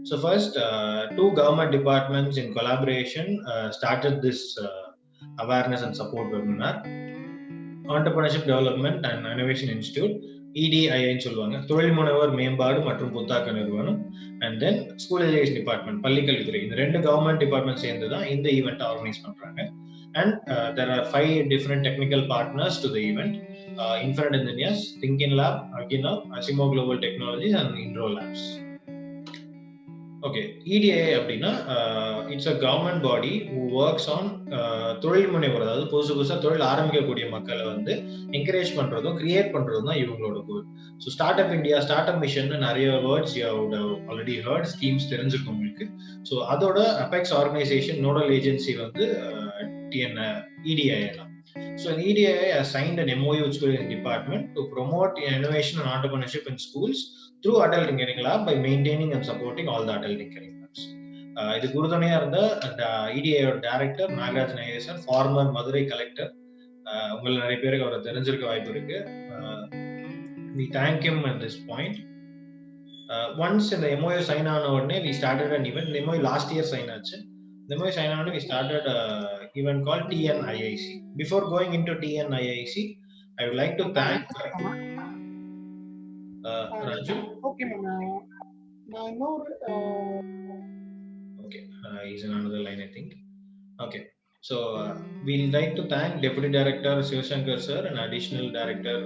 So first, two government departments in collaboration started this awareness and support webinar. Entrepreneurship Development and Innovation Institute, EDII சொல்லுவாங்க, தொழில் முனைவர் மேம்பாடு மற்றும் புத்தாக்க நிறுவனம், and then School Education Department, பள்ளிக்கல்வித்துறை. இந்த ரெண்டு கவர்மெண்ட் டிபார்ட்மெண்ட் சேர்ந்து தான் இந்த ஈவெண்ட் ஆர்கனைஸ் பண்றாங்க. And there are 5 different technical partners to the event: Infinite Engineers, Thinkin Lab, Aginav, Asimo Global Technologies, and Indro Labs. Okay, EDII அப்படின்னா it's a government body who works on தொழில் முனைவர், அதாவது புதுசா தொழில் ஆரம்பிக்கக்கூடிய மக்களை வந்து என்கரேஜ் பண்றதும் கிரியேட் பண்றதும் தான் இவங்களோட goal. So start up India, start up mission நிறைய வேர்ட்ஸ் ஆல்ரெடி ஹர்ட், ஸ்கீம்ஸ் தெரிஞ்சிருக்கும் உங்களுக்கு. ஸோ அதோட அபெக்ஸ் ஆர்கனைசேஷன் நோடல் ஏஜென்சி வந்து EDII தான். So EDII has signed an MOU with School Education Department to promote innovation and entrepreneurship in schools through Adult Tinkering Lab by maintaining and supporting all the Adult Tinkering Labs. இது குருதுணையா இருந்த அந்த EDII director Nagarajan IAS, former Madurai collector. உங்களை நிறைய பேருக்கு அவரை தெரிஞ்சிருக்க வாய்ப்பு இருக்கு. We thank him at this point. Once இந்த MOU சைன் ஆன உடனே we started an event. இந்த MOU last year சைன் ஆச்சு. இந்த MOU சைன் ஆன உடனே we started event called TNIIC. Before going into TNIIC, I would like to thank Raju. Okay, ma'am. Okay, he's in another line, I think. Okay, so we'd like to thank Deputy Director Sivashankar sir and Additional Director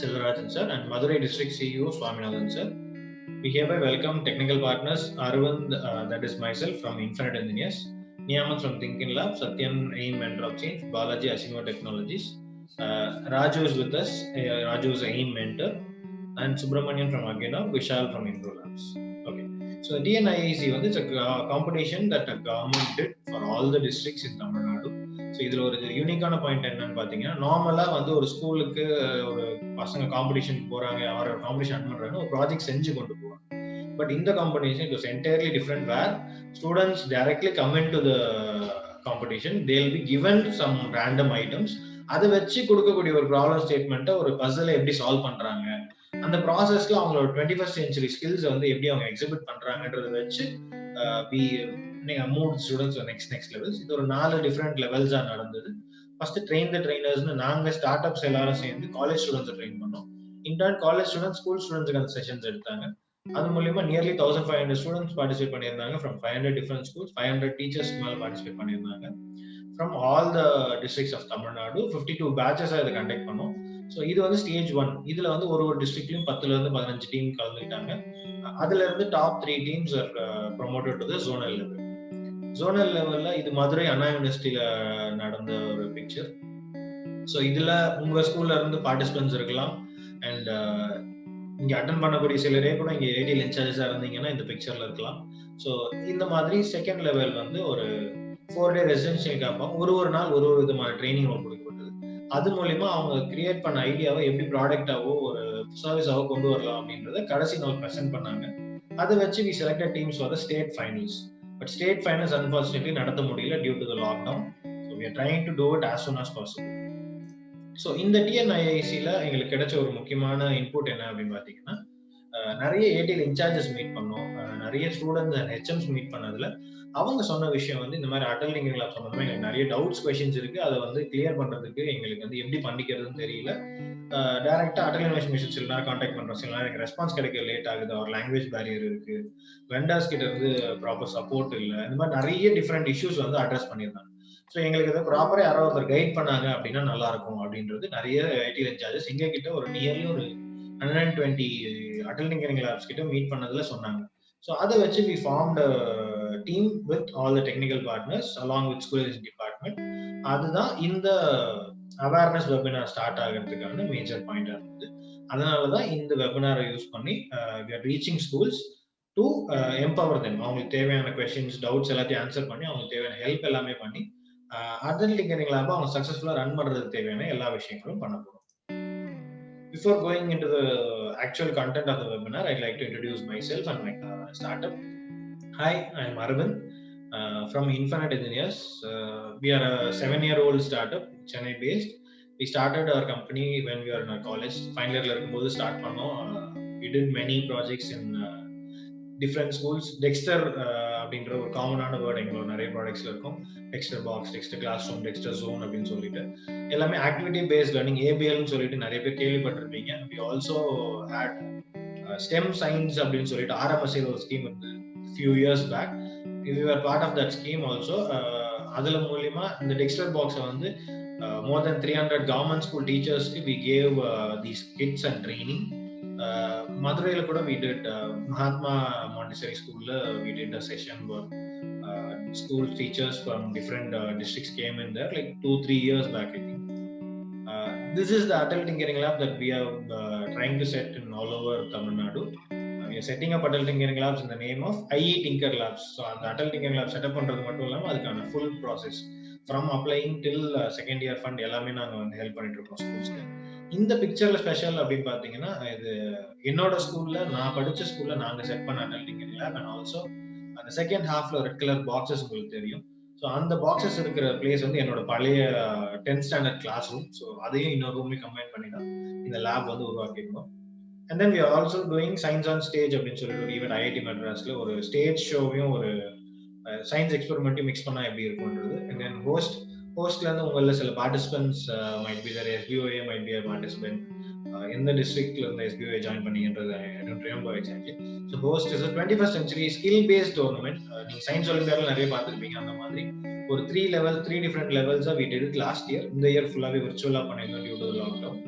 Silvarajan sir and Madurai District CEO Swaminathan sir. We hereby welcome technical partners Arvind, that is myself, from Infinite Engineers, Niyamat from Thinkin Lab, Satyan AIM Mentor of Change, Balaji Asimo Technologies, Raju is with us, Raju is AIM Mentor, and Subramanian from Aginav, Vishal from Indro Labs. Okay, so TNIIC வந்து it's a competition that the government did for all the districts in Tamil Nadu. So இதில் ஒரு யூனிக்கான point என்னன்னு பார்த்தீங்கன்னா, நார்மலாக வந்து ஒரு ஸ்கூலுக்கு ஒரு பசங்க காம்படிஷனுக்கு போகிறாங்க, ஒரு காம்படிஷன் அட்டன் பண்ணுறாங்க, ஒரு ப்ராஜெக்ட் செஞ்சு கொண்டு போவாங்க. பட் இந்த competition it was entirely different, where students directly come into the competition. They will be given some random items, அதை வச்சு கொடுக்கக்கூடிய ஒரு ப்ராப்ளம் ஸ்டேட்மெண்ட்டை, ஒரு பசிலை எப்படி சால்வ் பண்ணுறாங்க, அந்த ப்ராசஸ்ல அவங்களோட 21st century ஸ்கில்ஸ் வந்து எப்படி அவங்க எக்ஸிபிட் பண்றாங்கன்றதை வச்சு மூவ் ஸ்டூடெண்ட்ஸ் நெக்ஸ்ட் லெவல்ஸ். இது ஒரு 4 டிஃப்ரெண்ட் லெவல்ஸா நடந்தது. ஃபர்ஸ்ட் ட்ரெயின் த ட்ரெயினர்ஸ்னு நாங்க ஸ்டார்ட் அப்ஸ் எல்லாரும் சேர்ந்து காலேஜ் ஸ்டூடெண்ட்ஸ் ட்ரெயின் பண்ணோம். இன்டர்ன் காலேஜ் ஸ்டூடெண்ட்ஸ், ஸ்கூல் ஸ்டூடெண்ட்ஸ்க்கு அந்த செஷன்ஸ் எடுத்தாங்க. அது மூலமா நியர்லி 1500 ஸ்டூடெண்ட்ஸ் பார்ட்டிசிபேட் பண்ணியிருந்தாங்க. ஃப்ரம் 500 டிஃப்ரெண்ட் ஸ்கூல்ஸ், 500 டீச்சர்ஸ் மேல பார்ட்டிசிபேட் பண்ணியிருந்தாங்க. From all the districts of Tamil Nadu 52 பேட்சஸா இதை கண்டக்ட் பண்ணோம். ஸோ இது வந்து ஸ்டேஜ் 1. இதுல வந்து ஒரு டிஸ்ட்ரிக்ட்லயும் 10ல இருந்து 15 டீம் கலந்துக்கிட்டாங்க. அதுல இருந்து top 3 teams are promoted to the zonal level. Zonal லெவல்ல இது மதுரை அண்ணா யூனிவர்சிட்டியில நடந்த ஒரு பிக்சர். ஸோ இதுல உங்க ஸ்கூல்ல இருந்து பார்ட்டிசிபென்ட்ஸ் இருக்கலாம், அண்ட் இங்க அட்டன் பண்ணக்கூடிய சிலரே கூட இங்க ஏடிஎல் இன்சார்ஜஸா இருந்தீங்கன்னா இந்த பிக்சர்ல இருக்கலாம். ஸோ இந்த மாதிரி செகண்ட் லெவல் வந்து ஒரு 4 டே ரெசிடென்ஷியல் கேம்ப், ஒரு நாள் ஒரு விதமான ட்ரைனிங் கொடுக்கப்பட்டது. அது மூலியமா அவங்க கிரியேட் பண்ண ஐடியாவை எப்படி ப்ராடக்டாவோ ஒரு சர்வீஸாவோ கொண்டு வரலாம் அப்படின்றத கடைசி நாள் ப்ரெசென்ட் பண்ணாங்க. அதை வச்சு we selected teams for the state finals. But state finals unfortunately நடத்த முடியல due to the lockdown. So we are trying to do it as soon as possible. So இந்த டிஎன்ஐஐசியில் எங்களுக்கு கிடைச்ச ஒரு முக்கியமான இன்புட் என்ன அப்படின்னு பார்த்தீங்கன்னா, நிறைய ஏடிஎல் இன்சார்ஜஸ் மீட் பண்ணோம், நிறைய ஸ்டூடெண்ட்ஸ் அண்ட் ஹெச்எம்ஸ் மீட் பண்ணதுல அவங்க சொன்ன விஷயம் வந்து இந்த மாதிரி அடல் டிங்கரிங் லேப் சம்பந்தமா எங்களுக்கு நிறைய டவுட்ஸ், கொஸ்டின்ஸ் இருக்கு. அதை வந்து கிளியர் பண்றதுக்கு எங்களுக்கு வந்து எப்படி பண்ணிக்கிறதுன்னு தெரியல. டைரக்டா அடல் இன்வெஸ்ட் மிஷன் சில நேரம் கான்டாக்ட் பண்றோம், சில நேரம் எனக்கு ரெஸ்பான்ஸ் கிடைக்க லேட் ஆகுது, ஒரு லாங்குவேஜ் பேரியர் இருக்கு, வெண்டர்ஸ் கிட்ட இருந்து ப்ராப்பர் சப்போர்ட் இல்லை, இந்த மாதிரி நிறைய டிஃப்ரெண்ட் இஷ்யூஸ் வந்து அட்ரஸ் பண்ணியிருந்தாங்க. ஸோ எங்களுக்கு இதை ப்ராப்பரா யாரோ ஒருத்தர் கைட் பண்ணாங்க அப்படின்னா நல்லா இருக்கும் அப்படின்றது நிறைய ஐடிஎல் இன்சார்ஜஸ் எங்க கிட்ட ஒரு நியர்லி ஒரு 120 அடல் டிங்கரிங் லேப்ஸ் கிட்ட மீட் பண்ணதுல சொன்னாங்க. ஸோ அதை வச்சு we formed team with all the technical partners along with School Education Department. அதுதான் இந்த அவேர்னஸ் வெபினார் ஸ்டார்ட் ஆகிறதுக்கான மேஜர் பாயிண்டா இருந்தது. அதனாலதான் இந்த வெபினாரை யூஸ் பண்ணி we are reaching schools to empower them. அவங்களுக்கு தேவையான கொஸ்டின்ஸ், டவுட்ஸ் எல்லாத்தையும் ஆன்சர் பண்ணி அவங்களுக்கு தேவையான ஹெல்ப் எல்லாமே பண்ணி அடல் டிங்கரிங் லேப் அவங்க சக்சஸ்ஃபுல்லா ரன் பண்றதுக்கு தேவையான எல்லா விஷயங்களும் பண்ண போறோம். Before going into the actual content of the webinar, I'd like to introduce myself and my startup. Hi, I'm Arvind from Infinite Engineers. We are a 7-year-old startup, Chennai based. We started our company when we were in our college. Final year la irukumbodhu start pannom. We did many projects in different schools. Dexter அப்படின்ற ஒரு காமனான word எங்களோட நிறைய ப்ராடக்ட்ஸ்ல இருக்கும். Dexter box, Dexter class room, Dexter zone அப்படின்னு சொல்லிட்டு எல்லாமே ஆக்டிவிட்டி பேஸ்ட் லேர்னிங், ஏபிஎல்னு சொல்லிட்டு நிறைய பேர் கேள்விப்பட்டிருப்பீங்க. We also had STEM science அப்படின்னு சொல்லிட்டு ஆர்எம்எஸ்ல ஒரு ஸ்கீம் இருந்து few years back. We are part of that scheme also. அதுல மூலியமா இந்த டெக்ஸ்டர் பாக்ஸை வந்து more than 300 government school teachers we gave these kits and training. Madurai kuda we did Mahatma Montessori School we did a session where school teachers from different districts came in there like 2-3 years back, I think. This is the Adult Tinkering Lab that we are trying to set in all over Tamil Nadu. We are setting up Adult Tinkering Labs in the name of IE Tinker Labs. So the Adult Tinkering Lab set up பண்றது மட்டும் இல்லாம அதுக்கான full process from applying till second year fund எல்லாமே நாங்க வந்து help பண்ணிட்டு இருக்கோம் ஸ்கூல்ஸ்க்கு. இந்த பிக்சர்ல ஸ்பெஷல் அப்படின்னு பாத்தீங்கன்னா, இது என்னோட ஸ்கூல்ல நான் படிச்ச ஸ்கூல்ல நாங்க செட் பண்ண Adult Tinkering Lab and also அந்த செகண்ட் ஹாஃப்ல ரெட் கலர் பாக்ஸஸ் உங்களுக்கு தெரியும். ஸோ அந்த பாக்ஸஸ் இருக்கிற பிளேஸ் வந்து என்னோட பழைய 10th standard class room. So அதையும் இன்னொரு ரூம்லயும் கம்பைன் பண்ணி தான் இந்த லேப் வந்து உருவாக்கிருக்கோம். And then we are also doing Science on Stage அப்படின்னு சொல்லிட்டு ஒரு ஈவெண்ட் ஐஐடி மெட்ராஸ்ல ஒரு ஸ்டேஜ் ஷோவையும் ஒரு சயின்ஸ் எக்ஸ்பெரிமெண்ட்டையும் மிக்ஸ் பண்ணா எப்படி இருக்கும்ன்றது. And then ஹோஸ்ட்ல இருந்து உங்கள சில participants might be there, SPOA might be a participant. எந்த டிஸ்ட்ரிக்ட்ல இருந்து எஸ்பிஓஏ ஜாயின் பண்ணீங்கன்றது I don't remember exactly. So host is a 21st century skill based tournament. நீங்க சயின்ஸ் ஒலிம்பியாட்ல நிறைய பார்த்திருப்பீங்க. அந்த மாதிரி ஒரு 3 different levels we did it last year. இந்த இயர் ஃபுல்லாவே விர்ச்சுவலா பண்ணிருந்தோம் due to the lockdown.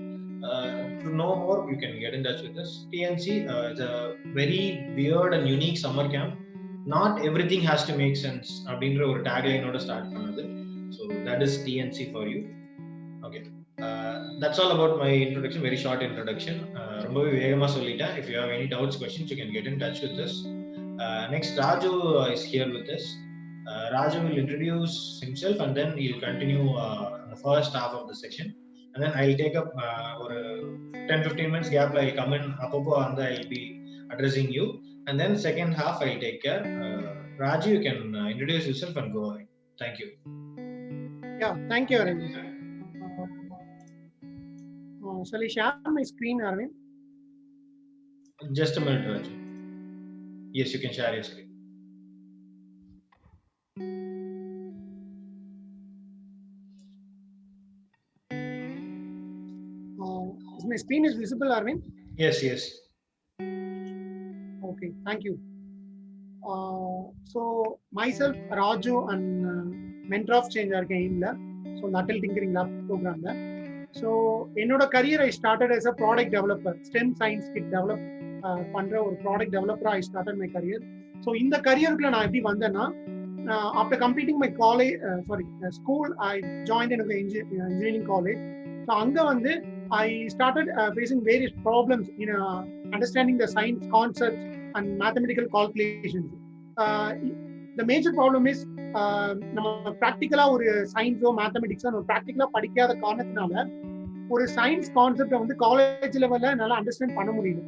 To know more you can get in touch with us. TNC is a very weird and unique summer camp. Not everything has to make sense அப்படின்ற ஒரு tagline ஓட start பண்ணது. So that is TNC for you. Okay. That's all about my introduction. Very short introduction. ரொம்பவே வேகமா சொல்லிட்டேன். If you have any doubts, questions, you can get in touch with us. Next, Raju is here with us. Raju will introduce himself and then he'll continue the first half of the section. And then I'll take up ஒரு 10-15 minutes gap. I'll come in appo and I'll be addressing you. And then second half I'll take care. Raju, you can introduce yourself and go ahead. Thank you. Yeah, thank you, Arvind. Shall I share my screen, Arvind? Just a minute, Raju. Yes, you can share your screen. My screen is visible, Arvind? Yes. Okay, thank you. So myself, Raju, and mentor of change are aimla. So Adult Tinkering Lab program la. So என்னோட career I started as a product developer. STEM science kit develop பண்ற ஒரு product developer I started my career. So இந்த careerக்குள்ள நான் எப்படி வந்தேன்னா, after completing my college school, I joined in the engineering college. So அங்க வந்து I started facing various problems in understanding the science concepts and mathematical calculations. The major problem is நம்ம ப்ராக்டிக்கலா ஒரு சயின்ஸோ மேத்தமெட்டிக்ஸோ நம்ம ப்ராக்டிக்கலா படிக்காத காரணத்தினால ஒரு சயின்ஸ் கான்செப்டை வந்து காலேஜ் லெவல்ல நல்லா அண்டர்ஸ்டாண்ட் பண்ண முடியல.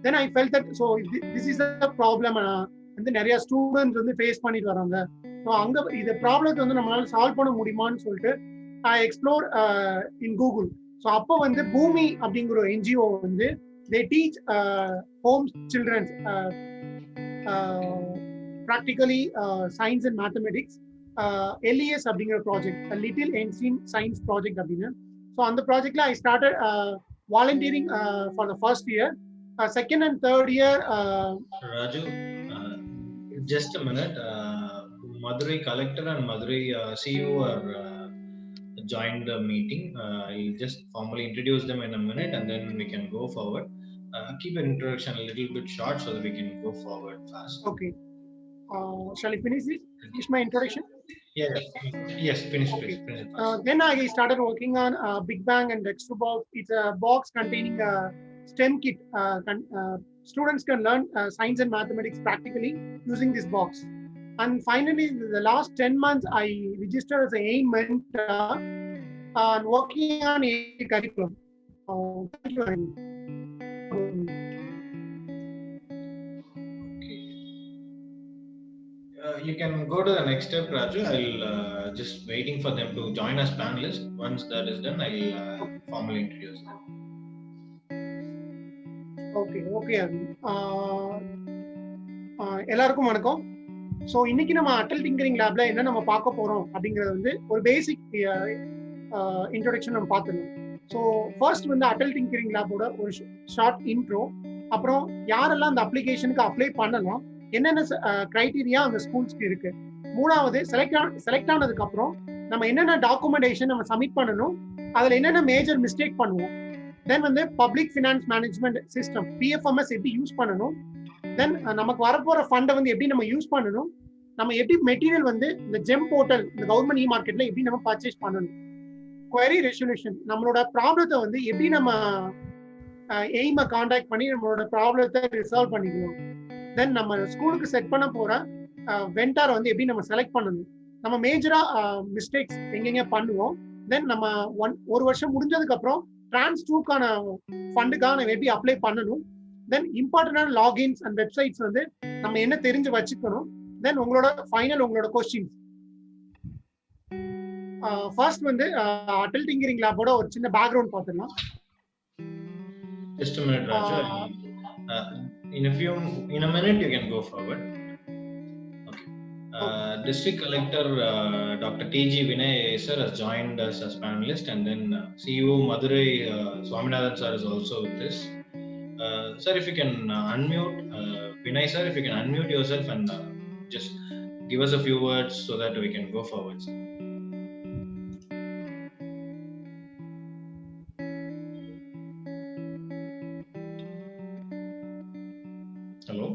Then I felt that so this is the problem வந்து நிறைய ஸ்டூடெண்ட்ஸ் வந்து ஃபேஸ் பண்ணிட்டு வராங்க. ஸோ அங்க இந்த ப்ராப்ளத்தை வந்து நம்மளால சால்வ் பண்ண முடியுமான்னு சொல்லிட்டு I explore in Google. So அப்போ வந்து பூமி அப்படிங்கிற ஒரு என்ஜிஓ வந்து they teach home childrens practically science and mathematics, LES அப்படிங்கிற project, little engine science project அப்படின்னு. ஸோ அந்த ப்ராஜெக்ட்ல I started volunteering for the first year. Second and third year. Raju, just a minute. Madurai collector and Madurai CEO are joined the meeting. I'll just formally introduce them in a minute and then we can go forward. Keep an introduction a little bit short so that we can go forward fast. Okay. Shall I finish my introduction? Yes, finish please. Then I started working on Big Bang and Dexter box. It's a box containing a STEM kit. Students can learn science and mathematics practically using this box. And finally, the last 10 months, I registered as an AIM mentor and working on a curriculum. Thank you. You can go to the next step, Raju. I'll just waiting for them to join as panelists. Once that is done, I'll formally introduce them. Okay. எல்லாருக்கும் வணக்கம். So இன்னைக்கு நம்ம Atal tinkering லேப்ல என்ன நம்ம பார்க்க போறோம் அப்படிங்கறது வந்து ஒரு பேசிக் இன்ட்ரோடக்ஷன் நம்ம பார்த்துருவோம். ஸோ ஃபர்ஸ்ட் வந்து அட்டல் டிங்கரிங் லேபோட ஒரு ஷார்ட் இன்ட்ரோ, அப்புறம் யாரெல்லாம் அந்த அப்ளிகேஷனுக்கு அப்ளை பண்ணலாம், என்னென்ன கிரைட்டீரியா அந்த ஸ்கூல்ஸ்க்கு இருக்கு, மூணாவது செலக்ட் ஆனதுக்கு அப்புறம் நம்ம என்னென்ன டாக்குமெண்டேஷன் நம்ம சப்மிட் பண்ணணும், அதுல என்னென்ன மேஜர் மிஸ்டேக் பண்ணுவோம், தென் வந்து public finance management system PFMS எப்படி யூஸ் பண்ணணும், தென் நமக்கு வரப்போற ஃபண்டை வந்து எப்படி நம்ம யூஸ் பண்ணணும், நம்ம எப்படி மெட்டீரியல் வந்து இந்த ஜெம் போர்ட்டல் இந்த கவர்மெண்ட் இ மார்க்கெட்ல எப்படி நம்ம பர்ச்சேஸ் பண்ணணும், குவரி ரெசல்யூஷன் நம்மளோட ப்ராப்ளத்தை வந்து எப்படி நம்ம எய்மை கான்டாக்ட் பண்ணி நம்மளோட ப்ராப்ளத்தை ரிசால்வ் பண்ணிக்கணும், தென் நம்ம ஸ்கூலுக்கு செட் பண்ண போற வெண்டாரை வந்து எப்படி நம்ம செலக்ட் பண்ணணும், நம்ம மேஜரா மிஸ்டேக்ஸ் எங்கெங்க பண்ணுவோம், தென் நம்ம ஒரு வருஷம் முடிஞ்சதுக்கு அப்புறம் ட்ரான்ஸ் 2க்கான ஃபண்டுக்காக நம்ம எப்படி அப்ளை பண்ணணும், தென் இம்பார்ட்டன்டான லாகின்ஸ் அண்ட் வெப்சைட்ஸ் வந்து நம்ம என்ன தெரிஞ்சு வச்சுக்கணும், தென் உங்களோட கொஸ்டின்ஸ். ஃபர்ஸ்ட் வந்து அட்டல் டிங்கரிங் லேபோட ஒரு சின்ன பேக்ரவுண்ட் பார்த்துடலாம். Just a minute, Raju. In a minute, you can go forward. Okay. District Collector Dr. T.G. Vinay sir has joined us as panelist, and then CEO Madurai Swaminathan sir is also with this. Sir, if you can unmute, Vinay sir, if you can unmute yourself and just give us a few words so that we can go forward, sir. Hello.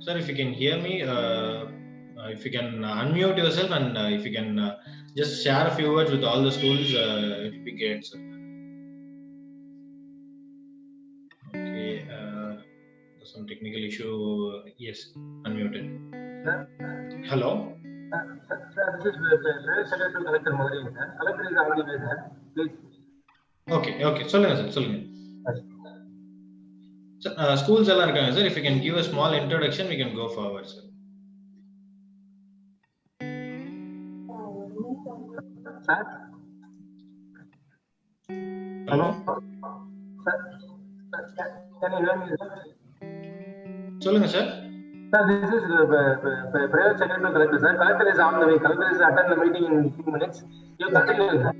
Sir, if you can hear me, if you can unmute yourself and if you can just share a few words with all the schools, it would be great, sir. Okay, there's some technical issue. Yes, unmuted. Hello. Sir, this is Secretary Collector Madurai, sir. Collector is on the way, sir. Please. Okay. சொல்லுங்க sir, சொல்லுங்க. Schools எல்லாம் இருக்காங்க sir. If you can give a small introduction, we can go forward, sir. Sir? Hello. Sir, can you hear me, sir? சொல்லுங்க sir. Sir, this is Private Secretary Collector, sir. Collector is on the way. Collector is attend the meeting in a few minutes. You continue, sir.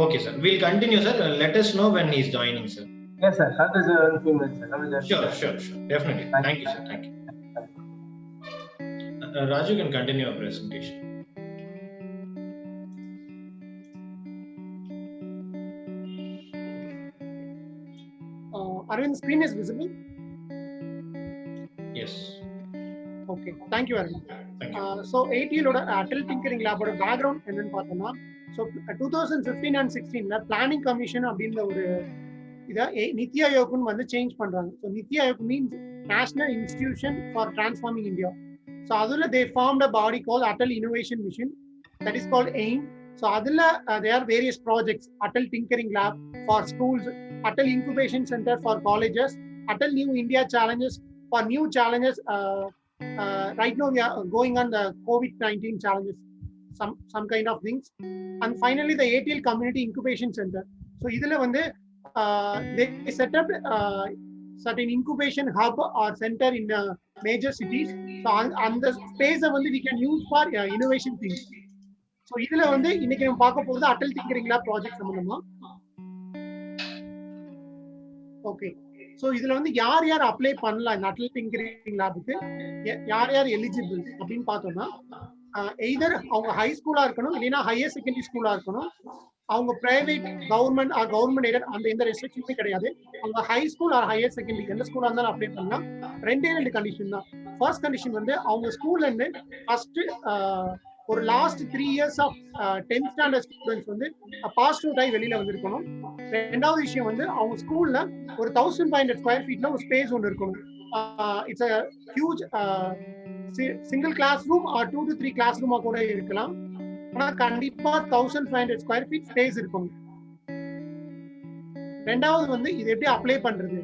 Okay, sir. We'll continue, sir. Let us know when he's joining, sir. Yes, sir. Collector is in a few minutes, sir. Sure. Definitely. Thank you, sir. Thank you. Raju can continue your presentation. Arvind, screen is visible? Yes. Okay, thank you, Arvind. Thank you. So ATL ஓட Atal tinkering லேபோட background என்னன்னு பார்த்தோம்னா, so 2015 and 16ல planning commission அப்படின்ற ஒரு இதை நித்தி ஆயோக்னு வந்து change பண்றாங்க. So NITI Aayog means national institution for transforming India. So அதில் they formed a body call Atal innovation mission, that is called AIM. So அதில் there are various projects, Atal tinkering lab for schools, Atal incubation centre for colleges, Atal new India challenges for new challenges. Right now we are going on the COVID-19 challenges, some kind of things, and finally the ATL Community Incubation Center. So idhula vande they set up certain incubation hub or center in major cities. So on the space vande we can use for innovation things. So idhula vande இன்னைக்கு நம்ம பார்க்க போறது Atal tinkering lab project சம்பந்தமா. Okay, so இதுல வந்து யார் apply பண்ணலாம் இந்த அட்டல் டிங்கரிங் லேபுக்கு, யார் எலிஜிபிள் அப்படின்னு பார்த்தோம்னா, எய்தர் அவங்க ஹை ஸ்கூலா இருக்கணும், இல்லைன்னா ஹையர் செகண்டரி ஸ்கூலா இருக்கணும், அவங்க private government or government aided அந்த எந்த ரெஸ்ட்ரிக்ஷனுமே கிடையாது. அவங்க high school or higher secondary எந்த ஸ்கூலா இருந்தாலும் அப்ளை பண்ணலாம். ரெண்டு கண்டிஷன் தான். ஃபர்ஸ்ட் கண்டிஷன் வந்து அவங்க ஸ்கூல்ல இருந்து ஃபர்ஸ்ட் ஒரு last 3 years of 10th standard students வந்து பாஸ் அவுட் ஆகி வெளியில வந்திருக்கணும். ரெண்டாவது விஷயம் வந்து அவங்க ஸ்கூல்ல ஒரு 1500 ஸ்கொயர் ஃபீட்ல ஒரு ஸ்பேஸ் ஒன்று இருக்கணும். It's a huge single class room or 2 to 3 class ரூமா கூட இருக்கலாம். ஆனா கண்டிப்பா 1500 ஸ்கொயர் ஃபீட் ஸ்பேஸ் இருக்கணும். ரெண்டாவது வந்து இது எப்படி அப்ளை பண்றது,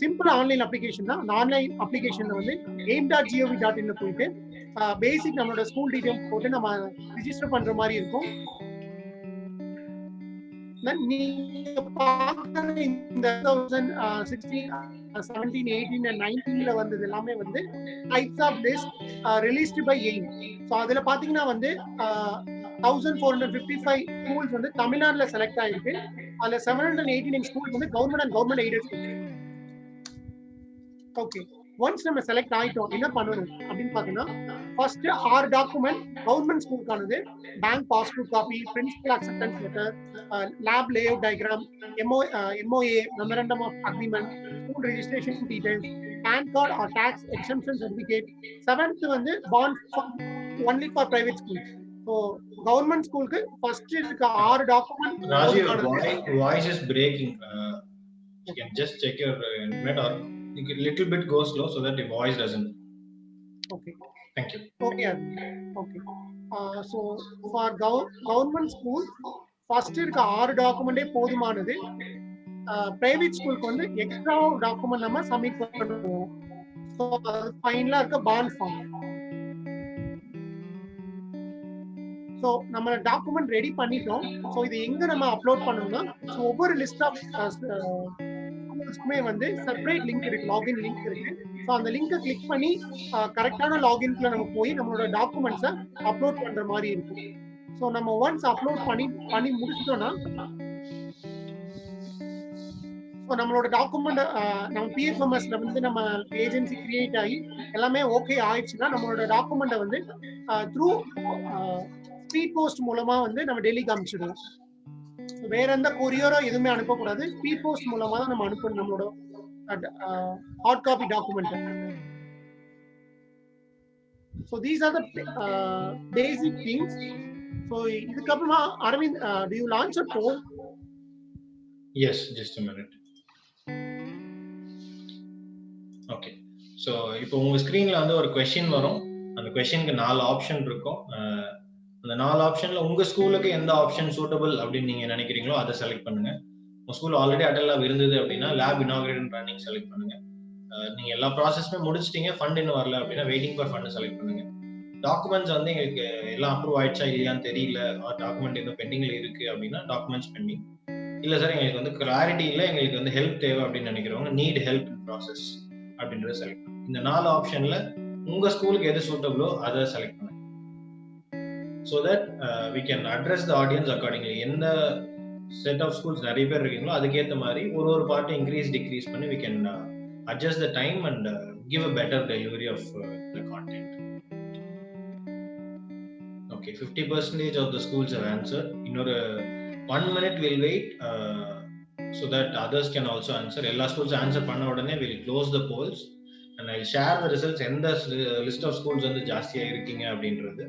சிம்பிள் ஆன்லைன் அப்ளிகேஷன் தான். அந்த ஆன்லைன் அப்ளிகேஷன்ல வந்து aim.gov.in போயிட்டு பேசிக் நம்மளோட ஸ்கூல் டீடைல்ஸ் போட்டு நம்ம ரிஜிஸ்டர் பண்ற மாதிரி இருக்கும். நீங்க பார்க்குற இந்த 2016, 17, 18 and 19ல வந்தது எல்லாமே வந்து types of list released by AIM. So அதுல பாத்தீங்கன்னா வந்து 1455 ஸ்கூல்ஸ் வந்து தமிழ்நாடுல செலக்ட் ஆயிருக்கு. அதுல 789 ஸ்கூல்ஸ் வந்து government and government aided school. Okay, once நம்ம செலக்ட் ஆயிட்டோம், என்ன பண்ணணும் அப்படின்னு பாத்தீங்கன்னா, ஃபர்ஸ்ட் 6 டாக்குமெண்ட் கவர்மெண்ட் ஸ்கூலுக்கானது, bank passbook copy, principal acceptance letter, lab layout diagram, MOA memorandum of agreement, school registration details, pan card or tax exemption certificate. 7th வந்து bond only for private school. So government ஸ்கூலுக்கு first இருக்க 6 document. Rajiv, voice is breaking. You can just check your net or little bit go slow so that your voice doesn't. Okay. Thank you. Okay. So for government school first இருக்க 6 டாக்குமெண்டே போதுமானது. Private ஸ்கூலுக்கு வந்து extra document நம்ம submit பண்ணுவோம். So அது ஃபைனலா இருக்க bond form. So நம்ம டாக்குமெண்ட் ரெடி பண்ணிட்டோம். ஸோ இது எங்க நம்ம அப்லோட் பண்ணணும்னா, ஒவ்வொரு லிஸ்ட் ஆஃப் ஸ்கூல்ஸ்க்குமே வந்து செப்பரேட் லிங்க் இருக்கு, லாகின் லிங்க் இருக்கு. ஸோ அந்த லிங்கை கிளிக் பண்ணி கரெக்டான லாகின்ல நம்ம போய் நம்மளோட டாக்குமெண்ட்ஸை அப்லோட் பண்ற மாதிரி இருக்கு. ஸோ நம்ம ஒன்ஸ் அப்லோட் பண்ணி முடிச்சிட்டோம்னா, ஸோ நம்மளோட டாக்குமெண்ட் நம்ம PFMSல வந்து நம்ம ஏஜென்சி கிரியேட் ஆகி எல்லாமே ஓகே ஆயிடுச்சுன்னா, நம்மளோட டாக்குமெண்ட்டை வந்து த்ரூ ஸ்பீட் போஸ்ட் மூலமா வந்து நம்ம டெல்லிக்கு அனுப்பிச்சிடுவோம். வேற எந்த கொரியரோ எதுவுமே அனுப்பக்கூடாது, ஸ்பீட் போஸ்ட் மூலமா தான் நம்ம அனுப்பணும் நம்மளோட hard copy document. So these are the basic things. So இதுக்கப்புறமா Aravind, do you launch a poll? Yes, just a minute. Okay. So இப்போ உங்க ஸ்கிரீன்ல வந்து ஒரு கொஸ்டின் வரும். அந்த கொஸ்டினுக்கு 4 ஆப்ஷன் இருக்கும். அந்த 4 ஆப்ஷன்ல உங்க ஸ்கூலுக்கு எந்த ஆப்ஷன் சூட்டபிள் அப்படின்னு நீங்க நினைக்கிறீங்களோ அதை செலக்ட் பண்ணுங்க. உங்க ஸ்கூல் ஆல்ரெடி அடல் லேப் இருந்தது அப்படின்னா லேப் இனாகிரேட் ரன்னிங் செலக்ட் பண்ணுங்க. நீங்க எல்லா ப்ராசஸுமே முடிச்சிட்டீங்க, ஃபண்ட் இன்னும் வரல அப்படின்னா வெயிட்டிங் ஃபார் ஃபண்ட் செலக்ட் பண்ணுங்க. டாக்குமெண்ட்ஸ் வந்து எங்களுக்கு எல்லாம் அப்ரூவ் ஆயிடுச்சா இல்லையான்னு தெரியல, டாக்குமெண்ட் இன்னும் பெண்டிங்ல இருக்கு அப்படின்னா டாக்குமெண்ட்ஸ் பெண்டிங். இல்ல சார் எங்களுக்கு வந்து கிளாரிட்டி இல்லை, எங்களுக்கு வந்து ஹெல்ப் தேவை அப்படின்னு நினைக்கிறவங்க நீட் ஹெல்ப் இன் ப்ராசஸ் அப்படின்றத செலக்ட் பண்ணுங்க. இந்த 4 ஆப்ஷன்ல உங்க ஸ்கூலுக்கு எது சூட்டபிளோ அதை செலக்ட் பண்ணுங்க. so that we can address the audience accordingly. எந்த செட் ஆஃப் ஸ்கூல்ஸ் நிறைய பேர் இருக்கீங்களோ அதுக்கேற்ற மாதிரி ஒரு பார்ட் இன்க்ரீஸ் டிக்ரீஸ் பண்ணி we can adjust the time and give a better delivery of the content. Okay, 50% of the schools have answered. இன்னொரு 1 minute we'll wait so that others can also answer. எல்லா schools answer பண்ண உடனே we'll close the polls and I'll share the results. எந்த list of schools வந்து ஜாஸ்தியா இருக்கீங்க அப்படின்றது.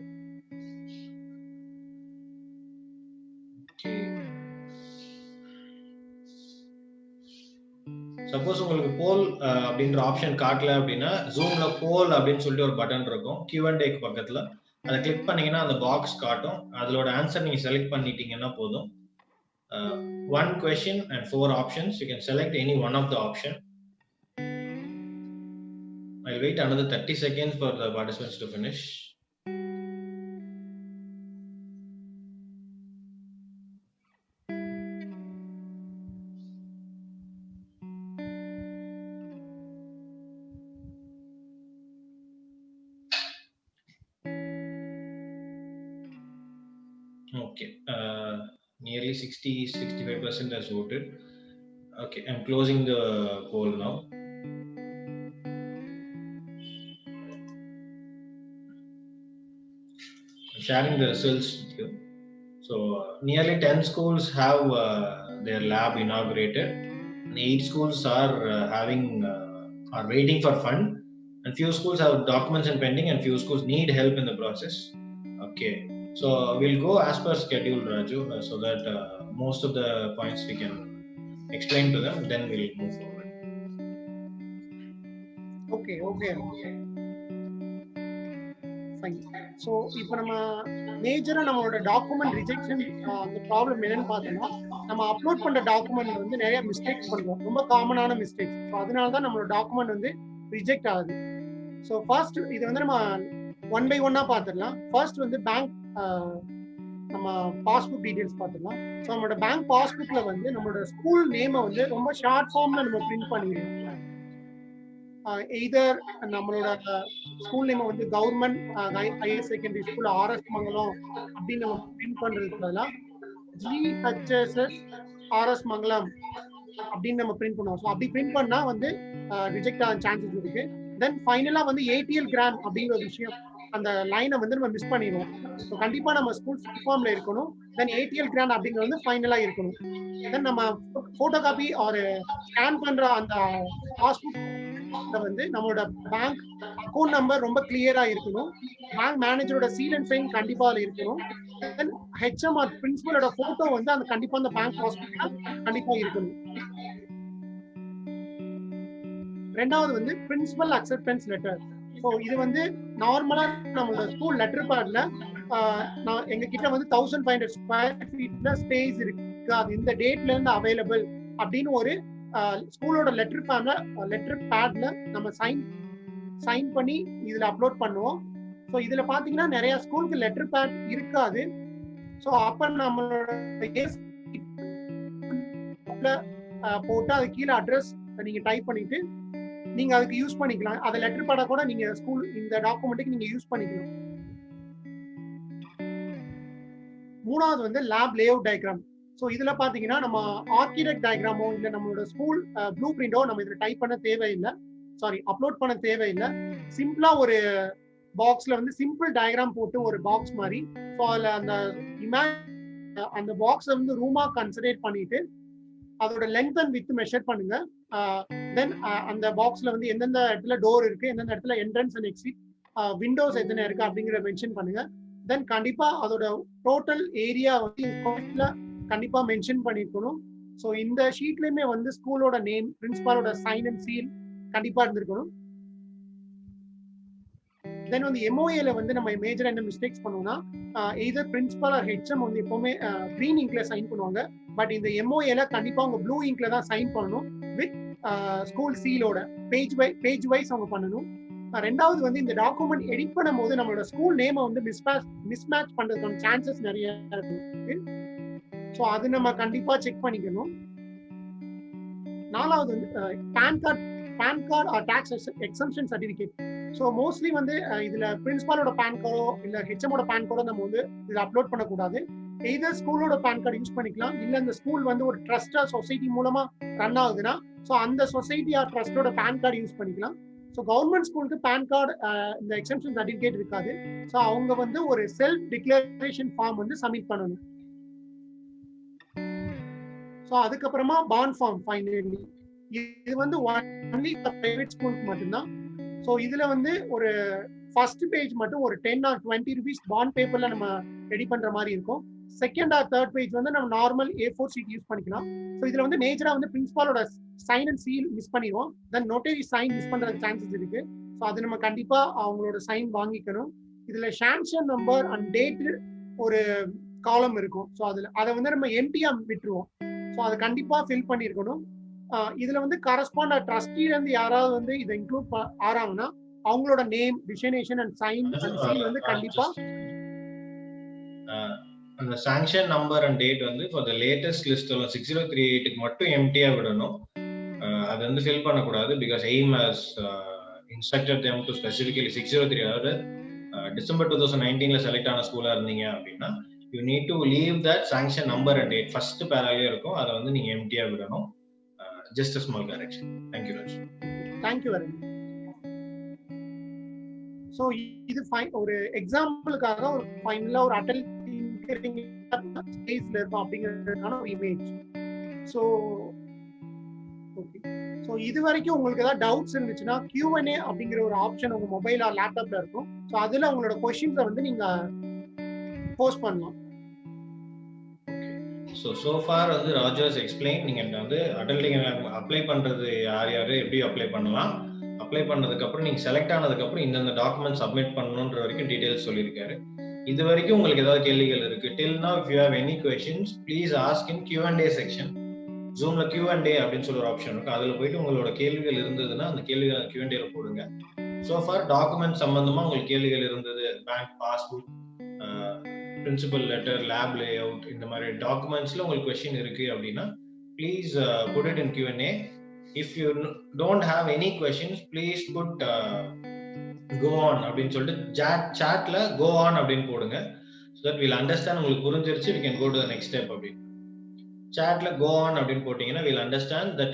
Suppose உங்களுக்கு போல் அப்படின்ற ஆப்ஷன் காட்டல அப்படின்னா ஜூம்ல போல் அப்படின்னு சொல்லிட்டு ஒரு பட்டன் இருக்கும் Q&A பக்கத்துல. அதை கிளிக் பண்ணீங்கன்னா அந்த பாக்ஸ் காட்டும். அதோட ஆன்சர் நீங்க செலக்ட் பண்ணிட்டீங்கன்னா போதும். 1 question and 4 options. You can select any one of the option. I'll wait another 30 seconds for the participants to finish. Okay, nearly 60-65% has voted. Okay, I'm closing the poll now. I'm sharing the results with you. So nearly 10 schools have their lab inaugurated, and 8 schools are are waiting for fund, and few schools have documents and pending, and few schools need help in the process. Okay. So we'll go as per schedule, Raju, so that most of the points we can explain to them, then we'll move forward. Okay. Fine. So இப்போ நம்ம மேஜரா நம்மளோட document rejection அந்த problem என்னன்னு பார்த்தோம்னா, நம்ம upload பண்ற டாக்குமெண்ட்ல வந்து நிறைய மிஸ்டேக்ஸ் பண்றோம், ரொம்ப காமனான மிஸ்டேக்ஸ். ஸோ அதனால தான் நம்மளோட டாக்குமெண்ட் வந்து ரிஜெக்ட் ஆகுது. ஸோ ஃபர்ஸ்ட் இது வந்து நம்ம 1 by 1 பார்த்துடலாம். ஃபர்ஸ்ட் வந்து பேங்க் நம்ம பாஸ்புக் டீடைல்ஸ் பார்த்துக்கலாம். ஸோ நம்மளோட பேங்க் பாஸ்புக்ல வந்து நம்மளோட ஸ்கூல் நேமை வந்து ரொம்ப ஷார்ட் ஃபார்ம்ல நம்ம பிரிண்ட் பண்ணிடுவோம். எய்தர் நம்மளோட ஸ்கூல் நேம் வந்து government higher secondary school RS மங்கலம் அப்படின்னு நம்ம பிரிண்ட் பண்றதுக்கு பதிலாக GHSS RS மங்கலம் அப்படின்னு நம்ம பிரிண்ட் பண்ணுவோம். ஸோ அப்படி பிரிண்ட் பண்ணா வந்து ரிஜெக்ட் ஆக சான்சஸ் இருக்கு. தென் ஃபைனலா வந்து ATL கிராம் அப்படிங்கிற ஒரு விஷயம், அந்த லைனை வந்து நம்ம மிஸ் பண்ணிடுவோம். ஸோ கண்டிப்பா நம்ம ஸ்கூல் ஃபார்ம்ல இருக்கணும். தென் ATL கிராண்ட் அப்படிங்கிறது வந்து ஃபைனலா இருக்கணும். தென் நம்ம போட்டோ காப்பி ஒரு ஸ்கேன் பண்ற அந்த பாஸ்புக் வந்து நம்மளோட பேங்க் அக்கௌண்ட் நம்பர் ரொம்ப கிளியரா இருக்கணும். பேங்க் மேனேஜரோட சீல் அண்ட் சைன் கண்டிப்பா அதுல இருக்கணும். தென் HM ஆர் பிரின்சிபலோட போட்டோ வந்து அந்த கண்டிப்பா அந்த பேங்க் பாஸ்புக்ல கண்டிப்பா இருக்கணும். ரெண்டாவது வந்து பிரின்சிபல் அக்செப்டன்ஸ் லெட்டர். ஸோ இது வந்து நார்மலா நம்மளோட ஸ்கூல் லெட்டர் பேட்ல எங்க கிட்ட வந்து 1500 ஸ்கொயர் ஃபீட்ல ஸ்பேஸ் இருக்கு, அது இந்த டேட்ல இருந்து அவைலபிள் அப்படின்னு ஒரு ஸ்கூலோட லெட்டர் பேட்ல நம்ம சைன் பண்ணி இதுல அப்லோட் பண்ணுவோம். ஸோ இதுல பாத்தீங்கன்னா நிறைய ஸ்கூலுக்கு லெட்டர் பேட் இருக்காது. ஸோ அப்ப நம்மளோட போட்டு அது கீழே அட்ரஸ் நீங்க டைப் பண்ணிட்டு நீங்க அதுக்கு யூஸ் பண்ணிக்கலாம். அதை லெட்டர் பேட கூட நீங்க ஸ்கூல் இந்த டாக்குமெண்ட்டுக்கு நீங்க யூஸ் பண்ணிக்கலாம். மூணாவது வந்து லேப் லேஅவுட் டயக்ராம். ஸோ இதுல பாத்தீங்கன்னா நம்ம ஆர்கிடெக்ட் டயக்ராமோ இல்ல நம்மளோட ஸ்கூல் ப்ளூ பிரிண்டோ நம்ம இதுல டைப் பண்ண தேவையில்லை, அப்லோட் பண்ண தேவையில்லை. சிம்பிளா ஒரு பாக்ஸ்ல வந்து சிம்பிள் டயக்ராம் போட்டு ஒரு பாக்ஸ் மாதிரி, ஸோ அதுல அந்த பாக்ஸை வந்து ரூமா கன்சிடர் பண்ணிட்டு அதோட லென்த் அண்ட் வித் மெஷர் பண்ணுங்க. தென் அந்த பாக்ஸ்ல வந்து எந்தெந்த இடத்துல டோர் இருக்கு, எந்தெந்த இடத்துல என்ட்ரன்ஸ் அண்ட் எக்ஸிட், விண்டோஸ் எத்தனை இருக்கு அப்படிங்கிறத மென்ஷன் பண்ணுங்க. தென் கண்டிப்பா அதோட டோட்டல் ஏரியா வந்து கண்டிப்பா மென்ஷன் பண்ணிருக்கணும். ஸோ இந்த ஷீட்லயுமே வந்து ஸ்கூலோட நேம், பிரின்சிபாலோட சைன் அண்ட் சீல் கண்டிப்பா இருந்திருக்கணும். தென் வந்து MOAல வந்து நம்ம மேஜர் என்ன மிஸ்டேக்ஸ் பண்ணுவோம்னா எய்தர் பிரின்சிபல் ஆர் HM வந்து எப்பவுமே கிரீன் இங்க்ல சைன் பண்ணுவாங்க. பட் இந்த MOAல கண்டிப்பா அவங்க ப்ளூ இங்க்ல தான் சைன் பண்ணணும் வித் ஸ்கூல் சீலோட பேஜ் வைஸ் அவங்க பண்ணணும். ரெண்டாவது வந்து இந்த டாக்குமெண்ட் எடிட் பண்ணும் போது நம்மளோட ஸ்கூல் நேமை வந்து மிஸ்மேட்ச் பண்றதுக்கான சான்சஸ் நிறைய இருக்கு. ஸோ அது நம்ம கண்டிப்பா செக் பண்ணிக்கணும். நாலாவது வந்து PAN card or tax exemption certificate. So mostly வந்து இதுல பிரின்சிபாலோட பேன் கார்டோ இல்ல HMோட பேன் கார்டோ நம்ம வந்து இதுல அப்லோட் பண்ணக்கூடாது. எய்தர் ஸ்கூலோட பேன் கார்டு யூஸ் பண்ணிக்கலாம், இல்ல இந்த ஸ்கூல் வந்து ஒரு ட்ரஸ்டா சொசைட்டி மூலமா ரன் ஆகுதுன்னா ஸோ அந்த சொசைட்டி ஆர் ட்ரஸ்டோட பேன் கார்டு யூஸ் பண்ணிக்கலாம். ஸோ கவர்மெண்ட் ஸ்கூலுக்கு பேன் கார்டு இந்த எக்ஸம்ஷன் சர்டிஃபிகேட் இருக்காது. ஸோ அவங்க வந்து ஒரு செல்ஃப் டிக்ளரேஷன் ஃபார்ம் வந்து சப்மிட் பண்ணணும். ஸோ அதுக்கப்புறமா பாண்ட் ஃபார்ம் ஃபைனலி. இது வந்து ஒன்லி பிரைவேட் ஸ்கூலுக்கு மட்டும்தான். ஸோ இதுல வந்து ஒரு ஃபர்ஸ்ட் பேஜ் மட்டும் ஒரு 10 or 20 rupees பாண்ட் பேப்பர்ல நம்ம ரெடி பண்ற மாதிரி இருக்கும். செகண்ட் ஆர் தேர்ட் பேஜ் வந்து நம்ம நார்மல் A4 ஷீட் யூஸ் பண்ணிக்கலாம். ஸோ இதுல வந்து மேஜரா வந்து பிரின்சிபாலோட சைன் அண்ட் சீல் மிஸ் பண்ணிடுவோம். தென் நோட்டரி சைன் மிஸ் பண்றதுக்கு சான்சஸ் இருக்கு. ஸோ அது நம்ம கண்டிப்பா அவங்களோட சைன் வாங்கிக்கணும். இதுல சாங்ஷன் நம்பர் அண்ட் டேட் ஒரு காலம் இருக்கும். ஸோ அதை வந்து நம்ம எம்டியா விட்டுருவோம். ஸோ அதை கண்டிப்பா ஃபில் பண்ணிருக்கணும். இதுல வந்து கரஸ்பாண்ட் ட்ரஸ்டில இருந்து யாராவது வந்து இதை இன்க்ளூட் ஆறாங்கன்னா அவங்களோட name, designation and sign and seal வந்து கண்டிப்பா அந்த சாங்ஷன் நம்பர் அண்ட் டேட் வந்து ஃபார் தி லேட்டஸ்ட் லிஸ்ட் 6038 க்கு மட்டும் எம்டியா விடணும். அது வந்து ஃபில் பண்ண கூடாது. Because aim has instructed them to specifically 603, அதாவது டிசம்பர் 2019ல செலக்ட் ஆன ஸ்கூலா இருந்தீங்க அப்படின்னா you need to leave that sanction number and date first பேராலே இருக்கும், அதை வந்து நீங்க எம்டியா விடணும். Just a small correction. Thank you, Raj. Thank you very much. So இது ஒரு எக்ஸாம்பிளுக்காக ஒரு ஃபைனலா ஒரு அடல் திங்கிங் ஸ்பேஸ்ல இருக்கும் அப்படிங்கிறதுக்கான ஒரு இமேஜ். ஸோ ஓகே, ஸோ இது வரைக்கும் உங்களுக்கு ஏதாவது டவுட்ஸ் இருந்துச்சுன்னா Q&A அப்படிங்கிற ஒரு ஆப்ஷன் உங்க மொபைல் ஆர் லேப்டாப்ல இருக்கும். ஸோ அதுல உங்களோட கொஸ்டின்ஸை வந்து நீங்க போஸ்ட் பண்ணலாம். So far வந்து ராஜு has explained நீங்க வந்து அடல்ட்டிங் அப்ளை பண்றது யார் எப்படி அப்ளை பண்ணலாம், அப்ளை பண்ணதுக்கு அப்புறம் நீங்க செலக்ட் ஆனதுக்கு அப்புறம் இந்த டாக்குமெண்ட் சப்மிட் பண்ணணும்ன்ற வரைக்கும் டீடைல்ஸ் சொல்லியிருக்காரு. இது வரைக்கும் உங்களுக்கு ஏதாவது கேள்விகள் இருக்கு? Till now if you have any questions please ask in Q&A section. Zoomல Q&A அப்படின்னு சொல்லி ஒரு ஆப்ஷன் இருக்கு, அதுல போயிட்டு உங்களோட கேள்விகள் இருந்ததுன்னா அந்த கேள்விகளை Q&A ல போடுங்க. So far டாக்குமெண்ட் சம்பந்தமா உங்களுக்கு கேள்விகள் இருந்தது, bank passbook, principal letter, lab layout இந்த மாதிரி டாக்குமெண்ட்ஸ்ல உங்களுக்கு கொஸ்டின் இருக்கு அப்படின்னா please put it in Q&A. If you don't have any questions please put go on அப்படின்னு சொல்லிட்டு சாட்ல கோ ஆன் அப்படின்னு போடுங்க. so that we'll understand உங்களுக்கு புரிஞ்சிருச்சு, we can go to the next step அப்படின்னு. சாட்ல கோ ஆன் அப்படின்னு போட்டீங்கன்னா we'll understand that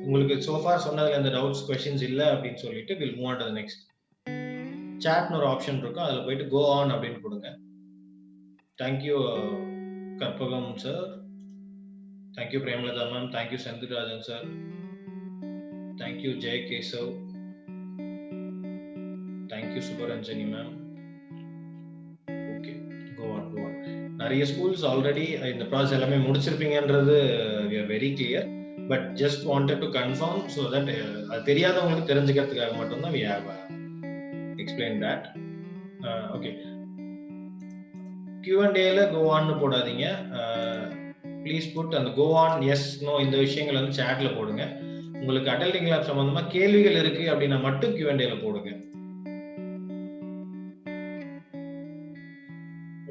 உங்களுக்கு so far சொன்னதுல இந்த டவுட்ஸ் கொஸ்டின்ஸ் இல்ல அப்படின்னு சொல்லிட்டு we'll move on to the next. சாட்னு ஒரு ஆப்ஷன் இருக்கும், அதுல போயிட்டு கோ ஆன் அப்படின்னு கொடுங்க. Thank you Karpagam sir, thank you Premalatha ma'am, thank you Senthilrajan sir, thank you Jaya Keshav, thank you Subaranjani ma'am. Okay, go on. நிறைய ஸ்கூல்ஸ் ஆல்ரெடி இந்த ப்ராசஸ் எல்லாமே முடிச்சிருப்பீங்கன்றது we are very clear, but just wanted to confirm so that அது தெரியாதவங்களுக்கு தெரிஞ்சுக்கிறதுக்காக மட்டும்தான் we have explained that. Okay, Q&A ல go on போடாதீங்க, ப்ளீஸ் புட் அந்த go on yes no இந்த விஷயங்கள் வந்து சாட்ல போடுங்க. உங்களுக்கு அடல்டிங் லேப் சம்பந்தமா கேள்விகள் இருக்கு அப்படின்னா மட்டும் Q&A ல போடுங்க.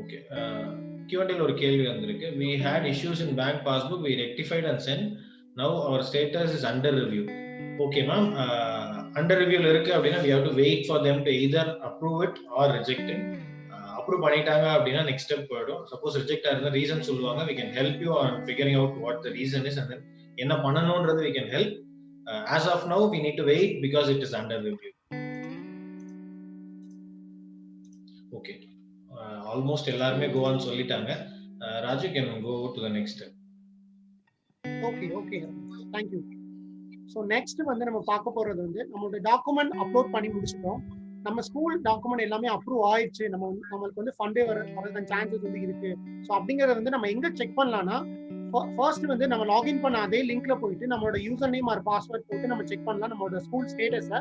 ஓகே, Q&A ல ஒரு கேள்வி வந்திருக்கு. We had issues in bank passbook, we rectified and sent, now our status is under review. Okay ma'am, under review ல இருக்கு அப்படின்னா we have to wait for them to either approve it or reject it. approve பண்ணிட்டாங்க அப்படின்னா next step போய்டும். suppose reject ஆயிருந்தா reason சொல்லுவாங்க, we can help you on figuring out what the reason is and then என்ன பண்ணணும்ன்றது we can help. as of now we need to wait because it is under review. okay, almost எல்லாருமே go on சொல்லிட்டாங்க. Raju can go to the next step. Okay thank you. So next வந்து நம்ம பார்க்க போறது வந்து நம்மளோட document upload பண்ணி முடிச்சிட்டோம். நம்ம ஸ்கூல் டாக்குமெண்ட் எல்லாமே அப்ரூவ் ஆயிடுச்சு, நம்மளுக்கு வந்து ஃபண்டே வரதுக்கான சான்சஸ் வந்து இருக்கு. ஸோ அப்படிங்கறத வந்து நம்ம எங்க செக் பண்ணலாம்னா, ஃபர்ஸ்ட் வந்து நம்ம லாகின் பண்ண அதே லிங்க்ல போயிட்டு நம்மளோட யூசர் நேம் ஆர் பாஸ்வேர்ட் போட்டு நம்ம செக் பண்ணலாம் நம்மளோட ஸ்கூல் ஸ்டேட்டஸை.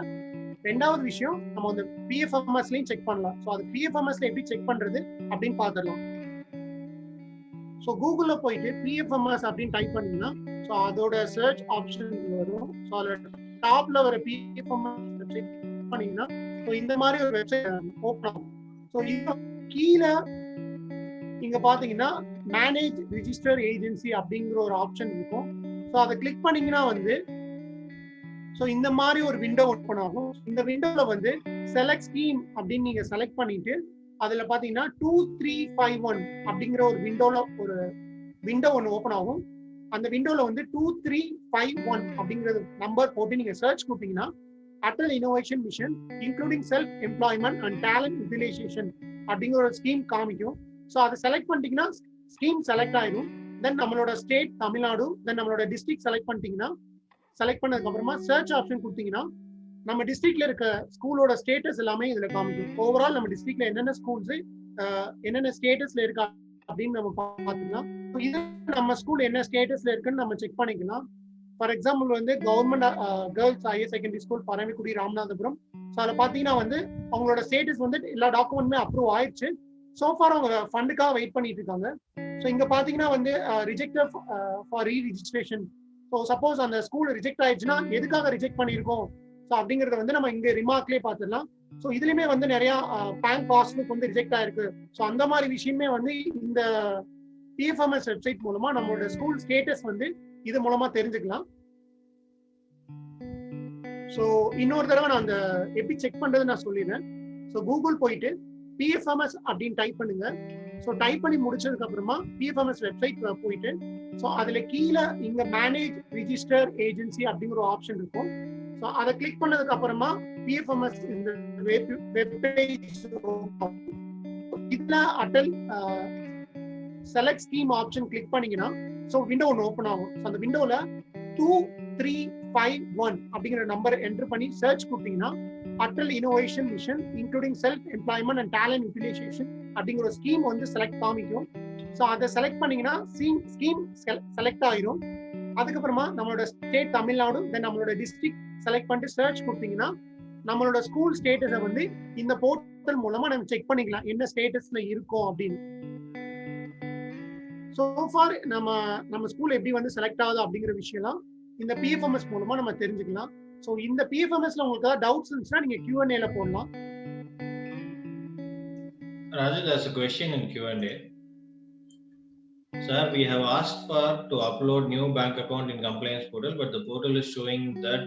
ரெண்டாவது விஷயம், நம்ம வந்து PFMS-லயும் செக் பண்ணலாம். ஸோ அது PFMS-ல எப்படி செக் பண்றது அப்படின்னு பார்த்துடலாம். ஸோ கூகுள்ல போயிட்டு PFMS அப்படின்னு டைப் பண்ணீங்கன்னா ஸோ அதோட சர்ச் ஆப்ஷன் வரும். ஸோ அதில் டாப்ல வர PFMS வெப்சைட் பண்ணீங்கன்னா ஸோ இந்த மாதிரி ஒரு வெப்சைட் ஓப்பன் ஆகும். ஸோ இது கீழே இங்க பாத்தீங்கன்னா மேனேஜ் ரிஜிஸ்டர் ஏஜென்சி அப்படிங்கிற ஒரு ஆப்ஷன் இருக்கும். ஸோ அதை கிளிக் பண்ணீங்கன்னா வந்து ஸோ இந்த மாதிரி ஒரு விண்டோ ஓப்பன் ஆகும். இந்த விண்டோல வந்து செலக்ட் ஸ்கீம் அப்படின்னு நீங்க செலக்ட் பண்ணிட்டு அதுல பாத்தீங்கன்னா 2351 அப்படிங்கிற ஒரு விண்டோ ஒன்று ஓப்பன் ஆகும். அந்த விண்டோல வந்து 2351 அப்படிங்கிற நம்பர் போட்டு நீங்க சர்ச் கொடுத்தீங்கன்னா Atal innovation mission including self employment and talent utilisation அப்படிங்கிற ஒரு ஸ்கீம் காமிக்கும். ஸோ அதை செலக்ட் பண்ணிட்டீங்கன்னா ஸ்கீம் செலக்ட் ஆயிடும். தென் நம்மளோட ஸ்டேட் தமிழ்நாடு, தென் நம்மளோட டிஸ்ட்ரிக்ட் செலக்ட் பண்ணிட்டீங்கன்னா, செலக்ட் பண்ணதுக்கு அப்புறமா சர்ச் ஆப்ஷன் கொடுத்தீங்கன்னா நம்ம டிஸ்ட்ரிக்ட்ல இருக்க ஸ்கூலோட ஸ்டேட்டஸ் எல்லாமே இதுல காமிக்கும். ஓவரால் நம்ம டிஸ்ட்ரிக்ட்ல என்னென்ன ஸ்கூல்ஸ் என்னென்ன ஸ்டேட்டஸ்ல இருக்கா அப்படின்னு நம்ம பார்த்துக்கலாம். இது நம்ம ஸ்கூல் என்ன ஸ்டேட்டஸ்ல இருக்குன்னு நம்ம செக் பண்ணிக்கலாம். ஃபார் எக்ஸாம்பிள் வந்து government girls higher secondary school Paramakudi Ramanathapuram. So அதில் பார்த்தீங்கன்னா வந்து அவங்களோட ஸ்டேட்டஸ் வந்து எல்லா டாக்குமெண்ட்டுமே அப்ரூவ் ஆயிடுச்சு. சோஃபார் அவங்க ஃபண்டுக்காக வெயிட் பண்ணிட்டு இருக்காங்க. ஸோ இங்க பாத்தீங்கன்னா வந்து rejected for re registration. So suppose அந்த ஸ்கூல் ரிஜெக்ட் ஆயிடுச்சுன்னா எதுக்காக ரிஜெக்ட் பண்ணியிருக்கோம் ஸோ அப்படிங்கறத வந்து நம்ம இங்க ரிமார்க்லேயே பார்த்துடலாம். ஸோ இதுலயுமே வந்து நிறைய பேங்க் பாஸ்புக் வந்து ரிஜெக்ட் ஆயிருக்கு. ஸோ அந்த மாதிரி விஷயமே வந்து இந்த PFMS வெப்சைட் மூலமா நம்மளோட ஸ்கூல் ஸ்டேட்டஸ் வந்து இது மூலமா தெரிஞ்சுக்கலாம். ஸோ இன்னொரு தடவை நான் அந்த எப்படி செக் பண்றது நான் சொல்லிடுறேன். ஸோ கூகுள் போயிட்டு PFMS அப்படின்னு டைப் பண்ணுங்க. ஸோ டைப் பண்ணி முடிச்சதுக்கு அப்புறமா PFMS வெப்சைட் போயிட்டு ஸோ அதுல கீழே இங்க மேனேஜ் ரிஜிஸ்டர் ஏஜென்சி அப்படிங்கிற ஒரு ஆப்ஷன் இருக்கும். ஸோ அதை கிளிக் பண்ணதுக்கு அப்புறமா PFMS இந்த வெப்பேஜ் இதுல Atal select scheme option click பண்ணீங்கன்னா ஸோ விண்டோ ஒன்று ஓப்பன் ஆகும். ஸோ அந்த விண்டோல 2351 அப்படிங்கிற நம்பர் என்டர் பண்ணி சர்ச் கொடுத்தீங்கன்னா Atal innovation mission including self employment and talent utilisation அப்படிங்கிற ஒரு ஸ்கீம் வந்து செலக்ட் காமிக்கும். ஸோ அதை செலக்ட் பண்ணீங்கன்னா ஸ்கீம் செலக்ட் ஆயிரும். அதுக்கப்புறமா நம்மளோட ஸ்டேட் தமிழ்நாடு, தென் நம்மளோட டிஸ்ட்ரிக்ட் செலக்ட் பண்ணிட்டு சர்ச் கொடுத்தீங்கன்னா நம்மளோட ஸ்கூல் ஸ்டேட்டஸை வந்து இந்த போர்ட்டல் மூலமா நம்ம செக் பண்ணிக்கலாம் என்ன ஸ்டேட்டஸ்ல இருக்கும் அப்படின்னு. ஸோ ஃபார் நம்ம ஸ்கூல் எப்படி வந்து செலக்ட் ஆகுது அப்படிங்கிற விஷயம்லாம் இந்த PFMS மூலமா நம்ம தெரிஞ்சுக்கலாம். ஸோ இந்த PFMSல உங்களுக்கு ஏதாவது டவுட்ஸ் இருந்துச்சுன்னா நீங்க Q&A ல போடலாம். Raju, there's a question in Q&A. Sir, we have asked for to upload new bank account in compliance portal, but the portal is showing that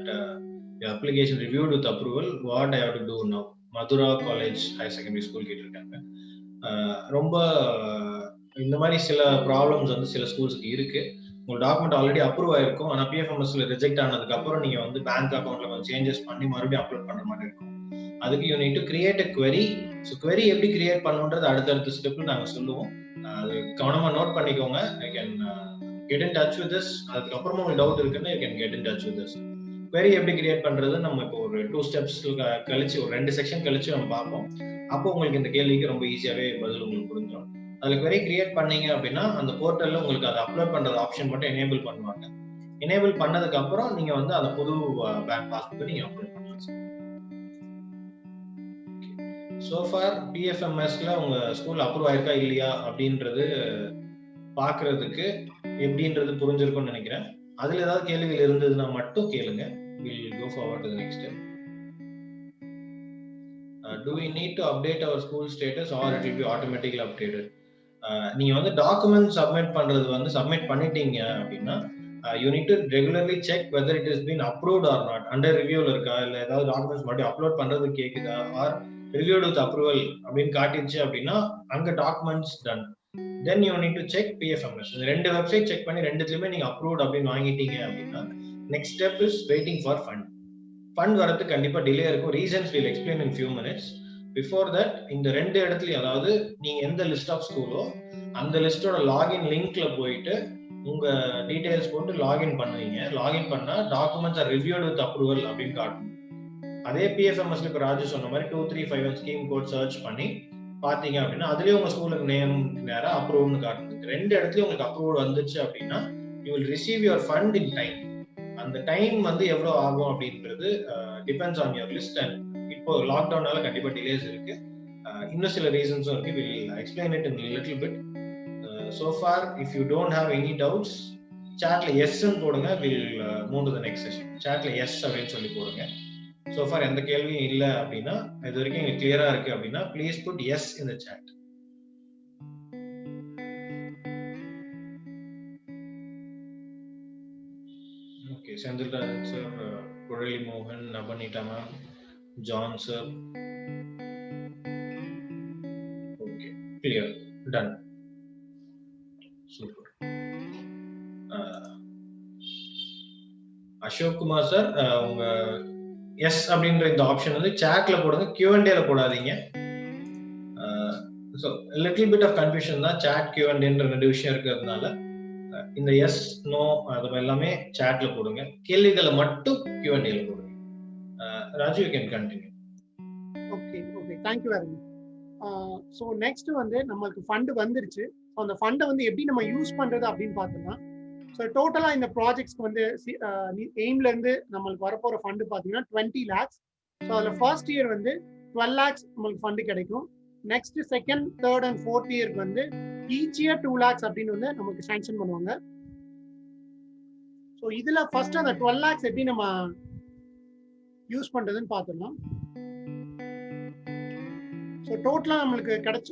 the application reviewed with approval. What I have to do now? Madura College Higher Secondary School கேட்டிருக்காங்க. ரொம்ப இந்த மாதிரி சில problems வந்து சில ஸ்கூல்ஸ்க்கு இருக்கு. உங்க document already approve ஆயிருக்கும், ஆனா பிஎஃப்எம்எஸ்ல ரிஜெக்ட் ஆனதுக்கு அப்புறம் நீங்க வந்து பேங்க் அக்கௌண்ட்ல கொஞ்சம் சேஞ்சஸ் பண்ணி மறுபடியும் அப்லோட் பண்ற மாதிரி இருக்கும். அதுக்கு you need to create a query. So query எப்படி கிரியேட் பண்ணுன்றது அடுத்தடுத்த ஸ்டெப்ல நாங்க சொல்லுவோம். அது கவனமா நோட் பண்ணிக்கோங்க. I can get in touch with this. அதுக்கப்புறமா உங்களுக்கு டவுட் இருக்குன்னா you can get in touch with this. query எப்படி கிரியேட் பண்றது நம்ம இப்போ ஒரு 2 ஸ்டெப்ஸ் கழிச்சு ஒரு 2 செக்ஷன் கழிச்சு நம்ம பார்ப்போம். அப்போ உங்களுக்கு இந்த கேள்விக்கு ரொம்ப ஈஸியாவே பதில் உங்களுக்கு புரிஞ்சிடும். அதுல query கிரியேட் பண்ணீங்க அப்படின்னா அந்த போர்ட்டல்ல உங்களுக்கு அதை அப்லோட் பண்றது ஆப்ஷன் மட்டும் எனேபிள் பண்ணுவாங்க. எனேபிள் பண்ணதுக்கு அப்புறம் நீங்க வந்து அந்த புது பேங்க் பாஸ்புக் நீங்க அப்லோட் பண்ணலாம். So far PFMSல உங்க ஸ்கூல் அப்ரூவ் ஆயிருக்கா இல்லையா அப்படின்றது பாக்குறதுக்கு எப்படின்றது புரிஞ்சிருக்கும்னு நினைக்கிறேன். அதுல ஏதாவது கேள்விகள் இருந்ததுன்னா மட்டும் கேளுங்க. We'll go forward to the next step. Do we need to update our school status or it will be automatically updated? நீங்க வந்து டாக்குமெண்ட் சப்மிட் பண்றது வந்து சப்மிட் பண்ணிட்டீங்க அப்படின்னா you need to regularly check whether it has been approved or not. Under reviewல இருக்கா, இல்ல ஏதாவது documents மட்டும் அப்லோட் பண்றது கேக்குதா, ஆர் reviewed with approval அப்படின்னு காட்டிடுச்சு அப்படின்னா அங்க documents done. Then you need to check PFMS. ரெண்டு வெப்சைட் செக் பண்ணி ரெண்டுத்துலயுமே நீங்க அப்ரூவ்ட் அப்படின்னு வாங்கிட்டீங்க அப்படின்னா next step is waiting for fund. Fund வரதுக்கு கண்டிப்பா டிலே இருக்கும். Reasons will explain in few minutes. Before that இந்த ரெண்டு இடத்துலயும், அதாவது நீங்க எந்த லிஸ்ட் ஆஃப் ஸ்கூலோ அந்த லிஸ்டோட லாகின் லிங்க்ல போயிட்டு உங்க டீடைல்ஸ் போட்டு லாகின் பண்ணுவீங்க. லாகின் பண்ணா documents are reviewed with approval அப்படின்னு காட்டும். அதே பிஎஃப்எம்எஸ்ல இப்ப ராஜு சொன்ன மாதிரி 2351 ஸ்கீம் கோட் சர்ச் பண்ணி பாத்தீங்க அப்படின்னா அதுலயும் உங்க ஸ்கூலுக்கு நேம் நேரா அப்ரூவ்னு காட்டுது. ரெண்டு இடத்துலயும் உங்களுக்கு அப்ரூவ் வந்துச்சு அப்படின்னா you will receive your fund in time. அந்த டைம் வந்து எவ்வளவு ஆகும் அப்படின்றது depends on your list. And இப்போ லாக்டவுனால கண்டிப்பா டிலேஸ் இருக்கு. இன்னும் சில ரீசன்ஸும் இருக்கு. Will explain it in little bit. So far if you don't have any doubts, chatல yes ன்னு போடுங்க. We'll move to the next session. chatல yes அப்படின்னு சொல்லி போடுங்க. So far எந்த கேள்வியும் இல்ல அப்படின்னா, இது வரைக்கும் உங்களுக்கு கிளியரா இருக்கு அப்படின்னா please put yes in the chat. Okay, Sendilrajan sir, Purali Mohan, Nabanita ma'am, John sir. Okay, clear, done. Super. Ashok Kumar sir, உங்க எஸ் அப்படின்ற இந்த ஆப்ஷன் வந்து சாட்ல போடுங்க, Q&Aல போடாதீங்க. So little bit of confusion தான் சாட் Q&Aன்ற ரெண்டு விஷயம் இருக்கிறதுனால இந்த எஸ் நோ அது எல்லாமே சாட்ல போடுங்க. கேள்விகளை மட்டும் Q&Aல போடுங்க. Raju, you can continue. Okay okay, thank you very much. So next வந்து நம்மளுக்கு ஃபண்ட் வந்துருச்சு. ஸோ அந்த ஃபண்டை வந்து எப்படி நம்ம யூஸ் பண்றது அப்படின்னு பார்த்தோம்னா, ஸோ டோட்டலாக இந்த ப்ராஜெக்ட்ஸ்க்கு வந்து எய்ம்ல இருந்து நம்மளுக்கு வரப்போற ஃபண்டு பார்த்தீங்கன்னா 20 lakhs. ஸோ அதில் ஃபர்ஸ்ட் இயர் வந்து 12 lakhs நம்மளுக்கு ஃபண்டு கிடைக்கும். Next second, third and fourth இயருக்கு வந்து ஈச் இயர் 2 lakhs அப்படின்னு வந்து நமக்கு சாங்ஷன் பண்ணுவாங்க. ஸோ இதுல ஃபர்ஸ்ட் அந்த 12 lakhs எப்படி நம்ம யூஸ் பண்றதுன்னு பார்த்தோம்னா, ஸோ டோட்டலாக நம்மளுக்கு கிடைச்ச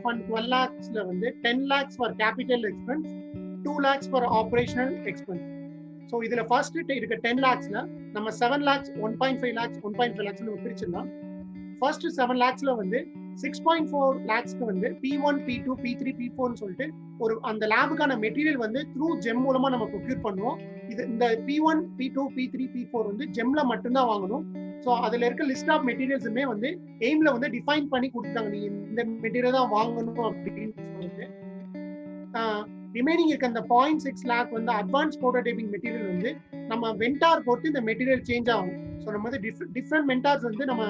ஃபண்ட் 12 lakhsல வந்து 10 lakhs for capital expense, 2 lakhs for operational expense. So இதுல ஃபர்ஸ்ட் இருக்க 10 lakhsல நம்ம 7 lakhs, 1.5 lakhs நம்ம பிரிச்சிடலாம். ஃபர்ஸ்ட் 7 lakhsல வந்து 6.4 lakhsக்கு வந்து P1, P2, P3, P4 சொல்லிட்டு ஒரு அந்த லேபுக்கான மெட்டீரியல் வந்து த்ரூ ஜெம் மூலமா நம்ம ப்ரொக்யூர் பண்ணுவோம். இது இந்த P1, P2, P3, P4 வந்து ஜெம்ல மட்டும்தான் வாங்கணும். ஸோ அதுல இருக்க லிஸ்ட் ஆஃப் மெட்டீரியல்ஸுமே வந்து எய்ம்ல வந்து டிஃபைன் பண்ணி கொடுத்தாங்க, நீங்க இந்த மெட்டீரியல் தான் வாங்கணும் அப்படின்னு சொல்லிட்டு. ரிமைனிங் இருக்க அந்த 0.6 lakh வந்து அட்வான்ஸ் ப்ரோட்டோடைப்பிங் மெட்டீரியல் வந்து நம்ம வெண்டார் பொறுத்து இந்த மெட்டீரியல் சேஞ்ச் ஆகும். ஸோ நம்ம வந்து டிஃப்ரெண்ட் மென்டார்ஸ் வந்து நம்ம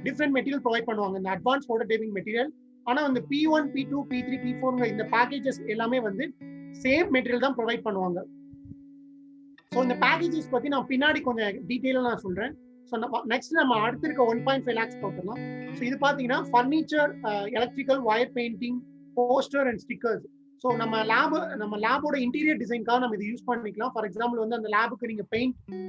டிஃப்ரெண்ட் மெட்டீரியல் ப்ரொவைட் பண்ணுவாங்க இந்த அட்வான்ஸ் ப்ரோட்டோடைப்பிங் மெட்டீரியல். ஆனா வந்து P1, P2, P3, P4 இந்த பேக்கேஜஸ் எல்லாமே வந்து சேம் மெட்டீரியல் தான் ப்ரொவைட் பண்ணுவாங்க. ஸோ இந்த பேக்கேஜஸ் பத்தி நான் பின்னாடி கொஞ்சம் டீட்டெயிலாக நான் சொல்றேன். ஸோ நெக்ஸ்ட் நம்ம அடுத்து இருக்க 1.5 lakhs பார்க்கலாம். ஸோ இது பார்த்தீங்கன்னா furniture, electrical, wire painting, poster and stickers. So நம்ம லேபோட இன்டீரியர் டிசைன்காக நம்ம இது யூஸ் பண்ணிக்கலாம். ஃபார் எக்ஸாம்பிள் வந்து அந்த லேபுக்கு நீங்க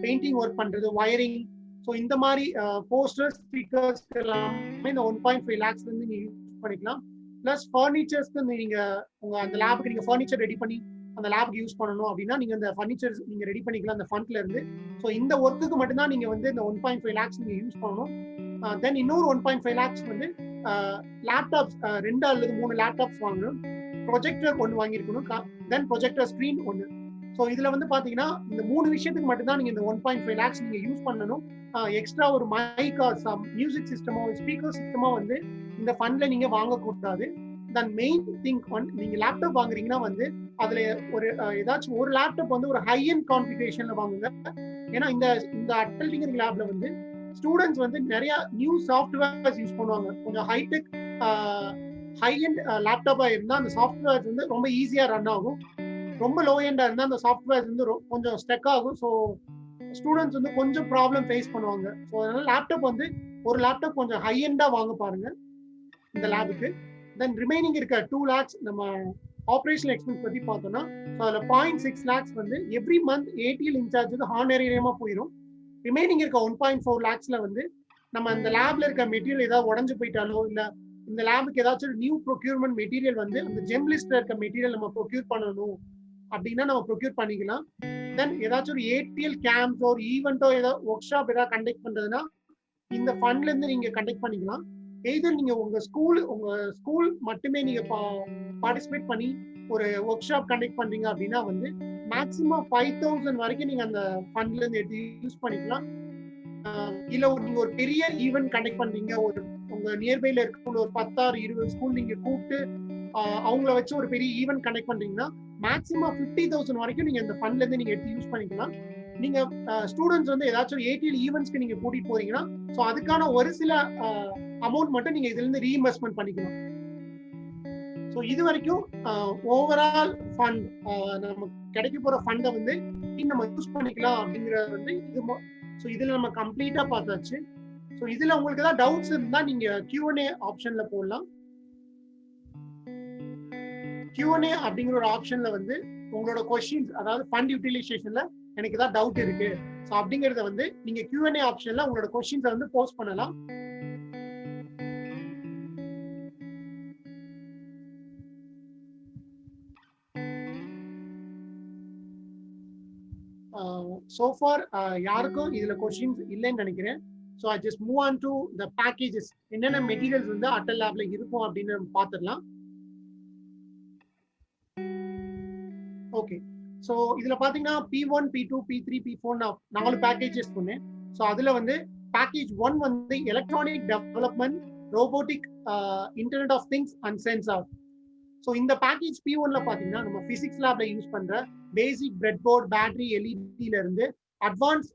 பெயிண்டிங் ஒர்க் பண்றது, வயரிங், ஸோ இந்த மாதிரி போஸ்டர், ஸ்டிக்கர்ஸ் எல்லாமே இந்த 1.5 lakhs வந்து நீங்க யூஸ் பண்ணிக்கலாம். பிளஸ் ஃபர்னிச்சர்ஸ்க்கு நீங்க உங்க அந்த லேபுக்கு நீங்க ஃபர்னிச்சர் ரெடி பண்ணி அந்த லேபுக்கு யூஸ் பண்ணணும் அப்படின்னா நீங்க அந்த ஃபர்னிச்சர்ஸ் நீங்க ரெடி பண்ணிக்கலாம் அந்த ஃபண்ட்ல இருந்து. ஸோ இந்த ஒர்க்குக்கு மட்டும்தான் நீங்க வந்து இந்த 1.5 lakhs நீங்க யூஸ் பண்ணணும். தென் இன்னொரு 1.5 lakhs வந்து லேப்டாப்ஸ் 2 அல்லது 3 லேப்டாப்ஸ் வாங்கணும், ப்ரொஜெக்டர் ஒன்று வாங்கியிருக்கணும், தென் ப்ரொஜெக்டர் ஸ்க்ரீன் ஒன்று. ஸோ இதுல வந்து பாத்தீங்கன்னா இந்த 3 விஷயத்துக்கு மட்டும்தான் நீங்க இந்த 1.5 lakhs நீங்க யூஸ் பண்ணணும். எக்ஸ்ட்ரா ஒரு மைக்கா மியூசிக் சிஸ்டமோ ஸ்பீக்கர் சிஸ்டமோ வந்து இந்த ஃபண்ட்ல நீங்க வாங்கக்கூடாது. தென் மெயின் திங் நீங்க லேப்டாப் வாங்குறீங்கன்னா வந்து அதுல ஒரு ஏதாச்சும் ஒரு லேப்டாப் வந்து ஒரு ஹை அண்ட் கான்ஃபிகரேஷன்ல வாங்குங்க. ஏன்னா இந்த அட்டல் டிங்கரிங் லேப்ல வந்து ஸ்டூடெண்ட்ஸ் வந்து நிறைய நியூ சாஃப்ட்வேர்ஸ் யூஸ் பண்ணுவாங்க. கொஞ்சம் ஹைடெக் ஹை அண்ட் லேப்டாப்பா இருந்தா அந்த சாஃப்ட்வேர்ஸ் வந்து ரொம்ப ஈஸியா ரன் ஆகும். ரொம்ப லோ எண்டா இருந்தா அந்த சாஃப்ட்வேர்ஸ் வந்து கொஞ்சம் ஸ்டக் ஆகும். ஸோ ஸ்டூடெண்ட்ஸ் வந்து கொஞ்சம் ப்ராப்ளம் ஃபேஸ் பண்ணுவாங்க. ஸோ அதனால லேப்டாப் வந்து ஒரு லேப்டாப் கொஞ்சம் ஹை எண்டா வாங்க பாருங்க இந்த லேபுக்கு. தென் ரிமைனிங் இருக்க 2 lakhs நம்ம ஆப்ரேஷனல் எக்ஸ்பென்ஸ் பத்தி பார்த்தோம்னா அதில் 0.6 lakhs வந்து எவ்ரி மந்த் ஏடிஎல் இன்சார்ஜுக்கு ஹானரேரியமா போயிடும். ரிமைனிங் இருக்க 1.4 lakhsல வந்து நம்ம அந்த லேப்ல இருக்க மெட்டீரியல் ஏதாவது உடஞ்சு போயிட்டாலோ இல்ல இந்த லேபுக்கு ஏதாச்சும் நியூ ப்ரொக்யூர்மெண்ட் மெட்டீரியல் வந்து அந்த ஜெம் லிஸ்ட்ல இருக்க மெட்டீரியல் நம்ம ப்ரொக்யூர் பண்ணணும் அப்படின்னா நம்ம ப்ரொக்யூர் பண்ணிக்கலாம். தென் ஏதாச்சும் ஒரு ஏடிஎல் கேம்ப் ஒரு ஈவெண்ட்டோ ஏதாவது ஒர்க் ஷாப் ஏதாவது கண்டக்ட் பண்றதுன்னா இந்த ஃபண்ட்ல இருந்து நீங்க கண்டக்ட் பண்ணிக்கலாம். எய்தர் நீங்க உங்க ஸ்கூல் மட்டுமே நீங்க பார்ட்டிசிபேட் பண்ணி ஒரு ஒர்க் ஷாப் கண்டக்ட் பண்றீங்க அப்படின்னா வந்து மேக்ஸிமம் 5,000 வரைக்கும் நீங்க அந்த ஃபண்ட்ல இருந்து எடுத்து யூஸ் பண்ணிக்கலாம். இல்ல நீங்க ஒரு பெரிய ஈவெண்ட் கண்டக்ட் பண்றீங்க, உங்க நியர்பைல இருக்க ஒரு 10 or 20 ஸ்கூல் நீங்க கூப்பிட்டு அவங்கள வச்சு ஒரு பெரிய ஈவெண்ட் கண்டக்ட் பண்றீங்கன்னா மேக்ஸிமம் 50,000 வரைக்கும் நீங்க இந்த ஃபண்ட்ல இருந்து நீங்க எடுத்து யூஸ் பண்ணிக்கலாம். நீங்க ஸ்டூடெண்ட்ஸ் வந்து ஏதாச்சும் ஒரு ஏடிஎல் ஈவெண்ட்ஸ்க்கு நீங்க கூட்டிட்டு போறீங்கன்னா ஸோ அதுக்கான ஒரு சில அமௌண்ட் மட்டும் நீங்க இதுல இருந்து ரீஇன்வெஸ்ட்மெண்ட் பண்ணிக்கலாம். ஸோ இது வரைக்கும் ஓவரால் ஃபண்ட் நம்ம கிடைக்க போற ஃபண்டை வந்து நம்ம யூஸ் பண்ணிக்கலாம் அப்படிங்கறது வந்து இது. ஸோ இதுல நம்ம கம்ப்ளீட்டா பார்த்தாச்சு. ஸோ இதுல உங்களுக்கு ஏதாவது டவுட்ஸ் இருந்தா நீங்க Q&A ஆப்ஷன்ல போடலாம். Q&A அப்படிங்கிற ஒரு ஆப்ஷன்ல வந்து உங்களோட கொஸ்டின்ஸ், அதாவது ஃபண்ட் யூட்டிலைசேஷன்ல எனக்கு ஏதாவது டவுட் இருக்கு ஸோ அப்படிங்கறத வந்து நீங்க Q&A ஆப்ஷன்ல உங்களோட கொஸ்டின்ஸை வந்து போஸ்ட் பண்ணலாம். So far யாருக்கும் இதுல கொஸ்டின்ஸ் இல்லைன்னு நினைக்கிறேன். So I just move on to the packages. என்னென்ன மெட்டீரியல்ஸ் வந்து அட்டல் லேப்ல இருக்கும் அப்படின்னு பார்த்துடலாம். ஓகே, ஸோ இதுல பாத்தீங்கன்னா P1, P2, P3, P4 4 packages சொன்னேன். ஸோ அதுல வந்து பேக்கேஜ் 1 வந்து electronic development, robotic, internet of things and sensor. So இந்த பேக்கேஜ் P1ல பாத்தீங்கன்னா நம்ம பிசிக்ஸ் லேப்ல யூஸ் பண்ற பேசிக் பிரெட் போர்ட், பேட்டரி, எல்இடில இருந்து அட்வான்ஸ்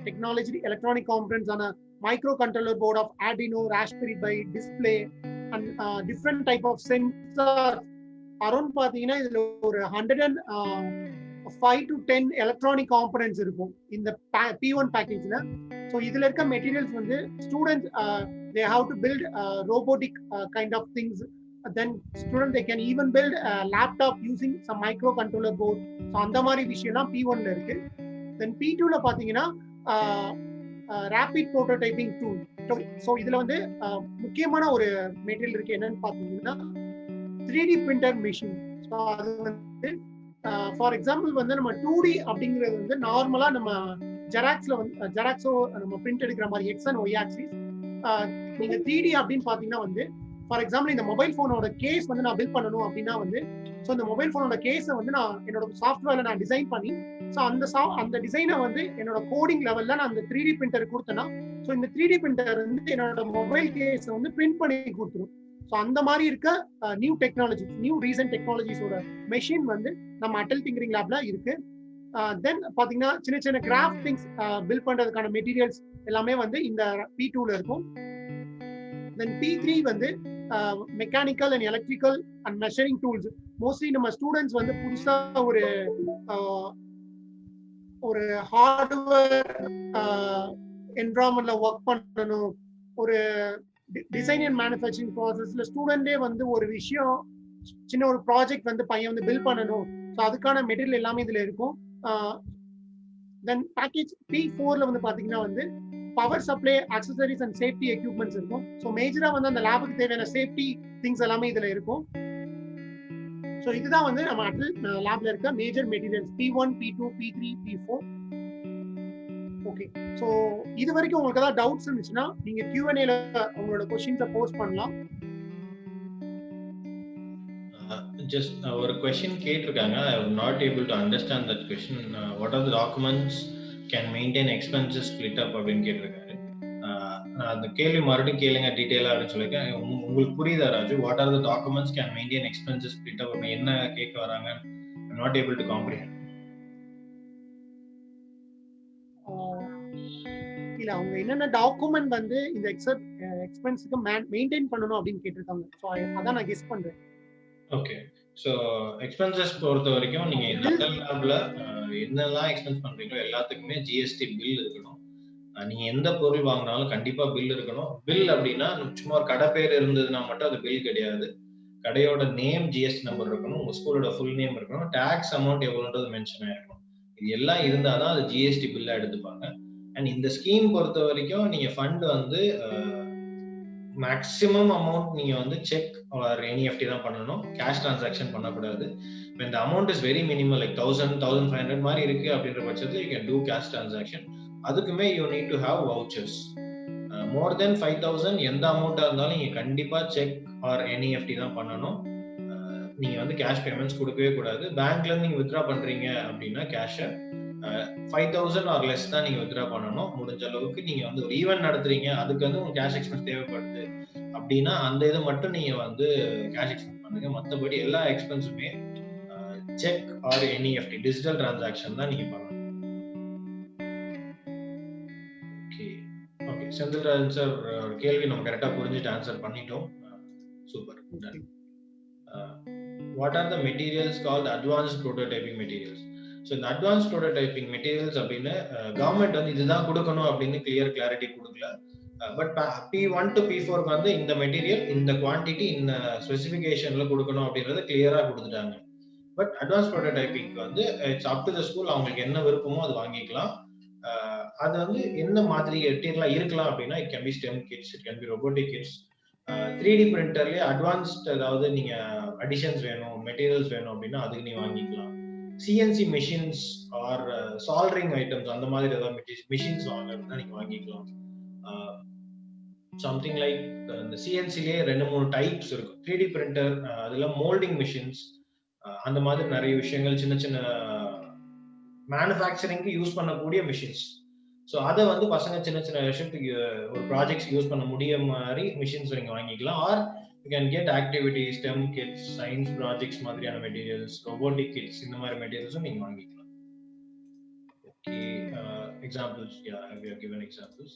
டெக்னாலஜி எலக்ட்ரானிக் காம்பனன்ட்ஸ் ஆன micro controller board of Arduino, raspberry pi, display and different type of sensor around பாத்தீங்கன்னா இதுல ஒரு 105 to 10 எலக்ட்ரானிக் காம்பனன்ட்ஸ் இருக்கும் இந்த P1 பேக்கேஜ்ல. ஸோ இதுல இருக்க மெட்டீரியல்ஸ் வந்து students they have to build robotic kind of things. Then students they can even build a laptop using some microcontroller board. So அந்த மாதிரி விஷயம்லாம் P1ல இருக்கு. Then P2ல பாத்தீங்கன்னா rapid prototyping tool. So இதுல வந்து முக்கியமான ஒரு மெட்டீரியல் இருக்கு. என்னன்னு பாத்தீங்கன்னா 3D printer machine. ஸோ அது வந்து ஃபார் எக்ஸாம்பிள் வந்து நம்ம 2D அப்படிங்கிறது வந்து நார்மலா நம்ம ஜெராக்ஸோ நம்ம பிரிண்ட் எடுக்கிற மாதிரி X and Y ஆக்சிஸ். நீங்க 3D அப்படின்னு பாத்தீங்கன்னா வந்து ஃபார் எக்ஸாம்பிள் இந்த மொபைல் போனோட கேஸ் வந்து நான் பில்ட் பண்ணணும் அப்படின்னா வந்து ஸோ இந்த மொபைல் போனோட கேஸை வந்து நான் என்னோட சாஃப்ட்வேர்ல நான் டிசைன் பண்ணி ஸோ அந்த டிசைனை வந்து என்னோட கோடிங் லெவல்ல நான் அந்த 3D பிரிண்டர் கொடுத்தேன்னா ஸோ இந்த 3D பிரிண்டர் வந்து என்னோட மொபைல் கேஸை வந்து பிரிண்ட் பண்ணி கொடுத்துரும். ஸோ அந்த மாதிரி இருக்க நியூ டெக்னாலஜி, நியூ ரீசன்ட் டெக்னாலஜிஸோட மெஷின் வந்து நம்ம அட்டல் டிங்கரிங் லேப்ல இருக்கு. தென் பாத்தீங்கன்னா சின்ன சின்ன கிராஃப்ட் திங்ஸ் பில்ட் பண்றதுக்கான மெட்டீரியல்ஸ் எல்லாமே வந்து இந்த P2ல இருக்கும். தென் P3 வந்து mechanical and electrical and measuring tools. Mostly நம்ம ஸ்டூடெண்ட்ஸ் வந்து புதுசா ஒரு ஹார்ட்வேர் என்விரான்மெண்ட்ல ஒர்க் பண்ணணும், ஒரு டிசைன் அண்ட் மேனுஃபேக்சரிங் ப்ராசஸ்ல ஸ்டூடெண்டே வந்து ஒரு விஷயம் சின்ன ஒரு ப்ராஜெக்ட் வந்து பையன் வந்து பில்ட் பண்ணணும். ஸோ அதுக்கான மெட்டீரியல் எல்லாமே இதுல இருக்கும். தென் பேக்கேஜ் P4ல வந்து பாத்தீங்கன்னா வந்து power supply accessories and safety equipments இருக்கும். ஸோ மேஜரா வந்து அந்த லேபுக்கு தேவையான சேஃப்டி திங்ஸ் எல்லாமே இதுல இருக்கும். ஸோ இதுதான் வந்து நம்ம அடல் லேப்ல இருக்க major materials P1, P2, P3, P4. Okay, so இது வரைக்கும் உங்களுக்கு ஏதாவது டவுட்ஸ் இருந்துச்சுன்னா நீங்க Q&Aல உங்களோட கொஸ்டின்ஸை போஸ்ட் பண்ணலாம். ஜஸ்ட் ஒரு கொஸ்டின் கேட்டிருக்காங்க. ஐ am not able to understand that question. What are the documents can maintain expenses split up அப்படின்னு கேட்டிருக்காரு. அந்த கேள்வி மறுபடியும் கேளுங்க டீடைலா அப்படின்னு சொல்லியிருக்கேன். உங்களுக்கு புரியுதா Raju? What are the documents can maintain expenses split அப் என்ன கேட்க வராங்க? ஐ am not able to comprehend. இல்ல அவங்க என்னென்ன டாக்குமெண்ட் வந்து இந்த எக்ஸ்பென்ஸ்க்கு மெயின்டைன் பண்ணணும் அப்படின்னு கேட்டிருக்காங்க. ஸோ அதான் நான் கெஸ் பண்றேன். ஓகே, ஸோ எக்ஸ்பென்சஸ் பொறுத்த வரைக்கும் நீங்க அடல் லேப்ல என்னெல்லாம் எக்ஸ்பென்ஸ் பண்றீங்களோ எல்லாத்துக்குமே ஜிஎஸ்டி பில் இருக்கணும். நீங்க எந்த பொருள் வாங்கினாலும் கண்டிப்பா பில் இருக்கணும். பில் அப்படின்னா சும்மா ஒரு கடை பேர் இருந்ததுன்னா மட்டும் அது பில் கிடையாது. கடையோட நேம், ஜிஎஸ்டி நம்பர் இருக்கணும், உங்க ஸ்கூலோட ஃபுல் நேம் இருக்கணும், டாக்ஸ் அமௌண்ட் எவ்வளோன்றது மென்ஷன் ஆயிருக்கணும். இது எல்லாம் இருந்தாதான் அது ஜிஎஸ்டி பில்லா எடுத்துப்பாங்க. அண்ட் இந்த ஸ்கீம் பொறுத்த வரைக்கும் நீங்க ஃபண்ட் வந்து மேக்ஸிமம் அமௌண்ட் நீங்க வந்து செக் ஆர் என்இஎஃப்டி தான் பண்ணணும். கேஷ் டிரான்சாக்ஷன் பண்ணக்கூடாது. இந்த amount is very minimal, like 1000, 1500 மாதிரி இருக்கு அப்படின்ற பட்சத்தில் you can do cash transaction. அதுக்குமே you need to have vouchers. More than 5000 எந்த அமௌண்டா இருந்தாலும் நீங்க கண்டிப்பா செக் ஆர் என்இஎஃப்டி தான் பண்ணணும். நீங்க வந்து கேஷ் பேமெண்ட்ஸ் கொடுக்கவே கூடாது. பேங்க்ல இருந்து நீங்க வித்ட்ரா பண்றீங்க அப்படின்னா கேஷை 5000 ஆர் லெஸ் தான் நீங்க வித்ட்ரா பண்ணணும். முடிஞ்ச அளவுக்கு நீங்க வந்து ஒரு ஈவென்ட் நடத்துறீங்க, அதுக்கு வந்து உங்களுக்கு கேஷ் எக்ஸ்பென்ஸ் தேவைப்படுது அப்படின்னா அந்த இதை மட்டும் நீங்க வந்து கேஷ் எக்ஸ்பென்ஸ் பண்ணுங்க. மற்றபடி எல்லா எக்ஸ்பென்ஸுமே cheque or NEFT digital transaction தான் நீங்க பண்ணணும். ஓகே, செந்தில்ராஜன் சார் கேள்வி நம்ம கரெக்டா புரிஞ்சுட்டு ஆன்சர் பண்ணிட்டோம். Super. What are the materials called advanced prototyping materials? So இந்த advanced prototyping materials அப்படின்னு கவர்மெண்ட் வந்து இதுதான் கொடுக்கணும் அப்படின்னு கிளாரிட்டி கொடுக்கல. பட் P1 to P4 வந்து இந்த மெட்டீரியல் இந்த குவான்டிட்டி இந்த ஸ்பெசிஃபிகேஷன்ல கொடுக்கணும் அப்படின்றத கிளியரா கொடுத்துட்டாங்க. பட் அட்வான்ஸ் ப்ரோட்டோடைப்பிங் வந்து it's up to the school, அவங்களுக்கு என்ன விருப்பமோ அது வாங்கிக்கலாம். அது வந்து என்ன மாதிரி மெட்டீரியலா இருக்கலாம் அப்படின்னா it can be STEM kits, it can be robotic kits, 3D பிரிண்டர்லயே அட்வான்ஸ்ட் ஏதாவது நீங்க அடிஷன்ஸ் வேணும், மெட்டீரியல்ஸ் வேணும் அப்படின்னா அதுக்கு நீ வாங்கிக்கலாம். CNC machines R soldering items அந்த மாதிரி ஏதாவது மிஷின்ஸ் வாங்குறதுனா நீங்க வாங்கிக்கலாம். சம்திங் லைக் இந்த சிஎன்சிலேயே 2-3 டைப்ஸ் இருக்கும். 3D பிரிண்டர், அதுல மோல்டிங் மிஷின்ஸ், அந்த மாதிரி நிறைய விஷயங்கள் சின்ன சின்ன மேனுஃபேக்சரிங்க்கு யூஸ் பண்ணக்கூடிய மிஷின்ஸ். ஸோ அதை வந்து பசங்க சின்ன சின்ன விஷயத்துக்கு ஒரு ப்ராஜெக்ட்ஸ் யூஸ் பண்ண முடிய மாதிரி மிஷின்ஸ் நீங்க வாங்கிக்கலாம். Are you can get activity, stem kids, science projects மாதிரியான மெட்டீரியல்ஸ், ரோபோட்டிக் கிட்ஸ், இந்த மாதிரி மெட்டீரியல்ஸும் நீங்க வாங்கிக்கலாம். Okay, examples, yeah we have given examples.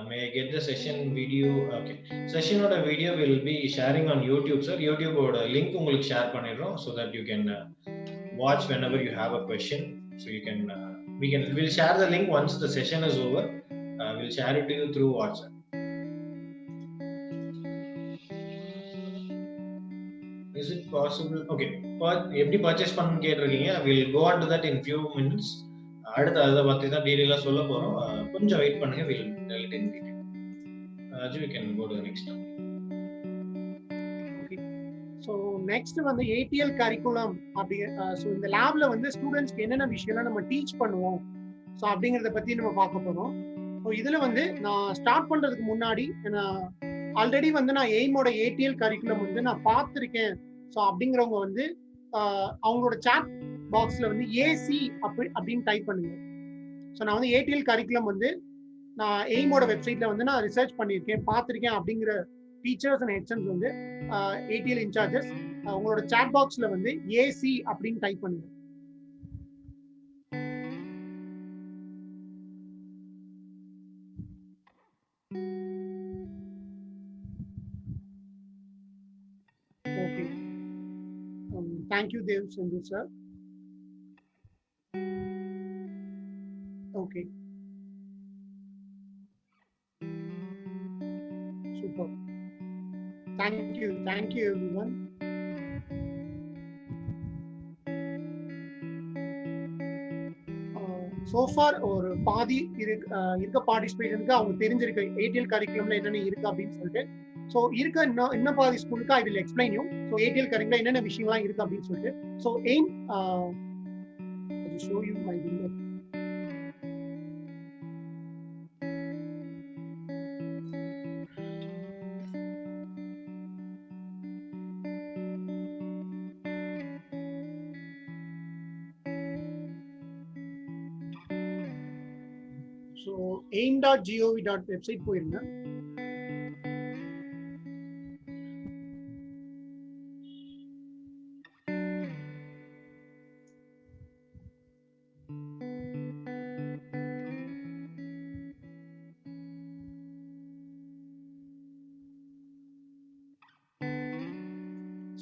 May I get the session video? Okay, session oda video will be sharing on YouTube, sir. YouTube oda link உங்களுக்கு share பண்ணிடுறோம் so that you can watch whenever you have a question. So you can we'll share the link once the session is over. We'll share it to you through WhatsApp. Is it possible? Okay, எப்படி purchase பண்ணனும் கேட்டிருக்கீங்க. We'll go on to that in few minutes. அடுத்து அதை பத்தி தான் டீடைலா சொல்ல போறோம். கொஞ்சம் வெயிட் பண்ணுங்க. We'll tell it in detail. Raju, you can go to the next topic. So next வந்து ஏடிஎல் கரிக்குலம் அப்படி. ஸோ இந்த லேப்ல வந்து ஸ்டூடெண்ட்ஸ்க்கு என்னென்ன விஷயம்லாம் நம்ம டீச் பண்ணுவோம் ஸோ அப்படிங்கிறத பத்தி நம்ம பார்க்க போறோம். ஸோ இதுல வந்து நான் ஸ்டார்ட் பண்றதுக்கு முன்னாடி ஆல்ரெடி வந்து நான் எய்மோட ஏடிஎல் கரிக்குலம் வந்து நான் பார்த்துருக்கேன். ஸோ அப்படிங்கிறவங்க வந்து அவங்களோட சாட் பாக்ஸ்ல வந்து ஏசி அப்படின்னு டைப் பண்ணுங்க. ஸோ நான் வந்து ஏடிஎல் கரிக்குலம் வந்து நான் எய்மோட வெப்சைட்ல வந்து நான் ரிசர்ச் பண்ணியிருக்கேன், பார்த்துருக்கேன் அப்படிங்கிற டீச்சர்ஸ் அண்ட் ஹெச்எம்ஸ் வந்து ஏடிஎல் இன்சார்ஜஸ் உங்களோட சாட் பாக்ஸ்ல வந்து ஏசி அப்படின்னு டைப் பண்ணுங்க. Okay, thank you Dev Senthil sir. Okay, super. Thank you everyone. So far ஒரு பாதி இருக்க பார்ட்டிசிபேஷனுக்கு அவங்க தெரிஞ்சிருக்கு ஏடிஎல் கரிக்குலம்ல என்னென்ன இருக்கு அப்படின்னு சொல்லிட்டு. ஸோ இருக்க இன்னும் பாதி ஸ்கூலுக்கு I will explain you. So ADL curriculum என்னென்ன விஷயங்கள்லாம் இருக்கு அப்படின்னு சொல்லிட்டு. So aim show you my window. So aim.gov.website போயிருங்க.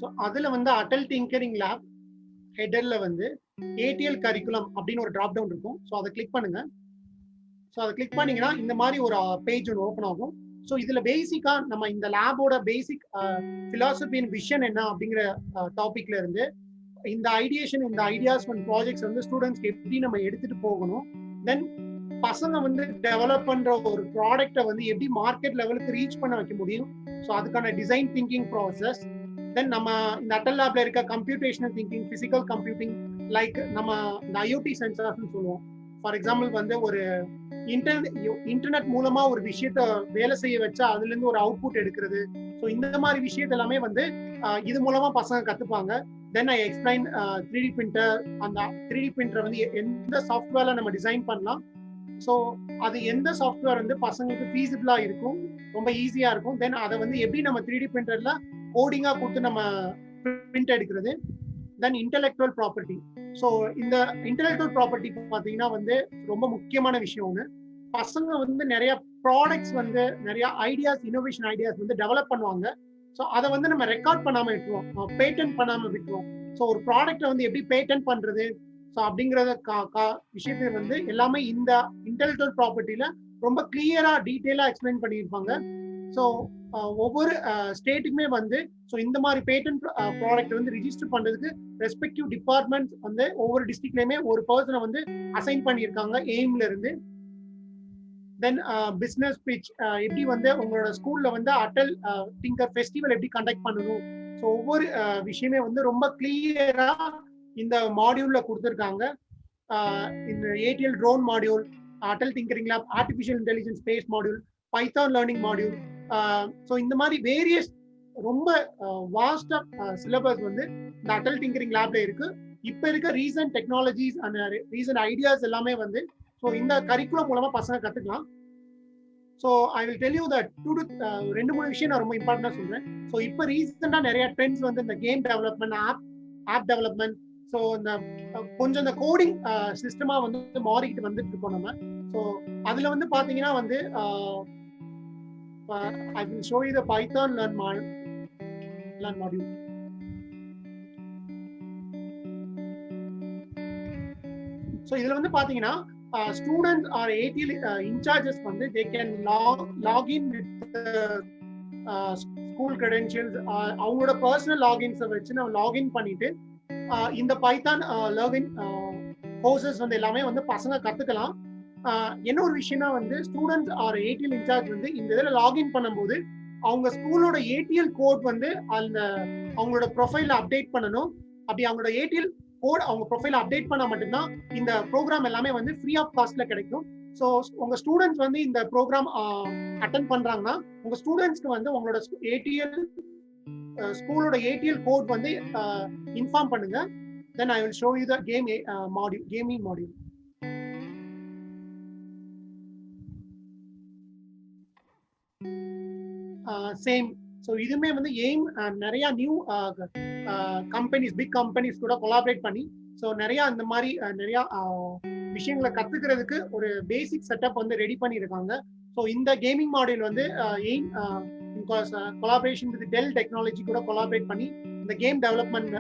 ஸோ அதுல வந்து அடல் டிங்கரிங் லேப் ஹெடர்ல வந்து ஏடிஎல் கரிக்குலம் அப்படின்னு ஒரு டிராப் டவுன் இருக்கும். ஸோ அதை கிளிக் பண்ணுங்க. ஸோ அதை கிளிக் பண்ணீங்கன்னா இந்த மாதிரி ஒரு பேஜ் ஒன்று ஓப்பன் ஆகும். ஸோ இதுல பேசிக்கா நம்ம இந்த லேபோட பேசிக் பிலாசபி அண்ட் விஷன் என்ன அப்படிங்கிற டாபிக்ல இருந்து இந்த ஐடியேஷன், இந்த ஐடியாஸ் அண்ட் ப்ராஜெக்ட்ஸ் வந்து ஸ்டூடெண்ட்ஸ்க்கு எப்படி நம்ம எடுத்துட்டு போகணும், தென் பசங்க வந்து டெவலப் பண்ற ஒரு ப்ராடக்டை வந்து எப்படி மார்க்கெட் லெவலுக்கு ரீச் பண்ண வைக்க முடியும். ஸோ அதுக்கான டிசைன் திங்கிங் ப்ராசஸ். தென் நம்ம இந்த அட்டல் லேப்ல இருக்க computational thinking, physical computing, like நம்ம இந்த ஐஓடி சென்சார்ஸ்னு சொல்லுவோம். ஃபார் எக்ஸாம்பிள் வந்து ஒரு இன்டர்நெட் மூலமா ஒரு விஷயத்த வேலை செய்ய வச்சா அதுல இருந்து ஒரு அவுட்புட் எடுக்கிறது. ஸோ இந்த மாதிரி விஷயத்த எல்லாமே வந்து இது மூலமா பசங்க கத்துப்பாங்க. தென் ஐ எக்ஸ்பிளைன் 3D பிரிண்டர். அந்த 3D பிரிண்டர் வந்து எந்த சாஃப்ட்வேர்ல நம்ம டிசைன் பண்ணலாம், ஸோ அது எந்த சாஃப்ட்வேர் வந்து பசங்களுக்கு ஃபீஸிபிளா இருக்கும், ரொம்ப ஈஸியா இருக்கும். தென் அதை வந்து எப்படி நம்ம 3D பிரிண்டர்ல கோடிங்கா கொடுத்து நம்ம பிரிண்ட் எடுக்கிறது. தென் இன்டெலெக்சுவல் ப்ராப்பர்ட்டி. ஸோ இந்த இன்டெலெக்சுவல் ப்ராப்பர்ட்டி பார்த்தீங்கன்னா வந்து ரொம்ப முக்கியமான விஷயம் ஒன்று. பசங்க வந்து நிறைய ப்ராடக்ட்ஸ் வந்து நிறைய ஐடியாஸ், இனோவேஷன் ஐடியாஸ் வந்து டெவலப் பண்ணுவாங்க. ஸோ அதை வந்து நம்ம ரெக்கார்ட் பண்ணாம விட்டுருவோம், பேட்டன்ட் பண்ணாம விட்டுருவோம். ஸோ ஒரு ப்ராடக்ட்டை வந்து எப்படி பேட்டன்ட் பண்றது, ஸோ அப்படிங்கிறத விஷயத்தை வந்து எல்லாமே இந்த இன்டெலெக்சுவல் ப்ராப்பர்ட்டியில ரொம்ப கிளியரா டீட்டெயிலா எக்ஸ்பிளைன் பண்ணியிருப்பாங்க. ஸோ ஒவ்வொரு ஸ்டேட்டுக்குமே வந்து ஸோ இந்த மாதிரி பேட்டன்ட் ப்ராடக்ட் வந்து ரிஜிஸ்டர் பண்றதுக்கு ரெஸ்பெக்டிவ் டிபார்ட்மெண்ட்ஸ் வந்து ஒவ்வொரு டிஸ்ட்ரிக்ட்லயுமே ஒரு பர்சனை வந்து அசைன் பண்ணியிருக்காங்க எய்ம்ல இருந்து. தென் பிசினஸ் பிச், எப்படி வந்து உங்களோட ஸ்கூல்ல வந்து அட்டல் டிங்கர் ஃபெஸ்டிவல் எப்படி கண்டக்ட் பண்ணணும். ஸோ ஒவ்வொரு விஷயமே வந்து ரொம்ப கிளியரா இந்த மாடியூல்ல கொடுத்துருக்காங்க. இந்த ADL drone module, Atal tinkering lab, artificial intelligence space module, Python learning module. So இந்த மாதிரி வேரியஸ் ரொம்ப வாஸ்டா சிலபஸ் வந்து இந்த அட்டல் டிங்கரிங் லேப்ல இருக்கு. இப்ப இருக்க recent technologies and recent ideas எல்லாமே வந்து ஸோ இந்த கரிக்குலம் மூலமா பசங்க கத்துக்கலாம். So I will tell you that 2-3 விஷயம் நான் ரொம்ப இம்பார்ட்டண்டா சொல்றேன். ஸோ இப்போ ரீசெண்டா நிறைய ட்ரெண்ட்ஸ் வந்து இந்த game development, app development, so இந்த கொஞ்சம் இந்த கோடிங் சிஸ்டமா வந்து மாறிக்கிட்டு வந்துட்டு இருக்கோம் நம்ம. ஸோ அதுல வந்து பாத்தீங்கன்னா வந்து I will show you the Python learn module. So இதுல வந்து பாத்தீங்கன்னா students or ATL in-charges வந்து they can log in with school credentials. அவங்களோட பர்சனல் லாகின்ஸை வச்சு நம்ம லாகின் பண்ணிட்டு இந்த பைத்தான் லேர்னிங் கோர்சஸ் வந்து எல்லாமே வந்து பசங்க கத்துக்கலாம். என்ன ஒரு விஷயம்னா வந்து ஸ்டூடெண்ட்ஸ் ஆர் ஏடிஎல் இன்சார்ஜ் வந்து இந்த இதில் லாகின் பண்ணும்போது அவங்க ஸ்கூலோட ஏடிஎல் கோட் வந்து அந்த அவங்களோட ப்ரொஃபைல அப்டேட் பண்ணணும். அப்படி அவங்களோட ஏடிஎல் கோட் அவங்க ப்ரொஃபைல அப்டேட் பண்ணா மட்டும்தான் இந்த ப்ரோக்ராம் எல்லாமே வந்து ஃப்ரீ ஆஃப் காஸ்ட்ல கிடைக்கும். ஸோ உங்க ஸ்டூடெண்ட்ஸ் வந்து இந்த ப்ரோக்ராம் அட்டென்ட் பண்றாங்கன்னா உங்க ஸ்டூடெண்ட்ஸ்க்கு வந்து உங்களோட ஏடிஎல் ஸ்கூலோட ஏடிஎல் கோட் வந்து இன்ஃபார்ம் பண்ணுங்க. Then I will show you the gaming module. Same. So இதுவுமே வந்து எய்ம் நிறைய நியூ கம்பெனிஸ், பிக் கம்பெனிஸ் கூட கொலாபரேட் பண்ணி ஸோ நிறைய இந்த மாதிரி நிறைய விஷயங்களை கத்துக்கிறதுக்கு ஒரு பேசிக் செட்டப் வந்து ரெடி பண்ணியிருக்காங்க. ஸோ இந்த கேமிங் மாடியூல் வந்து AIM collaboration with Dell technology கூட கொலாபரேட் பண்ணி இந்த கேம் டெவலப்மெண்ட்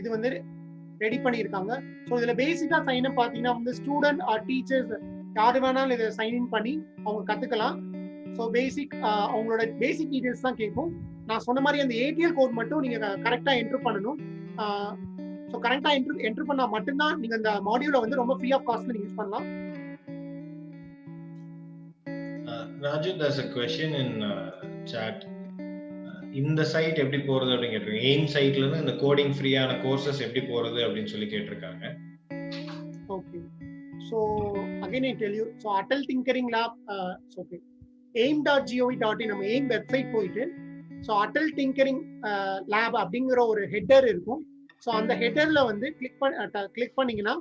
இது வந்து ரெடி பண்ணியிருக்காங்க. ஸோ இதுல பேசிக்கா சைன் அப் பார்த்தீங்கன்னா வந்து ஸ்டூடெண்ட் ஆர் டீச்சர்ஸ் யாரு வேணாலும் இதை சைன் இன் பண்ணி அவங்க கத்துக்கலாம். ஸோ பேசிக் அவங்களோட பேசிக் டீடைல்ஸ் தான் கேட்கும். நான் சொன்ன மாதிரி அந்த ஏடிஎல் கோட் மட்டும் நீங்க கரெக்டா என்டர் பண்ணணும். ஸோ கரெக்டா என்ட்ரு பண்ணா மட்டும்தான் நீங்க அந்த மாடியூலை வந்து ரொம்ப ஃப்ரீ ஆஃப் காஸ்ட்ல நீங்க யூஸ் பண்ணலாம். Raju, there's a question in chat. இந்த சைட் எப்படி போறது அப்படின்னு கேட்டிருக்காங்க. எய்ம் சைட்ல இருந்து இந்த கோடிங் ஃப்ரீயான கோர்சஸ் எப்படி போறது அப்படின்னு சொல்லி கேட்டிருக்காங்க. Okay, so again I tell you. So Atal tinkering lab, okay, aim.gov.in நம்ம எய்ம் வெப்சைட் போயிட்டு ஸோ அட்டல் டிங்கரிங் லேப் அப்படிங்கிற ஒரு ஹெட்டர் இருக்கும். ஸோ அந்த ஹெட்டர்ல வந்து கிளிக் பண்ணீங்கன்னா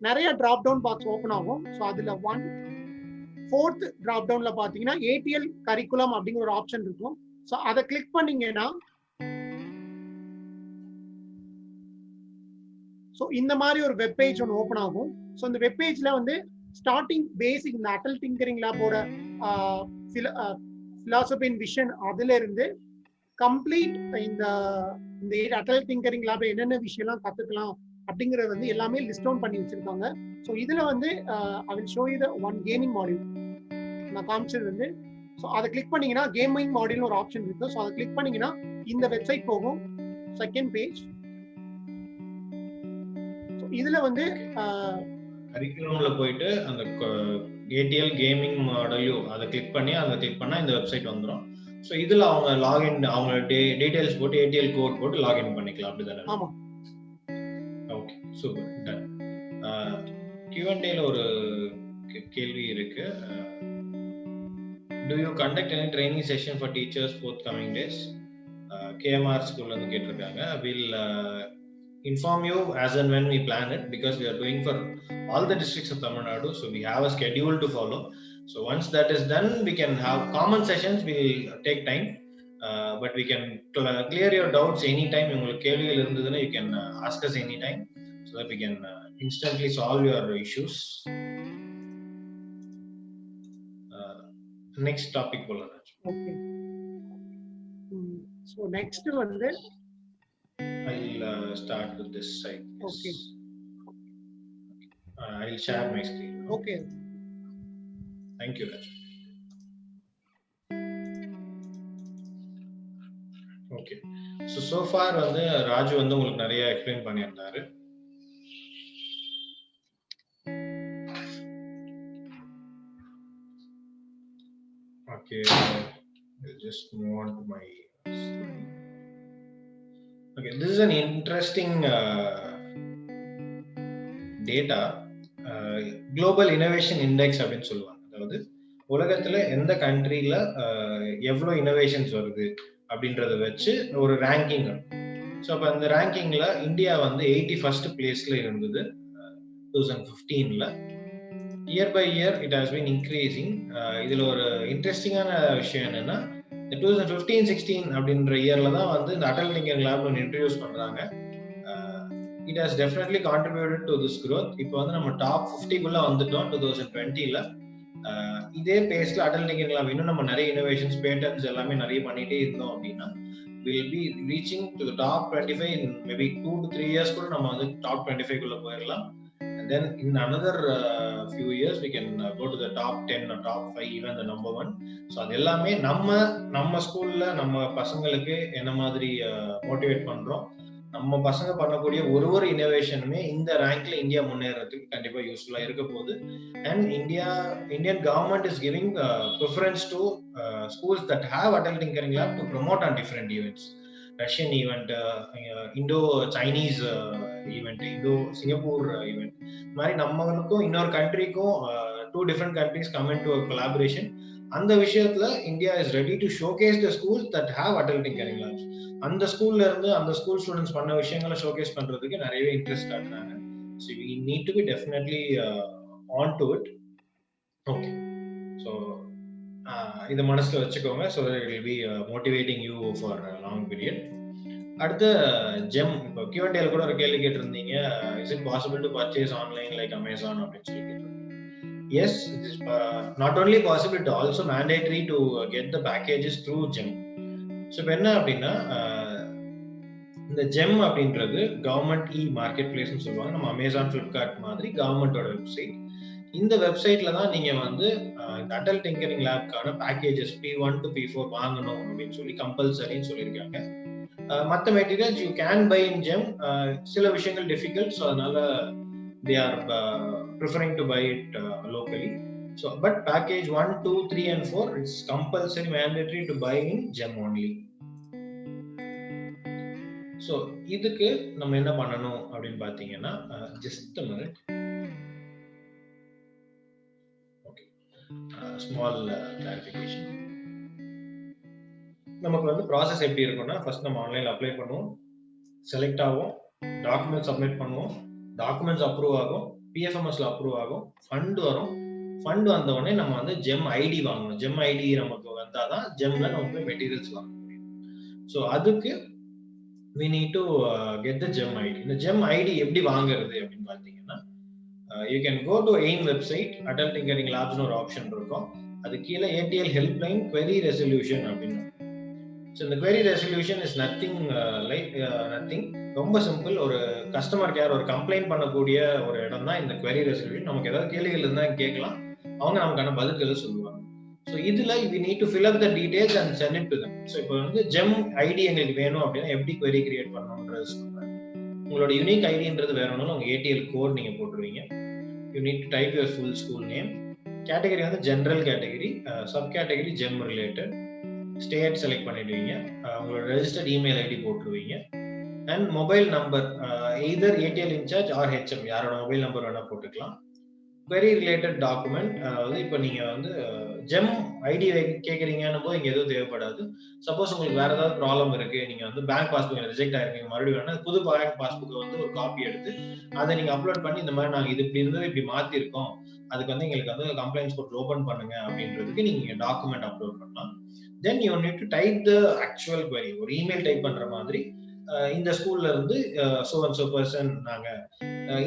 நிறைய டிராப் டவுன் பாக்ஸ் ஓப்பன் ஆகும். ஸோ அதுல 4th டிராப் டவுன்ல பாத்தீங்கன்னா ATL கரிக்குலம் அப்படிங்கிற ஒரு ஆப்ஷன் இருக்கும். ஸோ அதை கிளிக் பண்ணீங்கன்னா ஸோ இந்த மாதிரி ஒரு வெப் பேஜ் ஒன்று ஓப்பன் ஆகும். ஸோ இந்த வெப் பேஜ்ல வந்து ஸ்டார்டிங் பேசிக் இந்த அட்டல் டிங்கரிங் லேபோட பிலாசபி அண்ட் விஷன் அதுல இருந்து கம்ப்ளீட் இந்த அட்டல் டிங்கரிங் லேப்ல என்னென்ன விஷயம்லாம் கத்துக்கலாம் அப்படிங்கறது வந்து எல்லாமே லிஸ்ட் டவுன் பண்ணி வச்சிருக்காங்க. ஸோ இதுல வந்து ஐ will show you the one gaming module நான் காமிச்சது வந்து. ஸோ அதை கிளிக் பண்ணீங்கன்னா கேமிங் மாடியூல்னு ஒரு ஆப்ஷன் இருக்கு. ஸோ அதை கிளிக் பண்ணீங்கன்னா இந்த வெப்சைட் போகும். Second page. இதுல வந்து கரிக்குலம்ல போயிட்டு அந்த ATL கேமிங் மாடல் அதை கிளிக் பண்ணா இந்த வெப்சைட் வந்துடும். ஸோ இதுல அவங்க லாகின், அவங்க டீடைல்ஸ் போட்டு ATL கோட் போட்டு லாகின் பண்ணிக்கலாம், அப்படிதானே? ஆமா. Okay, super, ton. Q&Aல ஒரு கேள்வி இருக்கு. Do you conduct any training session for teachers forthcoming days? KMR ஸ்கூல்ல இருந்து கேட்டிருக்காங்க. We'll inform you as and when we plan it, because we are doing for all the districts of Tamil Nadu, so we have a schedule to follow. So once that is done, we can have common sessions. Will take time, but we can clear your doubts anytime. உங்களுக்கு கேள்விகள் இருந்ததுன்னா you can ask us anytime, so that we can instantly solve your issues. Next topic போலாம். Okay, so next வந்து I'll start with this side. Okay. I'll share my screen. Okay. Thank you, Raju. Okay. So far வந்து ராஜு வந்து உங்களுக்கு நிறைய explain பண்ணியிருந்தாரு. Okay, I'll just move on to my slide. Okay, this is an interesting data. Global Innovation Index அப்படின்னு சொல்லுவாங்க. அதாவது உலகத்துல எந்த கண்ட்ரில எவ்வளவு இனோவேஷன்ஸ் வருது அப்படின்றத வச்சு ஒரு ரேங்கிங். ஸோ அப்போ அந்த ரேங்கிங்ல இந்தியா வந்து 81st பிளேஸ்ல இருந்தது 2015ல. Year by year it has been increasing. இதுல ஒரு இன்ட்ரெஸ்டிங்கான விஷயம் என்னன்னா, 2015-16 அப்படின்ற இயர்ல தான் வந்து இந்த அட்டல் டிங்கரிங் லேப் ஒன்று இன்ட்ரடியூஸ் பண்றாங்க. It has definitely contributed to this growth. இப்போ வந்து நம்ம டாப் 50குள்ள வந்துட்டோம் 2020ல. இதே பேஸ்ல அட்டல் டிங்கரிங் லேப் இன்னும் நம்ம நிறைய இனோவேஷன்ஸ், பேட்டன்ஸ் எல்லாமே நிறைய பண்ணிட்டே இருந்தோம் அப்படின்னா we'll be reaching to the top 25 in maybe 2 to 3 years கூட நம்ம வந்து டாப் 25 குள்ள போயிடலாம். And then in another few years we can go to the top 10 or top 5, even the number 1. So அது எல்லாமே நம்ம ஸ்கூல்ல நம்ம பசங்களுக்கு என்ன மாதிரி மோட்டிவேட் பண்றோம், நம்ம பசங்க பண்ணக்கூடிய ஒரு இனோவேஷனுமே இந்த ரேங்க்ல இந்தியா முன்னேறதுக்கு கண்டிப்பா யூஸ்ஃபுல்லா இருக்க போகுது. And Indian government is giving preference to schools that have Atal Tinkering Lab to promote on different events. Russian event, Indo-Chinese event, Indo-Singapore event. மாதிரி நம்மளுக்கும் இன்னொரு கண்ட்ரிக்கும் 2 different countries come into a collaboration. அந்த விஷயத்துல India is ready to showcase the schools that have Atal tinkering labs. அந்த ஸ்கூல்ல இருந்து அந்த school students பண்ண விஷயங்களை ஷோகேஸ் பண்றதுக்கு நிறையவே இன்ட்ரெஸ்ட் காட்டுறாங்க. So we need to be definitely on to it. Okay, so இதை மனசுல வச்சுக்கோங்க. So it will be motivating you for long period. அடுத்து ஜெம். இப்போ Q&Aல கூட ஒரு கேள்வி கேட்டிருந்தீங்க, is it possible to purchase online like Amazon அப்படின்னு சொல்லி கேட்டிருந்தீங்க. Yes, it is not only possible, it also mandatory to get the packages through GEM. So என்ன அப்படின்னா, இந்த GEM அப்படின்றது கவர்மெண்ட் மார்க்கெட் பிளேஸ்னு சொல்லுவாங்க. நம்ம அமேசான், ஃபிளிப்கார்ட் மாதிரி கவர்மெண்டோட வெப்சைட். இந்த வெப்சைட்ல தான் நீங்க வந்து இந்த அட்டல் டிங்கரிங் லேப்கான பேக்கேஜஸ் P1 to P4 வாங்கணும் அப்படின்னு சொல்லி கம்பல்சரின்னு சொல்லியிருக்காங்க. மற்ற materials you can buy in GeM. சில விஷயங்கள் டிஃபிகல்ட், ஸோ அதனால they are preferring to buy it locally. So but package 1, 2, 3 and 4 it's compulsory mandatory to buy in gem only. So இதுக்கு நம்ம என்ன பண்ணணும் அப்படினு பாத்தீங்கன்னா just a minute. Okay, small clarification. நமக்கு வந்து process எப்படி இருக்கும்னா first நம்ம ஆன்லைன்ல அப்ளை பண்ணுவோம், செலக்ட் ஆகும், டாக்குமெண்ட் சப்மிட் பண்ணுவோம், டாக்குமெண்ட்ஸ் அப்ரூவ் ஆகும், பிஎஃப்எம்எஸ்ல அப்ரூவ் ஆகும், ஃபண்ட் வரும். ஃபண்ட் வந்த உடனே நம்ம வந்து ஜெம் ஐடி வாங்கணும். ஜெம் ஐடி நமக்கு வந்தாதான் ஜெம்ல நமக்கு மெட்டீரியல்ஸ் வாங்க முடியும். ஸோ அதுக்கு we need to get the gem ID. இந்த gem ID எப்படி வாங்குறது அப்படின்னு பார்த்தீங்கன்னா, you can go to AIM website, Adult Tinkering Labs ஒரு ஆப்ஷன் இருக்கும். அது கீழே ATL helpline query resolution அப்படின்னு. So இந்த query resolution is nothing nothing. ரொம்ப சிம்பிள். ஒரு கஸ்டமர் கேர், ஒரு கம்ப்ளைண்ட் பண்ணக்கூடிய ஒரு இடம் தான் இந்த query resolution. நமக்கு ஏதாவது கேள்விகள் இருந்தா கேட்கலாம், அவங்க நமக்கான பதில்களை சொல்லுவாங்க. ஸோ இதுல we need to fill up the details and send it to them. So இப்போ வந்து ஜெம் ஐடி எங்களுக்கு வேணும் அப்படின்னா எப்படி query கிரியேட் பண்ணணும்ன்றது சொல்றேன். உங்களோட யூனிக் ஐடின்றது வேணும்னாலும் உங்க ATL கோட் நீங்க போட்டுருவீங்க. you need to type your full school name. Category வந்து general category, sub category GeM related, state select பண்ணிடுவீங்க, உங்களோட ரெஜிஸ்டர்ட் இமெயில் ஐடி போட்டுருவீங்க, and mobile number either ATL incharge or HM யாரோட mobile number வேணா போட்டுக்கலாம். query related document, அதாவது இப்போ நீங்க வந்து ஜெம் ஐடி கேட்குறீங்கன்னு போது இங்க எதுவும் தேவைப்படாது. சப்போஸ் உங்களுக்கு வேற ஏதாவது ப்ராப்ளம் இருக்கு, நீங்க வந்து பேங்க் பாஸ்புக் ரிஜெக்ட் ஆயிருக்கீங்க, மறுபடியும் வேணா புது பேங்க் பாஸ்புக்கை வந்து ஒரு காப்பி எடுத்து அதை நீங்க அப்லோட் பண்ணி இந்த மாதிரி நாங்க இது இப்படி இருந்தது இப்படி மாத்திருக்கோம், அதுக்கு வந்து எங்களுக்கு வந்து கம்ப்ளைண்ட்ஸ் போர்ட்டல் ஓபன் பண்ணுங்க அப்படின்றதுக்கு நீங்க டாக்குமெண்ட் அப்லோட் பண்ணலாம். தென் you need to type the actual query. ஒரு இமெயில் டைப் பண்ற மாதிரி, இந்த ஸ்கூல்ல இருந்து சோ அண்ட் சோ பர்சன் நாங்க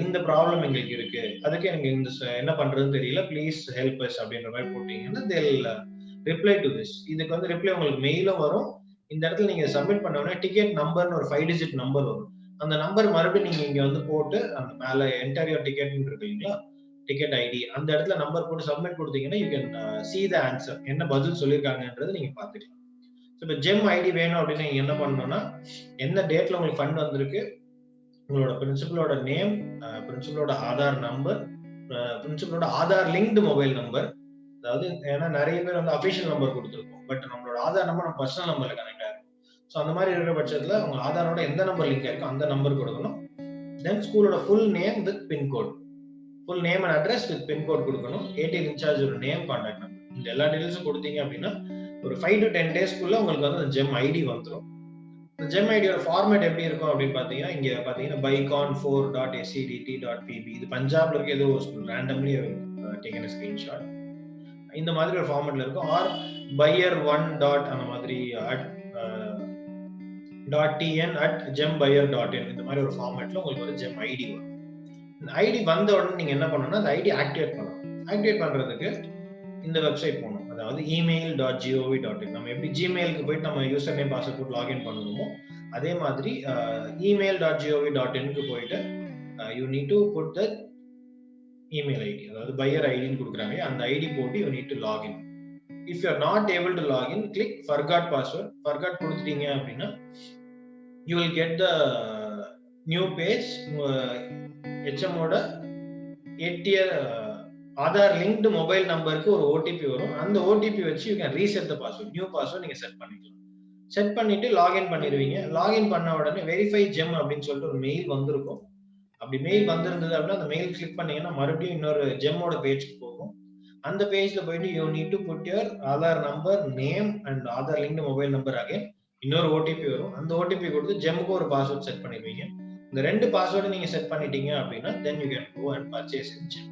இந்த ப்ராப்ளம் எங்களுக்கு இருக்கு, அதுக்கு எனக்கு இந்த என்ன பண்றதுன்னு தெரியல, ப்ளீஸ் ஹெல்ப் அஸ் அப்படின்ற மாதிரி போட்டீங்கன்னா they'll reply to this. இதுக்கு வந்து ரிப்ளை உங்களுக்கு மெயிலும் வரும். இந்த இடத்துல நீங்க சப்மிட் பண்ண உடனே டிக்கெட் நம்பர்னு ஒரு 5 digit நம்பர் வரும். அந்த நம்பர் மறுபடியும் நீங்க இங்க வந்து போட்டு அந்த மேல என்டர் யுவர் டிக்கெட்னு இருக்கு இல்லைங்களா, டிக்கெட் ஐடி, அந்த இடத்துல நம்பர் போட்டு சப்மிட் கொடுத்தீங்கன்னா you can see the answer, என்ன பதில் சொல்லியிருக்காங்கன்றது நீங்க பாத்துக்கலாம். இப்போ ஜெம் ஐடி வேணும் அப்படின்னு நீங்க என்ன பண்ணணும்னா, என்ன டேட்ல உங்களுக்கு ஃபண்ட் வந்திருக்கு, உங்களோட பிரின்சிபலோட நேம், பிரின்சிபலோட ஆதார் நம்பர், பிரின்சிபலோட ஆதார் லிங்க்டு மொபைல் நம்பர். அதாவது ஏன்னா நிறைய பேர் வந்து அபிஷியல் நம்பர் கொடுத்துருக்கோம், பட் நம்மளோட ஆதார் நம்பர் நம்ம பர்சனல் நம்பர்ல கனெக்ட் ஆயிருக்கும். ஸோ அந்த மாதிரி இருக்கிற பட்சத்துல உங்க ஆதாரோட எந்த நம்பர் லிங்க் இருக்கோ அந்த நம்பர் கொடுக்கணும். தென் ஸ்கூலோட full name with pincode, full name and address with pincode கொடுக்கணும். ATL இன்சார்ஜ் ஒரு நேம், கான்டாக்ட் நம்பர், இந்த எல்லா டீடைல்ஸும் கொடுத்தீங்க அப்படின்னா ஒரு 5 to 10 daysக்குள்ள உங்களுக்கு வந்து அந்த ஜெம் ஐடி வந்துடும். இந்த ஜெம் ஐடியோட ஃபார்மேட் எப்படி இருக்கும் அப்படின்னு பாத்தீங்கன்னா, இங்க பாத்தீங்கன்னா bycon4.scedt.pb, இது பஞ்சாப்ல இருக்க ஏதோ ஒரு school, randomly taken a screenshot, இந்த மாதிரி ஒரு ஃபார்மேட்ல இருக்கும். R buyer1. அந்த மாதிரி .tn@gembuyer.in, இந்த மாதிரி ஒரு ஃபார்மேட்ல உங்களுக்கு ஒரு ஜெம் ஐடி வரும். இந்த ஐடி வந்த உடனே நீங்க என்ன பண்ணணும்னா அந்த ஐடி ஆக்டிவேட் பண்ணணும். ஆக்டிவேட் பண்றதுக்கு இந்த வெப்சைட் போகணும், அதாவது email.gov.in. நம்ம எப்படி ஜிமெயிலுக்கு போயிட்டு நம்ம யூசர் நேம் பாஸ்வேர்ட் போட்டு லாகின் பண்ணுவோமோ அதே மாதிரி email.gov.in போயிட்டு you need to put the email ID, அதாவது பையர் ஐடின்னு கொடுக்குறாங்க, அந்த ஐடி போட்டு you need to login. If you are not able to login, click forgot password. Forgot கொடுத்துட்டீங்க அப்படின்னா you will get the new page. HMஓட 8 year Aadhaar linked mobile நம்பருக்கு ஒரு OTP வரும். அந்த OTP வச்சு you can reset the password, new password நீங்க set பண்ணிக்கலாம். செட் பண்ணிட்டு லாகின் பண்ணிடுவீங்க. லாகின் பண்ண உடனே வெரிஃபை ஜெம் அப்படின்னு சொல்லிட்டு ஒரு மெயில் வந்திருக்கும். அப்படி மெயில் வந்திருந்தது அப்படின்னா அந்த மெயில் கிளிக் பண்ணீங்கன்னா மறுபடியும் இன்னொரு ஜெம்மோட பேஜ்க்கு போகும். அந்த பேஜ்ல போயிட்டு you need to put your Aadhaar number, name and Aadhaar linked mobile number, again இன்னொரு OTP வரும். அந்த OTP கொடுத்து ஜெம்முக்கு ஒரு பாஸ்வேர்ட் செட் பண்ணிடுவீங்க. இந்த 2 பாஸ்வேர்டு நீங்க செட் பண்ணிட்டீங்க அப்படின்னா then you can go and purchase in GeM.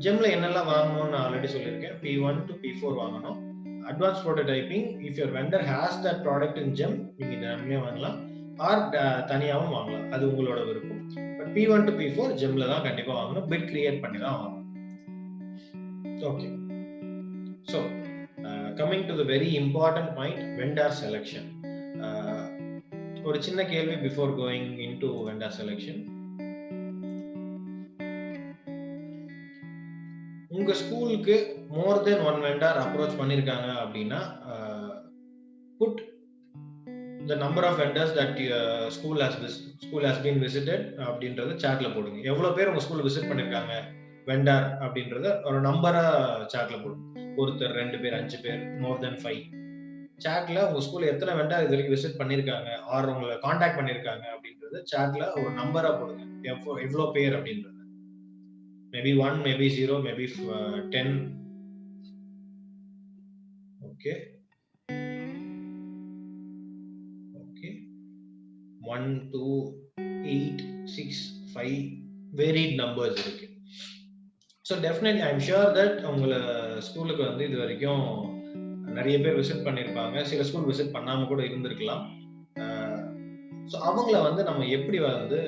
ஜெம்ல என்னெல்லாம் வாங்கணும்னு நான் ஆல்ரெடி சொல்லியிருக்கேன். P1 to P4 வாங்கணும். Advance prototyping, if your vendor has that product in GeM, நீங்க இதை நம்மளே வாங்கலாம் ஆர் தனியாகவும் வாங்கலாம், அது உங்களோட விருப்பம். பட் P1 to P4 ஜெம்ல தான் கண்டிப்பா வாங்கணும், பிட் கிரியேட் பண்ணி தான் வாங்கணும். Okay, so coming to the very important point, vendor selection. ஒரு சின்ன கேள்வி before going in to vendor selection. உங்க ஸ்கூலுக்கு மோர் தென் 1 வெண்டர் அப்ரோச் பண்ணிருக்காங்க அப்படின்னா put the number of vendors that school has been visited அப்படின்றத சாட்ல போடுங்க. எவ்வளவு பேர் உங்க ஸ்கூல் விசிட் பண்ணிருக்காங்க வெண்டர் அப்படின்றத ஒரு நம்பரா சாட்ல போடுங்க. ஒருத்தர், 2 பேர், 5 பேர், மோர் தென் 5. சாட்ல உங்க ஸ்கூல்ல எத்தனை வெண்டர் இது வரைக்கும் விசிட் பண்ணிருக்காங்க ஆர் உங்களை காண்டாக்ட் பண்ணிருக்காங்க அப்படின்றது சாட்ல ஒரு நம்பரா போடுங்க. எவ்வளவு பேர் அப்படின்றது. Maybe 1, maybe 0, maybe 10. Okay 1, 2, 8, 6, 5 varied numbers இருக்கு. So definitely I'm sure that உங்கள ஸ்கூலுக்கு வந்து இது வரைக்கும் நிறைய பேர் விசிட் பண்ணிருப்பாங்க. சில ஸ்கூல் விசிட் பண்ணாம கூட இருந்திருக்கலாம். ஸோ அவங்கள வந்து நம்ம எப்படி வந்து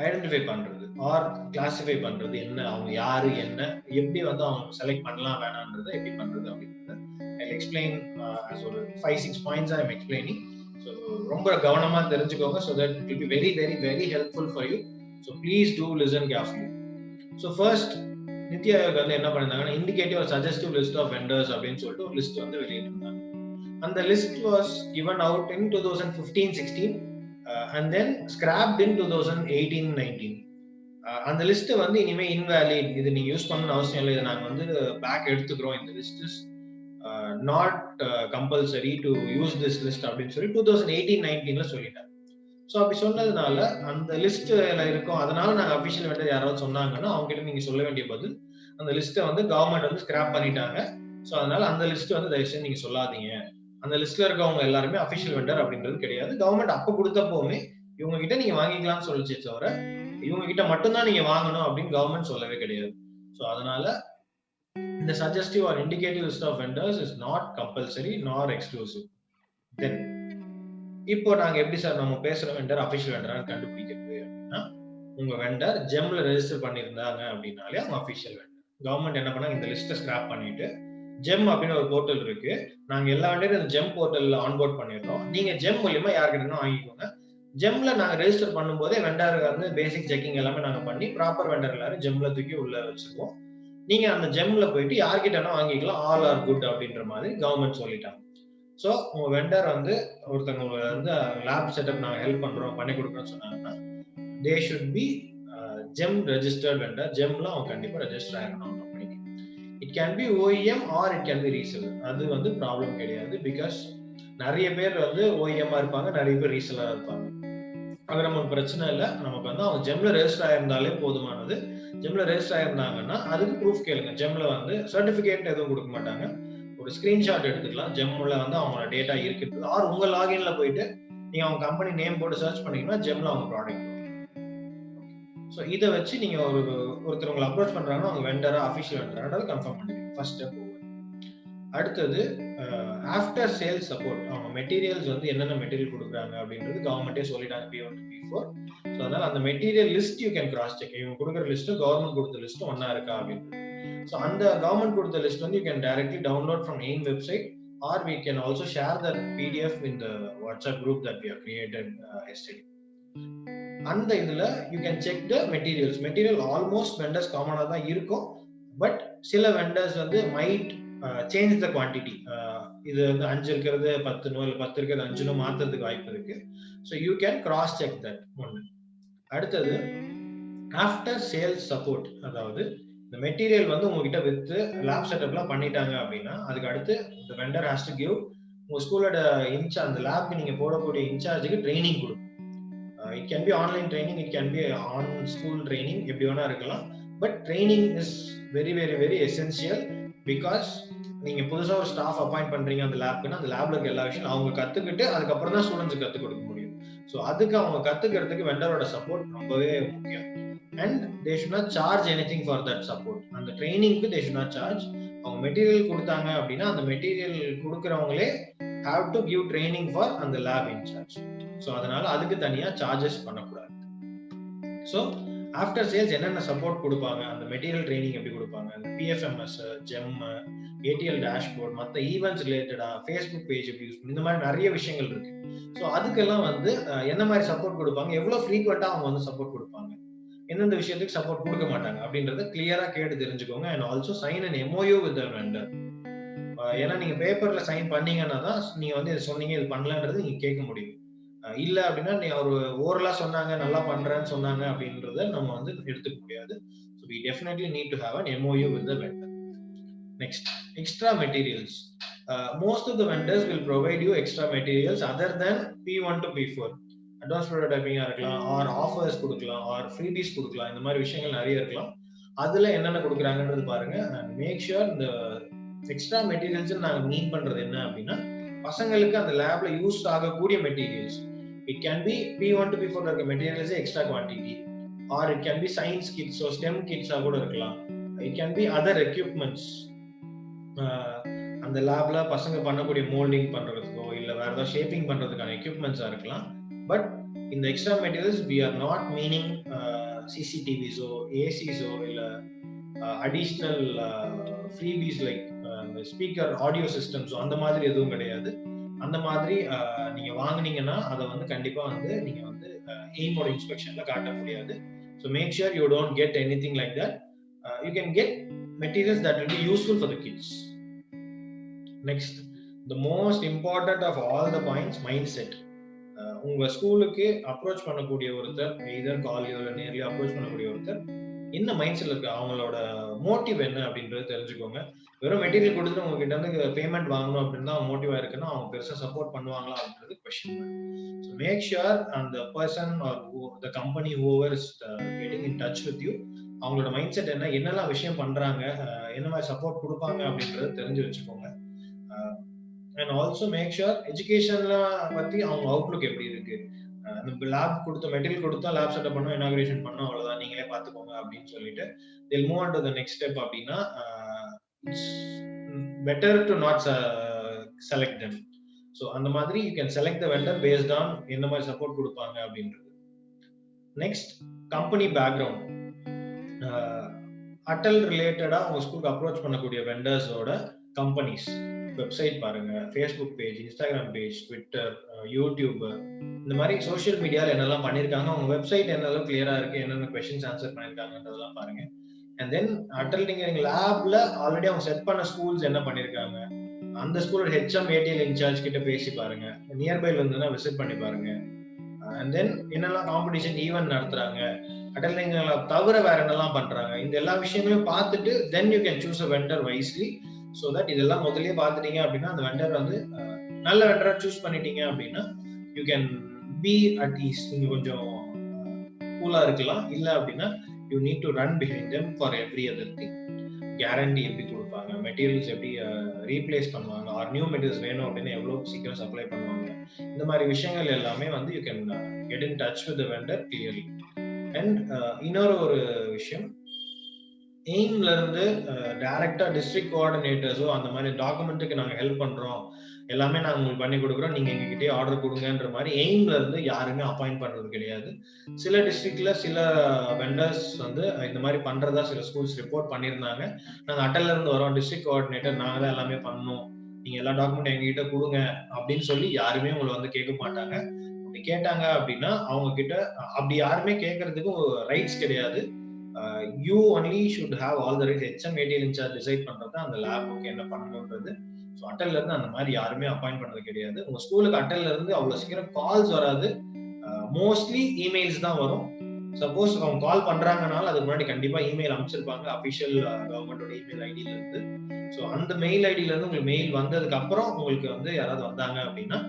ஐடென்டிஃபை பண்றது ஆர் கிளாசிஃபை பண்றது, என்ன அவங்க யாரு, என்ன எப்படி வந்து அவங்க செலக்ட் பண்ணலாம் வேணான்றதை எப்படி பண்றது அப்படின்றத I'll explain as ஒரு 5-6 points I'm explaining. So ரொம்ப கவனமா தெரிஞ்சுக்கோங்க so that it will be very very very helpful for you. So please do listen carefully. So first NITI Aayog வந்து என்ன பண்ணிருந்தாங்கன்னா indicative or suggestive list of vendors அப்படின்னு சொல்லிட்டு ஒரு list வந்து வெளியிட்டிருந்தாங்க. அந்த list was given out in 2015-16 and then scrapped in 2018-19. அந்த list வந்து இனிமே invalid, இது நீங்க யூஸ் பண்ணணும்னு அவசியம் இல்லை, இதை நாங்க வந்து பேக் எடுத்துக்கிறோம், இந்த list is not compulsory to use this list அப்படின்னு சொல்லி 2018-19ல சொல்லிட்டாங்க. ஸோ அப்படி சொன்னதுனால அந்த லிஸ்ட்ல இருக்கும், அதனால நாங்கள் அபிஷியல் வெண்டர் யாராவது சொன்னாங்கன்னா அவங்க கிட்ட நீங்க சொல்ல வேண்டிய பதில், அந்த லிஸ்ட்டை வந்து கவர்மெண்ட் வந்து ஸ்கிராப் பண்ணிட்டாங்க. ஸோ அதனால அந்த லிஸ்ட் வந்து தயவுசெய்து நீங்க சொல்லாதீங்க, அந்த லிஸ்ட்ல இருக்கவங்க எல்லாருமே அபிஷியல் வெண்டர் அப்படின்றது கிடையாது. கவர்மெண்ட் அப்ப கொடுத்தப்போமே இவங்க கிட்ட நீங்க வாங்கிக்கலாம்னு சொல்லிச்சே தவிர இவங்க கிட்ட மட்டும்தான் நீங்க வாங்கணும் அப்படின்னு கவர்மெண்ட் சொல்லவே கிடையாது. ஸோ அதனால the suggestive or indicative list of vendors is not compulsory nor exclusive. Then இப்போ நாங்க எப்படி சார் நம்ம பேசுற வெண்டர் அபிஷியல் வெண்டரான்னு கண்டுபிடிக்கிறது அப்படின்னா, உங்க வெண்டர் ஜெம்ல ரெஜிஸ்டர் பண்ணியிருந்தாங்க அப்படின்னாலே அவங்க அபிஷியல் வெண்டர். கவர்மெண்ட் என்ன பண்ணாங்க, இந்த லிஸ்ட்டை ஸ்கிராப் பண்ணிட்டு ஜெம் அப்படின்னு ஒரு போர்ட்டல் இருக்கு, நாங்க எல்லா வெண்டரும் இந்த ஜெம் போர்ட்டல்ல ஆன்போர்ட் பண்ணிடுறோம், நீங்க ஜெம் மூலியமா யார்கிட்ட வாங்கிக்கோங்க. ஜெம்ல நாங்க ரெஜிஸ்டர் பண்ணும்போதே வெண்டர் வந்து பேசிக் செக்கிங் எல்லாமே நாங்க பண்ணி ப்ராப்பர் வெண்டர் எல்லாரும் ஜெம்ல தூக்கி உள்ள வச்சிருக்கோம், நீங்க அந்த ஜெம்ல போயிட்டு யார்கிட்டனா வாங்கிக்கலாம், ஆல் ஆர் குட் அப்படின்ற மாதிரி கவர்மெண்ட் சொல்லிட்டாங்க. ஸோ உங்க வெண்டர் வந்து ஒருத்தவங்க வந்து லேப் செட்டப் நாங்கள் ஹெல்ப் பண்றோம் பண்ணி கொடுக்குறோம்னு சொன்னாங்கன்னா they should be GeM registered vendor. ஜெம்ல அவங்க கண்டிப்பா ரெஜிஸ்டர் ஆகணும் கம்பெனிக்கு. It can be OEM or it can be reseller, அது வந்து ப்ராப்ளம் கிடையாது. பிகாஸ் நிறைய பேர் வந்து ஓஇஎம்மா இருப்பாங்க, நிறைய பேர் ரீசெலரா இருப்பாங்க, அது நமக்கு பிரச்சனை இல்லை. நமக்கு வந்து அவங்க ஜெம்ல ரெஜிஸ்டர் ஆயிருந்தாலே போதுமானது. ஜெம்ல ரெஜிஸ்டர் ஆயிருந்தாங்கன்னா அதுக்கு ப்ரூஃப் கேளுங்க. ஜெம்ல வந்து சர்டிபிகேட் எதுவும் கொடுக்க மாட்டாங்க, ஒரு ஸ்கிரீன்ஷாட் எடுத்துக்கலாம், ஜெம்ல வந்து அவங்களோட டேட்டா இருக்குது. ஆர் உங்க லாகின்ல போயிட்டு நீங்க அவங்க கம்பெனி நேம் போட்டு சர்ச் பண்ணீங்கன்னா ஜெம்ல அவங்க ப்ராடக்ட். ஸோ இதை வச்சு நீங்க ஒருத்தர் உங்களை அப்ரோச் பண்றாங்கன்னா அவங்க வெண்டரா அபிஷியல் வெண்டரான்றது கன்ஃபார்ம் பண்ணிடுங்க. First step. அடுத்தது ஆஃப்டர் சேல்ஸ் சப்போர்ட், அவங்க மெட்டீரியல்ஸ் வந்து என்னென்ன மெட்டீரியல் கொடுக்குறாங்க அப்படின்றது கவர்மெண்டே சொல்லிட்டாங்க P1 to P4. ஸோ அதனால அந்த material list you can cross check, இவங்க கொடுக்குற லிஸ்ட்டும் கவர்மெண்ட் கொடுத்த லிஸ்ட்டும் ஒன்னா இருக்கா அப்படின்னு. ஸோ அந்த கவர்மெண்ட் கொடுத்த லிஸ்ட் வந்து you can directly download from AIM website R we can also share that PDF in the WhatsApp group that we have created yesterday. அந்த இதுல you can check the materials. Material almost vendors காமனா தான் இருக்கும், but சில vendors வந்து might change the quantity. இது வந்து 5 இருக்கிறது 10 இல்லை 10 இருக்கிறது 5 மாத்துறதுக்கு வாய்ப்பு இருக்கு. So you can cross check that ஒன்று. அடுத்தது ஆஃப்டர் சேல்ஸ் சப்போர்ட், அதாவது இந்த மெட்டீரியல் வந்து உங்ககிட்ட வித்து லேப் செட்டப்லாம் பண்ணிட்டாங்க அப்படின்னா அதுக்கு அடுத்து இந்த வெண்டர் ஹேஸ் டு கிவ் உங்க ஸ்கூலோட இன்சார்ஜ், அந்த லேப்க்கு நீங்க போடக்கூடிய இன்சார்ஜுக்கு ட்ரைனிங் கொடுக்கும். It can B online training, it can be on school training, எப்படி வேணா இருக்கலாம். But training is very very very essential. Because நீங்க புதுசா ஒரு ஸ்டாஃப் அப்பாயிண்ட் பண்றீங்க அந்த லேப்க்குன்னா அந்த லேப்ல இருக்க எல்லா விஷயம் அவங்க கத்துக்கிட்டு அதுக்கப்புறம் தான் ஸ்டூடெண்ட்ஸ் கத்துக் கொடுக்க முடியும். ஸோ அதுக்கு அவங்க கத்துக்கிறதுக்கு வெண்டரோட சப்போர்ட் ரொம்பவே முக்கியம். And they should not charge anything for that support. அந்த ட்ரைனிங்க்கு தே ஷுட் நாட் சார்ஜ். அவங்க மெட்டீரியல் கொடுத்தாங்க அப்படின்னா அந்த மெட்டீரியல் கொடுக்குறவங்களே have to give training for அந்த லேப் இன்சார்ஜ். ஸோ அதனால அதுக்கு தனியா சார்ஜஸ் பண்ணக்கூடாது. ஸோ ஆஃப்டர் சேல்ஸ் என்னென்ன சப்போர்ட் கொடுப்பாங்க, அந்த மெட்டீரியல் ட்ரைனிங் எப்படி கொடுப்பாங்க, அந்த PFMS, ஜெம், ATL டேஷ்போர்ட், மற்ற ஈவெண்ட்ஸ் ரிலேட்டடா ஃபேஸ்புக் பேஜ் எப்படி யூஸ் பண்ணி, இந்த மாதிரி நிறைய விஷயங்கள் இருக்கு. ஸோ அதுக்கெல்லாம் வந்து என்ன மாதிரி சப்போர்ட் கொடுப்பாங்க, எவ்வளவு ஃப்ரீக்வெண்டா அவங்க வந்து சப்போர்ட் கொடுப்பாங்க, எந்தெந்த விஷயத்துக்கு சப்போர்ட் கொடுக்க மாட்டாங்க அப்படின்றத கிளியரா கேட்டு தெரிஞ்சுக்கோங்க. And also sign an MOU with the vendor. ஏன்னா நீங்க பேப்பர்ல சைன் பண்ணீங்கன்னா தான் நீங்க வந்து இது சொன்னீங்க இது பண்ணலன்றது நீங்க கேட்க முடியும். இல்ல அப்படின்னா நீ ஒரு ஓரலா சொன்னாங்க நல்லா பண்றேன்னு சொன்னாங்க அப்படின்றத நம்ம வந்து எடுத்துக்க முடியாது. So we definitely need to have an MOU with the vendor. Next, extra materials. Most of the vendors will provide you extra materials other than P1 to P4. Advance ப்ரோட்டோடைப்பிங்கா இருக்கலாம், ஆர் ஆஃபர்ஸ் கொடுக்கலாம், or freebies கொடுக்கலாம். இந்த மாதிரி விஷயங்கள் நிறைய இருக்கலாம். அதுல என்னென்ன கொடுக்குறாங்கன்றது பாருங்க. அண்ட் மேக் ஷுர் இந்த எக்ஸ்ட்ரா மெட்டீரியல்ஸ் நாங்க மீன் பண்றது என்ன அப்படின்னா, பசங்களுக்கு அந்த லேப்ல யூஸ் ஆகக்கூடிய materials. It can be P1 to P4 இருக்க materials extra quantity, or it can be science kits, STEM கிட்ஸா கூட இருக்கலாம். It can be other equipments. அந்த லேப்ல பசங்க பண்ணக்கூடிய மோல்டிங் பண்றதுக்கோ இல்ல வேற ஏதாவது ஷேப்பிங் பண்றதுக்கான எக்யூப்மெண்ட்ஸா இருக்கலாம். பட் இந்த extra materials we are not meaning CCTVஸோ ஏசிஸோ இல்ல additional freebies like speaker audio சிஸ்டம்ஸோ அந்த மாதிரி எதுவும் கிடையாது. அந்த மாதிரி நீங்க வாங்குனீங்கன்னா அதை வந்து கண்டிப்பா வந்து நீங்க வந்து எய்மோட இன்ஸ்பெக்ஷன்ல காட்ட முடியாது. So make sure you don't get anything like that. You can get materials that will be useful for the kids. Next, the most important of all the points, mindset. உங்க ஸ்கூலுக்கு அப்ரோச் பண்ணக்கூடிய ஒருத்தர் either காலியோ இல்ல நேர்லயோ approach பண்ணக்கூடிய ஒருத்தர் என்ன mind செட்ல இருக்கு, அவங்களோட மோட்டிவ் என்ன அப்படின்றத தெரிஞ்சுக்கோங்க. வெறும் மெட்டீரியல் கொடுத்துட்டு உங்ககிட்ட இருந்து பேமெண்ட் வாங்கணும் அப்படின்னு அவங்க மோட்டிவா இருக்குன்னா அவங்க பெருசா சப்போர்ட் பண்ணுவாங்களா அப்படின்றது question mark. So make sure அந்த person or the company whoever is getting in touch with you, அவங்களோட மைண்ட் செட் என்ன, என்னெல்லாம் விஷயம் பண்றாங்க, என்ன மாதிரி சப்போர்ட் கொடுப்பாங்க அப்படின்றத தெரிஞ்சு வச்சுக்கோங்க. அண்ட் ஆல்சோ மேக் ஷுர் எஜுகேஷன்ல பத்தி அவங்க அவுட்லுக் எப்படி இருக்கு. அந்த லேப் கொடுத்த மெட்டீரியல் கொடுத்தா லேப் செட்டப் பண்ணோம், இனாகிரேஷன் பண்ணோம், அவ்வளவுதான், நீங்களே பாத்துக்கோங்க அப்படின்னு சொல்லிட்டு they'll move on to the next step அப்படின்னா it's better to not select them. So அந்த மாதிரி you can select the vendor based on என்ன மாதிரி சப்போர்ட் கொடுப்பாங்க அப்படின்றது. Next, company background. அட்டல் ரிலேட்டடா உங்க ஸ்கூலுக்கு அப்ரோச் பண்ணக்கூடிய வெண்டர்ஸோட கம்பெனிஸ் வெப்சைட் பாருங்க, Facebook page, Instagram page, Twitter, YouTube, இந்த மாதிரி சோஷியல் மீடியால என்னெல்லாம் பண்ணிருக்காங்க, உங்க வெப்சைட் என்ன அளவுக்கு கிளியரா இருக்கு, என்னென்ன கொஸ்டின்ஸ் ஆன்சர் பண்ணிருக்காங்கன்றதெல்லாம் பாருங்க. அண்ட் தென் அட்டல் டிங்கரிங் லேப்ல ஆல்ரெடி அவங்க செட் பண்ண ஸ்கூல்ஸ் என்ன பண்ணிருக்காங்க, அந்த ஸ்கூலோட ஹெச்எம் ஏடிஎல் இன்சார்ஜ் கிட்ட பேசி பாருங்க, நியர்பைல இருந்ததுன்னா விசிட் பண்ணி பாருங்க. அண்ட் தென் என்னெல்லாம் காம்படிஷன் ஈவென்ட் நடத்துறாங்க, அட்டல் டிங்கரிங் லேப் தவிர வேற என்னெல்லாம் பண்றாங்க, இந்த எல்லா விஷயங்களையும் பார்த்துட்டு தென் you can choose a vendor wisely. So that இதெல்லாம் முதல்லயே பார்த்துட்டீங்க அப்படின்னா அந்த வெண்டர் வந்து நல்ல வெண்டரா சூஸ் பண்ணிட்டீங்க அப்படின்னா you can be at is, நீங்க கொஞ்சம் கூலா இருக்கலாம். இல்ல அப்படின்னா you need to run behind them for every other thing. Guarantee எப்படி கொடுப்பாங்க, மெட்டீரியல்ஸ் எப்படி ரீப்ளேஸ் பண்ணுவாங்க, ஆர் நியூ மெட்டீரியல்ஸ் வேணும் அப்படின்னு எவ்வளவு சீக்கிரம் சப்ளை பண்ணுவாங்க, இந்த மாதிரி விஷயங்கள் எல்லாமே வந்து you can get in touch with the vendor clearly. And இன்னொரு ஒரு விஷயம், எய்ம்ல இருந்து டைரக்டா டிஸ்ட்ரிக்ட் கோஆர்டினேட்டர்ஸோ அந்த மாதிரி டாக்குமெண்ட்டுக்கு நாங்க ஹெல்ப் பண்றோம், எல்லாமே நாங்க உங்களுக்கு பண்ணி கொடுக்குறோம், நீங்க எங்ககிட்டயே ஆர்டர் கொடுங்கன்ற மாதிரி எய்ம்ல இருந்து யாருமே அப்பாயிண்ட் பண்றது கிடையாது. சில டிஸ்ட்ரிக்ட்ல சில வெண்டர்ஸ் வந்து இந்த மாதிரி பண்றதா சில ஸ்கூல்ஸ் ரிப்போர்ட் பண்ணியிருந்தாங்க. நாங்க அட்டல்ல இருந்து வரோம், டிஸ்ட்ரிக்ட் கோஆர்டினேட்டர் நாங்க தான் எல்லாமே பண்ணணும், நீங்க எல்லா டாக்குமெண்ட் எங்ககிட்ட கொடுங்க அப்படின்னு சொல்லி யாருமே உங்களை வந்து கேட்க மாட்டாங்க. அப்படி கேட்டாங்க அப்படின்னா அவங்க கிட்ட அப்படி யாருமே கேட்கறதுக்கு ரைட்ஸ் கிடையாது. You only should have all the rights. HM ATL incharge decide பண்றது அந்த லேபுக்கு என்ன பண்ணணும்ன்றது. ஸோ அட்டல்ல இருந்து அந்த மாதிரி யாருமே அப்பாயிண்ட் பண்றது கிடையாது. உங்க ஸ்கூலுக்கு அட்டல்ல இருந்து அவ்வளவு சீக்கிரம் கால்ஸ் வராது, மோஸ்ட்லி இமெயில்ஸ் தான் வரும். சப்போஸ் அவங்க கால் பண்றாங்கனால அதுக்கு முன்னாடி கண்டிப்பா இமெயில் அனுப்பிச்சிருப்பாங்க அபிஷியல் கவர்மெண்டோட இமெயில் ஐடியில இருந்து. ஸோ அந்த மெயில் ஐடியில இருந்து உங்களுக்கு மெயில் வந்ததுக்கு அப்புறம் உங்களுக்கு வந்து யாராவது வந்தாங்க அப்படின்னா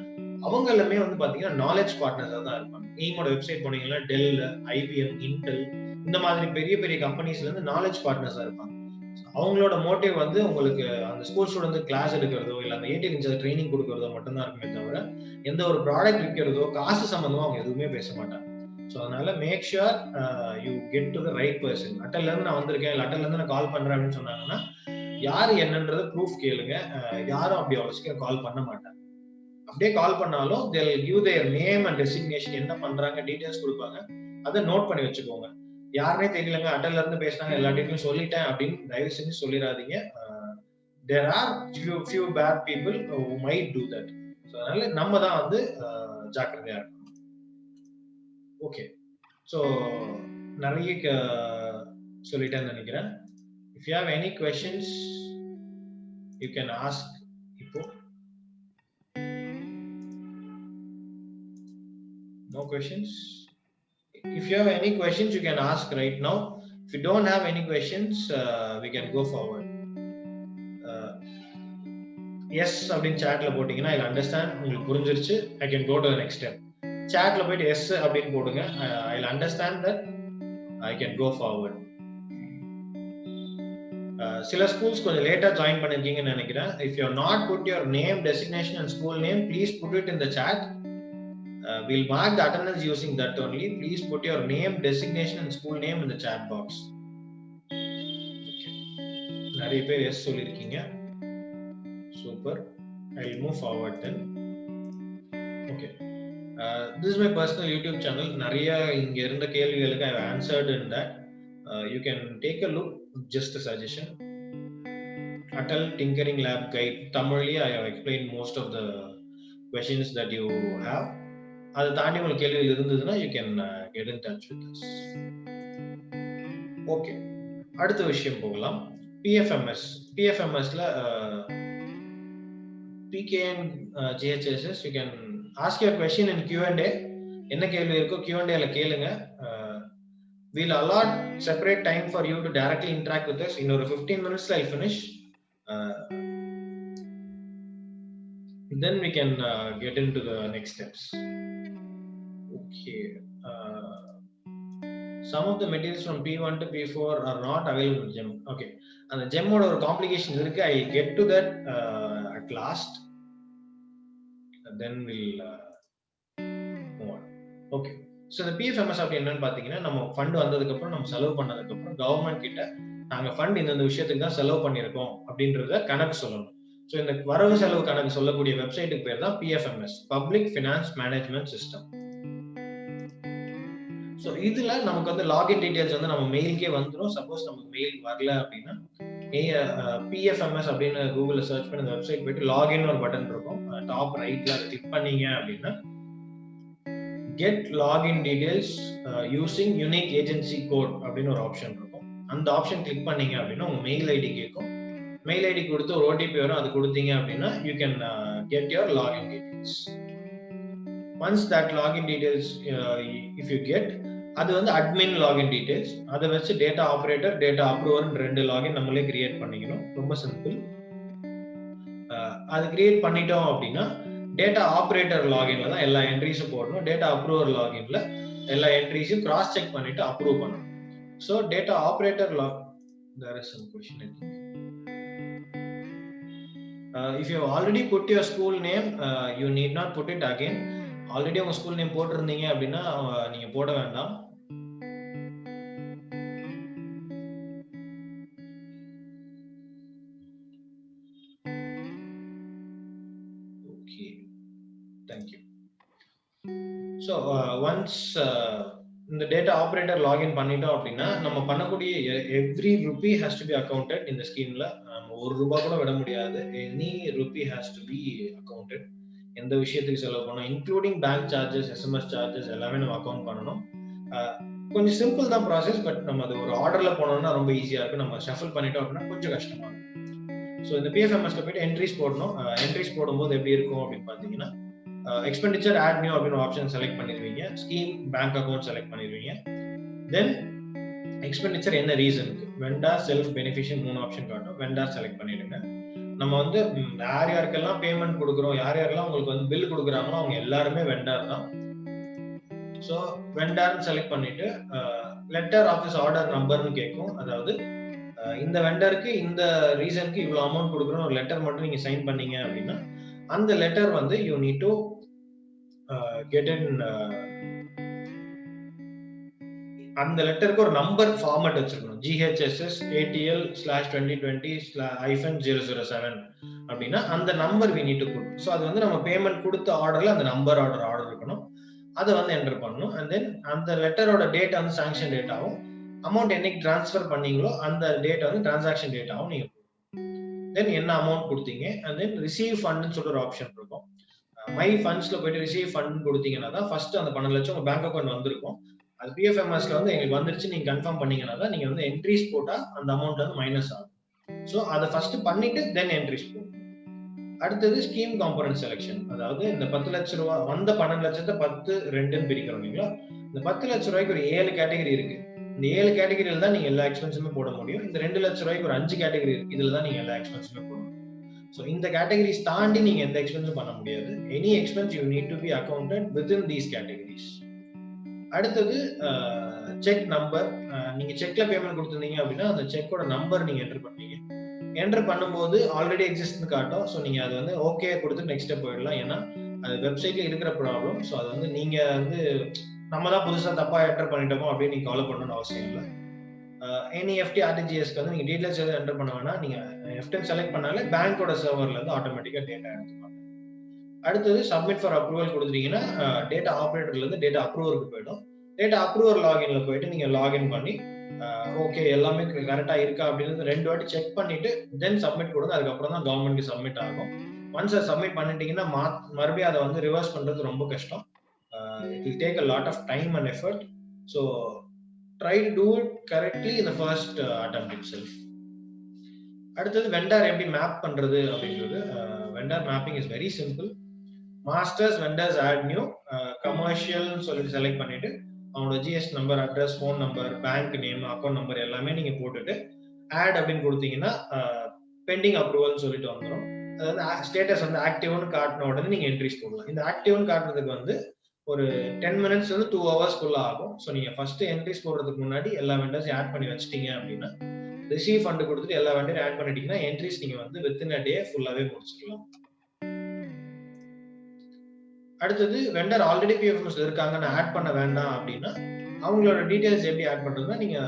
அவங்க எல்லாமே வந்து பாத்தீங்கன்னா நாலேஜ் பார்ட்னர்ஸா தான் இருப்பாங்க. எய்மோட வெப்சைட் போனீங்கன்னா டெல், IBM, இன்டெல் இந்த மாதிரி பெரிய பெரிய கம்பெனிஸ்ல இருந்து நாலேஜ் பார்ட்னர்ஸா இருப்பாங்க. அவங்களோட மோட்டிவ் வந்து உங்களுக்கு அந்த ஸ்கூல் ஸ்டூடெண்ட் கிளாஸ் எடுக்கிறதோ இல்ல அந்த ஏடிஎல் இன்சார்ஜ் ட்ரைனிங் கொடுக்கறதோ மட்டும்தான் இருக்குமே தவிர எந்த ஒரு ப்ராடக்ட் விற்கிறதோ காசு சம்பந்தமா அவங்க எதுவுமே பேச மாட்டாங்க. ஸோ அதனால make sure you get to the right person. அட்டல்ல இருந்து நான் வந்திருக்கேன் இல்ல அட்டல்ல இருந்து நான் கால் பண்றேன் அப்படின்னு சொன்னாங்கன்னா யாரு என்னன்றத ப்ரூஃப் கேளுங்க. யாரும் அப்படி அவ்வளவு சீக்கிரம் கால் பண்ண மாட்டாங்க. அப்படியே கால் பண்ணாலும் they will give their name and designation, என்ன பண்றாங்க டீடைல்ஸ் கொடுப்பாங்க, அதை நோட் பண்ணி வச்சுக்கோங்க. யாருமே தெரியலங்க அட்டல்ல இருந்து பேசினாங்க எல்லா டீடைலும் சொல்லிட்டேன் அப்படின்னு தயவு செஞ்சு சொல்லிடாதீங்க. there are few bad people who might do that. So அதனால நம்ம தான் வந்து ஜாக்கிரதையா இருக்கணும். ஓகே, ஸோ நிறைய சொல்லிட்டேன்னு நினைக்கிறேன். if you have any questions you can ask No questions? If you have any questions, you can ask right now. If you don't have any questions, we can go forward. Yes அப்படின்னு chatல போட்டீங்கன்னா I'll understand, உங்களுக்கு புரிஞ்சிருச்சு, I can go to the next step. Chatல போயிட்டு yes அப்படின்னு போடுங்க, I'll understand that, I can go forward. சில schools கொஞ்சம் லேட்டா ஜாயின் பண்ணிருக்கீங்கன்னு நினைக்கிறேன். If you have not put your name, designation and school name, please put it in the chat. We'll mark the attendance using that only. Please put your name, designation and school name in the chat box. Okay. நிறைய பேர் yes சொல்லிருக்கீங்க. Super. I'll move forward then. Okay. This is my personal YouTube channel. நிறைய இங்க இருந்த கேள்விகளுக்கு I have answered in that. You can take a look. Just a suggestion. Atal Tinkering Lab Guide. Tamilli I have explained most of the questions that you have. அது தாண்டி உங்களுக்கு கேள்விகள் இருந்ததுன்னா you can get in touch with us. Okay. அடுத்த விஷயம் போகலாம். PFMS. PFMSல PK and GHSS, you can ask your question in Q&A. என்ன கேள்வி இருக்கோ Q&A ல கேளுங்க. We'll allot separate time for you to directly interact with us. In over 15 minutes I'll finish. Then we can get into the next steps. Okay. Some of the materials from P1 to P4 are not available in GEM. Okay. And the GEM oda or complication irukku. I'll get to that at last. And then we'll move on. Okay. So the PFMS அப்படி என்னன்னு பாத்தீங்கன்னா, நம்ம fund வந்ததுக்கு அப்புறம் நம்ம செலவு பண்ணதுக்கு அப்புறம் கவர்மெண்ட் கிட்ட நாங்க ஃபண்ட் இந்த விஷயத்துக்கு தான் செலவு பண்ணிருக்கோம் அப்படின்றத கணக்கு சொல்லணும். ஸோ இந்த வரவு செலவு கணக்கு சொல்லக்கூடிய வெப்சைட்டுக்கு பேர் தான் PFMS, public finance management system. So இதுல நமக்கு வந்து லாகின் டீடைல்ஸ் வந்து நம்ம மெயிலுக்கே வந்துடும். சப்போஸ் நமக்கு மெயில் வரல அப்படின்னா PFMS அப்படின்னு கூகுள்ல சர்ச் பண்ணி அந்த வெப்சைட் போயிட்டு லாகின் ஒரு பட்டன் இருக்கும், டாப் ரைட்ல அதை கிளிக் பண்ணீங்க அப்படின்னா get login details using unique agency code அப்படின்னு ஒரு ஆப்ஷன் இருக்கும். அந்த ஆப்ஷன் கிளிக் பண்ணீங்க அப்படின்னா உங்க மெயில் ஐடி கேட்கும். மெயில் ஐடி கொடுத்து ஒரு OTP வரும், அது கொடுத்தீங்க அப்படின்னா you can get your login details. Once that login details if you get, அது வந்து admin login details. அதை வச்சு டேட்டா ஆபரேட்டர், டேட்டா அப்ரூவர் ரெண்டு லாகின் நம்மளே கிரியேட் பண்ணிக்கணும். ரொம்ப சிம்பிள். அது கிரியேட் பண்ணிட்டோம் அப்படின்னா டேட்டா ஆபரேட்டர் லாகின்ல தான் எல்லா என்ட்ரிஸும் போடணும். டேட்டா அப்ரூவர் லாகின்ல எல்லா என்ட்ரிஸையும் கிராஸ் செக் பண்ணிட்டு அப்ரூவ் பண்ணணும். So data operator there is some question I think. If you have already put your school name, you need not put it again. Already உங்க school name போட்டிருந்தீங்க அப்படின்னா நீங்க போட வேண்டாம். So once இந்த data operator login பண்ணிட்டோம் அப்படின்னா நம்ம பண்ணக்கூடிய every rupee has to be accounted. இந்த ஸ்கீம்ல நம்ம ₹1 கூட விட முடியாது. Any rupee has to be accounted. எந்த விஷயத்துக்கு செலவு பண்ணணும், including bank charges, SMS charges எல்லாமே நம்ம அக்கௌண்ட் பண்ணணும். கொஞ்சம் சிம்பிள் தான் ப்ராசஸ், பட் நம்ம அது ஒரு ஆர்டர்ல போனோம்னா ரொம்ப ஈஸியா இருக்கும். நம்ம ஷஃபிள் பண்ணிட்டோம் அப்படின்னா கொஞ்சம் கஷ்டமா இருக்கும். ஸோ இந்த PFMSல போயிட்டு என்ட்ரிஸ் போடணும். என்ட்ரிஸ் போடும்போது எப்படி இருக்கும் அப்படின்னு பாத்தீங்கன்னா, எக்ஸ்பெண்டிச்சர் ஆட் நியூ அப்படின்னு ஆப்ஷன் செலக்ட் பண்ணிடுவீங்க. ஸ்கீம், பேங்க் அக்கௌண்ட் செலக்ட் பண்ணிடுவீங்க. தென் எக்ஸ்பெண்டிச்சர் என்ன ரீசனுக்கு, வெண்டார், செல்ஃப் பெனிஃபிஷியன் 3 ஆப்ஷன் காட்டும். வெண்டார் செலக்ட் பண்ணிடுங்க. நம்ம வந்து யார் யாருக்கெல்லாம் பேமெண்ட் கொடுக்குறோம், யார் யாரெல்லாம் உங்களுக்கு வந்து பில் கொடுக்குறாங்களோ அவங்க எல்லாருமே வெண்டார் தான். ஸோ வெண்டார்னு செலக்ட் பண்ணிட்டு லெட்டர் ஆஃபீஸ் ஆர்டர் நம்பர்னு கேட்கும். அதாவது இந்த வெண்டருக்கு இந்த ரீசனுக்கு இவ்வளவு அமௌண்ட் கொடுக்குறோம் ஒரு லெட்டர் மட்டும் நீங்க சைன் பண்ணீங்க அப்படின்னா அந்த லெட்டர் வந்து you need to get in. அந்த லெட்டருக்கு ஒரு நம்பர் ஃபார்மேட் வச்சிருக்கணும். GHSS ATL/2020-007 அப்படின்னா அந்த number we need to put. So அது வந்து நம்ம பேமெண்ட் கொடுத்த ஆர்டர்ல அந்த நம்பர் ஆர்டர் இருக்கணும். அதை வந்து என்டர் பண்ணணும். அண்ட் தென் அந்த லெட்டரோட டேட் வந்து சாங்ஷன் டேட்டாவும், அமௌண்ட் என்னைக்கு டிரான்ஸ்ஃபர் பண்ணீங்களோ அந்த டேட் வந்து டிரான்சாக்ஷன் டேட்டாவும் நீங்க தென் என்ன அமௌண்ட் கொடுத்தீங்க. அண்ட் தென் ரிசீவ் ஃபண்ட்னு சொல்ற ஒரு ஆப்ஷன் இருக்கும். மை ஃபண்ட்ஸ்ல போயிட்டு ரிசீவ் ஃபண்ட் கொடுத்தீங்கன்னா தான் ஃபர்ஸ்ட் அந்த 12 லட்சம் உங்க பேங்க் அக்கௌண்ட் வந்திருக்கும். அது PFMSல வந்து எங்களுக்கு வந்துருச்சு நீங்க கன்ஃபார்ம் பண்ணீங்கன்னா தான் நீங்க வந்து என்ட்ரிஸ் போட்டா அந்த அமௌண்ட் வந்து மைனஸ் ஆகும். ஸோ அதை ஃபர்ஸ்ட் பண்ணிட்டு தென் என்ட்ரிஸ் போகும். அடுத்தது ஸ்கீம் காம்பனன்ட் செலெக்ஷன். அதாவது இந்த 10 லட்ச ரூபா வந்த 12 லட்சத்தை 10 2ன்னு பிரிக்கிறோம் இல்லைங்களா? இந்த 10 லட்ச ரூபாய்க்கு ஒரு 7 கேட்டகரி இருக்கு. இந்த 7 கேட்டகரியில தான் நீங்க எல்லா எக்ஸ்பென்ஸுமே போட முடியும். இந்த 2 லட்ச ரூபாய்க்கு ஒரு 5 கேட்டகரி இருக்கு. இதுல தான் நீங்க எல்லா எக்ஸ்பென்ஸுமே போட முடியும். ஸோ இந்த கேட்டகரிஸ் தாண்டி நீங்க எந்த எக்ஸ்பென்ஸும் பண்ண முடியாது. Any expense you need to be accounted within these categories. அடுத்தது செக் நம்பர். நீங்க செக்ல பேமெண்ட் கொடுத்துருந்தீங்க அப்படின்னா அந்த செக்கோட நம்பர் நீங்க என்டர் பண்ணீங்க. என்டர் பண்ணும்போது ஆல்ரெடி எக்ஸிஸ்ட்னு காட்டும். ஸோ நீங்க அது வந்து ஓகே கொடுத்து நெக்ஸ்ட் ஸ்டெப் போயிடலாம். ஏன்னா அது வெப்சைட்ல இருக்கிற ப்ராப்ளம். ஸோ அது வந்து நீங்க வந்து நம்ம தான் புதுசா தப்பா என்டர் பண்ணிட்டோமோ அப்படின்னு நீங்க கவலை பண்ணணும்னு அவசியம் இல்லை. NEFT RTGSக்கு வந்து நீங்க டீடைல்ஸ் எதுவும் என்டர் பண்ண வேணா. நீங்க எஃப்டிஎம் செலக்ட் பண்ணாலே பேங்கோட சர்வர்ல இருந்து ஆட்டோமேட்டிக்கா டேட்டா எடுத்துப்பாங்க. அடுத்தது சப்மிட் ஃபார் அப்ரூவல் கொடுத்துட்டீங்கன்னா டேட்டா ஆப்ரேட்டர்ல இருந்து டேட்டா அப்ரூவருக்கு போயிடும். டேட்டா அப்ரூவர் லாகின்ல போயிட்டு நீங்க லாகின் பண்ணி ஓகே எல்லாமே கரெக்டா இருக்கா அப்படின்னு 2 வாட்டி செக் பண்ணிட்டு தென் சப்மிட் கொடுங்க. அதுக்கப்புறம் தான் கவர்மெண்ட்க்கு சப்மிட் ஆகும். ஒன்ஸ் அதை சப்மிட் பண்ணிட்டீங்கன்னா மறுபடியும் அதை வந்து ரிவர்ஸ் பண்றது ரொம்ப கஷ்டம். It will take a lot of time and effort. So try to do it correctly in the first attempt itself. அடுத்தது வெண்டர் எப்படி மேப் பண்றது அப்படிங்கிறது. Vendor mapping is very simple. Masters vendors add new commercial சொல்லிட்டு select பண்ணிட்டு அவனோட GST number, address, phone number, bank name, account number எல்லாமே நீங்க போட்டுட்டு ஆட் அப்படின்னு கொடுத்தீங்கன்னா பெண்டிங் அப்ரூவல் சொல்லிட்டு வந்துடும். அதாவது ஸ்டேட்டஸ் வந்து ஆக்டிவ்னு காட்டின உடனே நீங்க என்ட்ரிஸ் போடலாம். இந்த ஆக்டிவ்னு காட்டுறதுக்கு வந்து ஒரு 10 minutes வந்து 2 hours ஆகும். ஸோ நீங்க ஃபர்ஸ்ட் என்ட்ரிஸ் போடுறதுக்கு முன்னாடி எல்லா வெண்டர்ஸையும் ஆட் பண்ணி வச்சிட்டீங்க அப்படின்னா ரிசீவ் ஃபண்ட் கொடுத்துட்டு எல்லா வெண்டரையும் ஆட் பண்ணிட்டீங்கன்னா என்ட்ரிஸ் நீங்க வந்து வித்தின் அ டே ஃபுல்லாவே முடிச்சிடலாம். அடுத்தது வெண்டர் ஆல்ரெடி PFMS இருக்காங்க, நான் ஆட் பண்ண வேண்டாம் அப்படின்னா அவங்களோட டீடைல்ஸ் எப்படி ஆட் பண்றதுன்னா நீங்க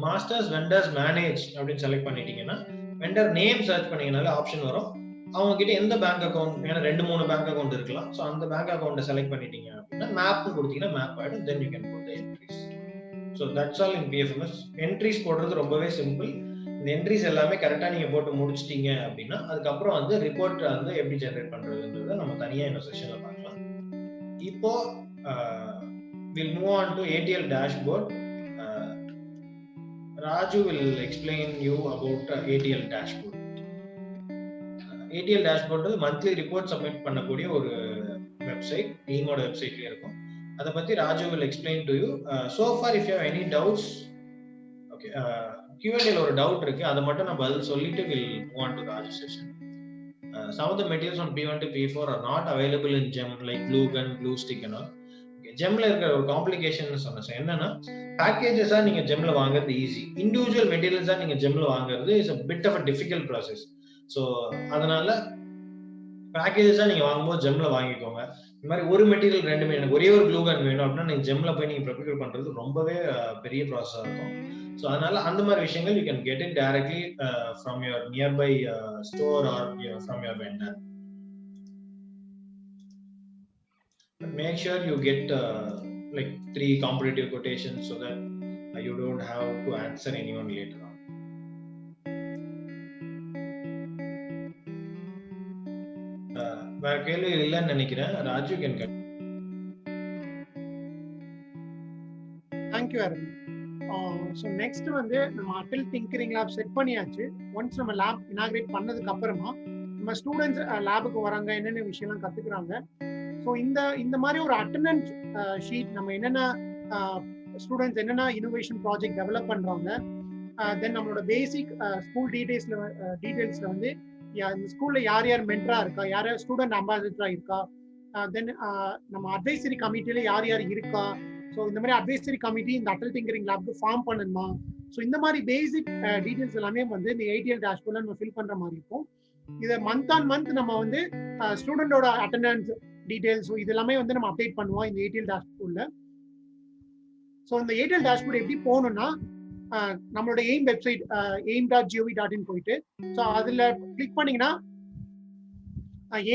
மாஸ்டர்ஸ் வெண்டர்ஸ் மேனேஜ் அப்படின்னு செலக்ட் பண்ணிட்டீங்கன்னா வெண்டர் நேம் சர்ச் பண்ணீங்கனாலே ஆப்ஷன் வரும். அவங்க கிட்ட எந்த பேங்க் அக்கௌண்ட், ஏன்னா 2-3 பேங்க் அக்கௌண்ட் இருக்கலாம். ஸோ அந்த பேங்க் அக்கௌண்ட்டை செலக்ட் பண்ணிட்டீங்க அப்படின்னா மேப்னு கொடுத்தீங்கன்னா மேப் ஆயிடும். Then you can put the entries. So that's all in PFMS. Entries போடுறது ரொம்பவே சிம்பிள். இந்த என்ட்ரிஸ் எல்லாமே கரெக்டாக நீங்க போட்டு முடிச்சிட்டீங்க அப்படின்னா அதுக்கப்புறம் வந்து ரிப்போர்ட் வந்து எப்படி ஜென்ரேட் பண்றதுன்றத நம்ம தனியாக இந்த செஷன்ல பார்க்கலாம். இப்போ we'll move on to ATL dashboard. Raju will explain you about ATL dashboard. ATL dashboard monthly report submit பண்ணக்கூடிய ஒரு வெப்சைட், டீமோட வெப்சைட்லயே இருக்கும். அதை பத்தி Raju will explain to you. So far if you have any doubts, okay, Q&A ல ஒரு doubt இருக்கு, அதை மட்டும் நான் பதில் சொல்லிட்டு will move on to Raju session. Some of the materials on P1 to P4 are not available in GEM like glue gun, glue stick and all. ஜெம்ல இருக்கிற ஒரு காம்ப்ளிகேஷன் சொன்னேன். என்னன்னா பேக்கேஜஸா நீங்க ஜெம்ல வாங்குறது ஈஸி, இண்டிவிஜுவல் மெட்டீரியல்ஸா நீங்க ஜெம்ல வாங்குறது is a bit of a difficult process. So அதனால பேக்கேஜஸா நீங்க வாங்கும்போது ஜெம்ல வாங்கிக்கோங்க. இந்த மாதிரி ஒரு மெட்டீரியல் 2 எனக்கு ஒரே ஒரு க்ளூ கன் வேணும் அப்படின்னா நீங்க ஜெம்ல போய் நீங்க ப்ரிப்பேர் பண்றது ரொம்பவே பெரிய ப்ராசஸா இருக்கும். ஸோ அதனால அந்த மாதிரி விஷயங்கள் you can get it directly from your nearby store R from your vendor. But make sure you get like 3 competitive quotations so that you don't have to answer anyone later on. வேற கேள்வி இல்லைன்னு நினைக்கிறேன். Raju can cut. Thank you Arun. So next வந்து நம்ம Atal tinkering lab set பண்ணியாச்சு. Once நம்ம lab inaugurate பண்ணதுக்கு அப்புறமா நம்ம ஸ்டூடெண்ட்ஸ் லேபுக்கு வராங்க, என்னென்ன விஷயம்லாம் கத்துக்கிறாங்க. ஸோ இந்த மாதிரி ஒரு அட்டெண்டன்ஸ் ஷீட் நம்ம என்னென்ன ஸ்டூடெண்ட்ஸ் என்னென்ன இனோவேஷன் ப்ராஜெக்ட் டெவலப் பண்றாங்க, தென் நம்மளோட பேசிக் ஸ்கூல் டீடைல்ஸ்ல வந்து இந்த ஸ்கூல்ல யார் யார் மென்டரா இருக்கா, யார் யார் ஸ்டூடெண்ட் அம்பாசிடரா இருக்கா, தென் நம்ம அட்வைசரி கமிட்டியில யார் யார் இருக்கா, ஸோ இந்த மாதிரி அட்வைசரி கமிட்டி இந்த அட்டல் திங்கரிங் லேப்க்கு ஃபார்ம் பண்ணணுமா, ஸோ இந்த மாதிரி பேசிக் டீடைல்ஸ் எல்லாமே வந்து இந்த ATL டேஷ்போர்ட்ல நம்ம ஃபில் பண்ற மாதிரி இருக்கும். இதை மந்த் ஆன் மந்த் நம்ம வந்து ஸ்டூடெண்டோட அட்டெண்டன்ஸ் டீடைல்ஸ் இது எல்லாமே வந்து நம்ம அப்டேட் பண்ணுவோம் இந்த ATL டேஷ்போர்ட்ல. ஸோ இந்த ATL டேஷ்போர்ட் எப்படி போகணும்னா நம்மளோட எய்ம் வெப்சைட் aim.gov.in போயிட்டு ஸோ அதுல கிளிக் பண்ணீங்கன்னா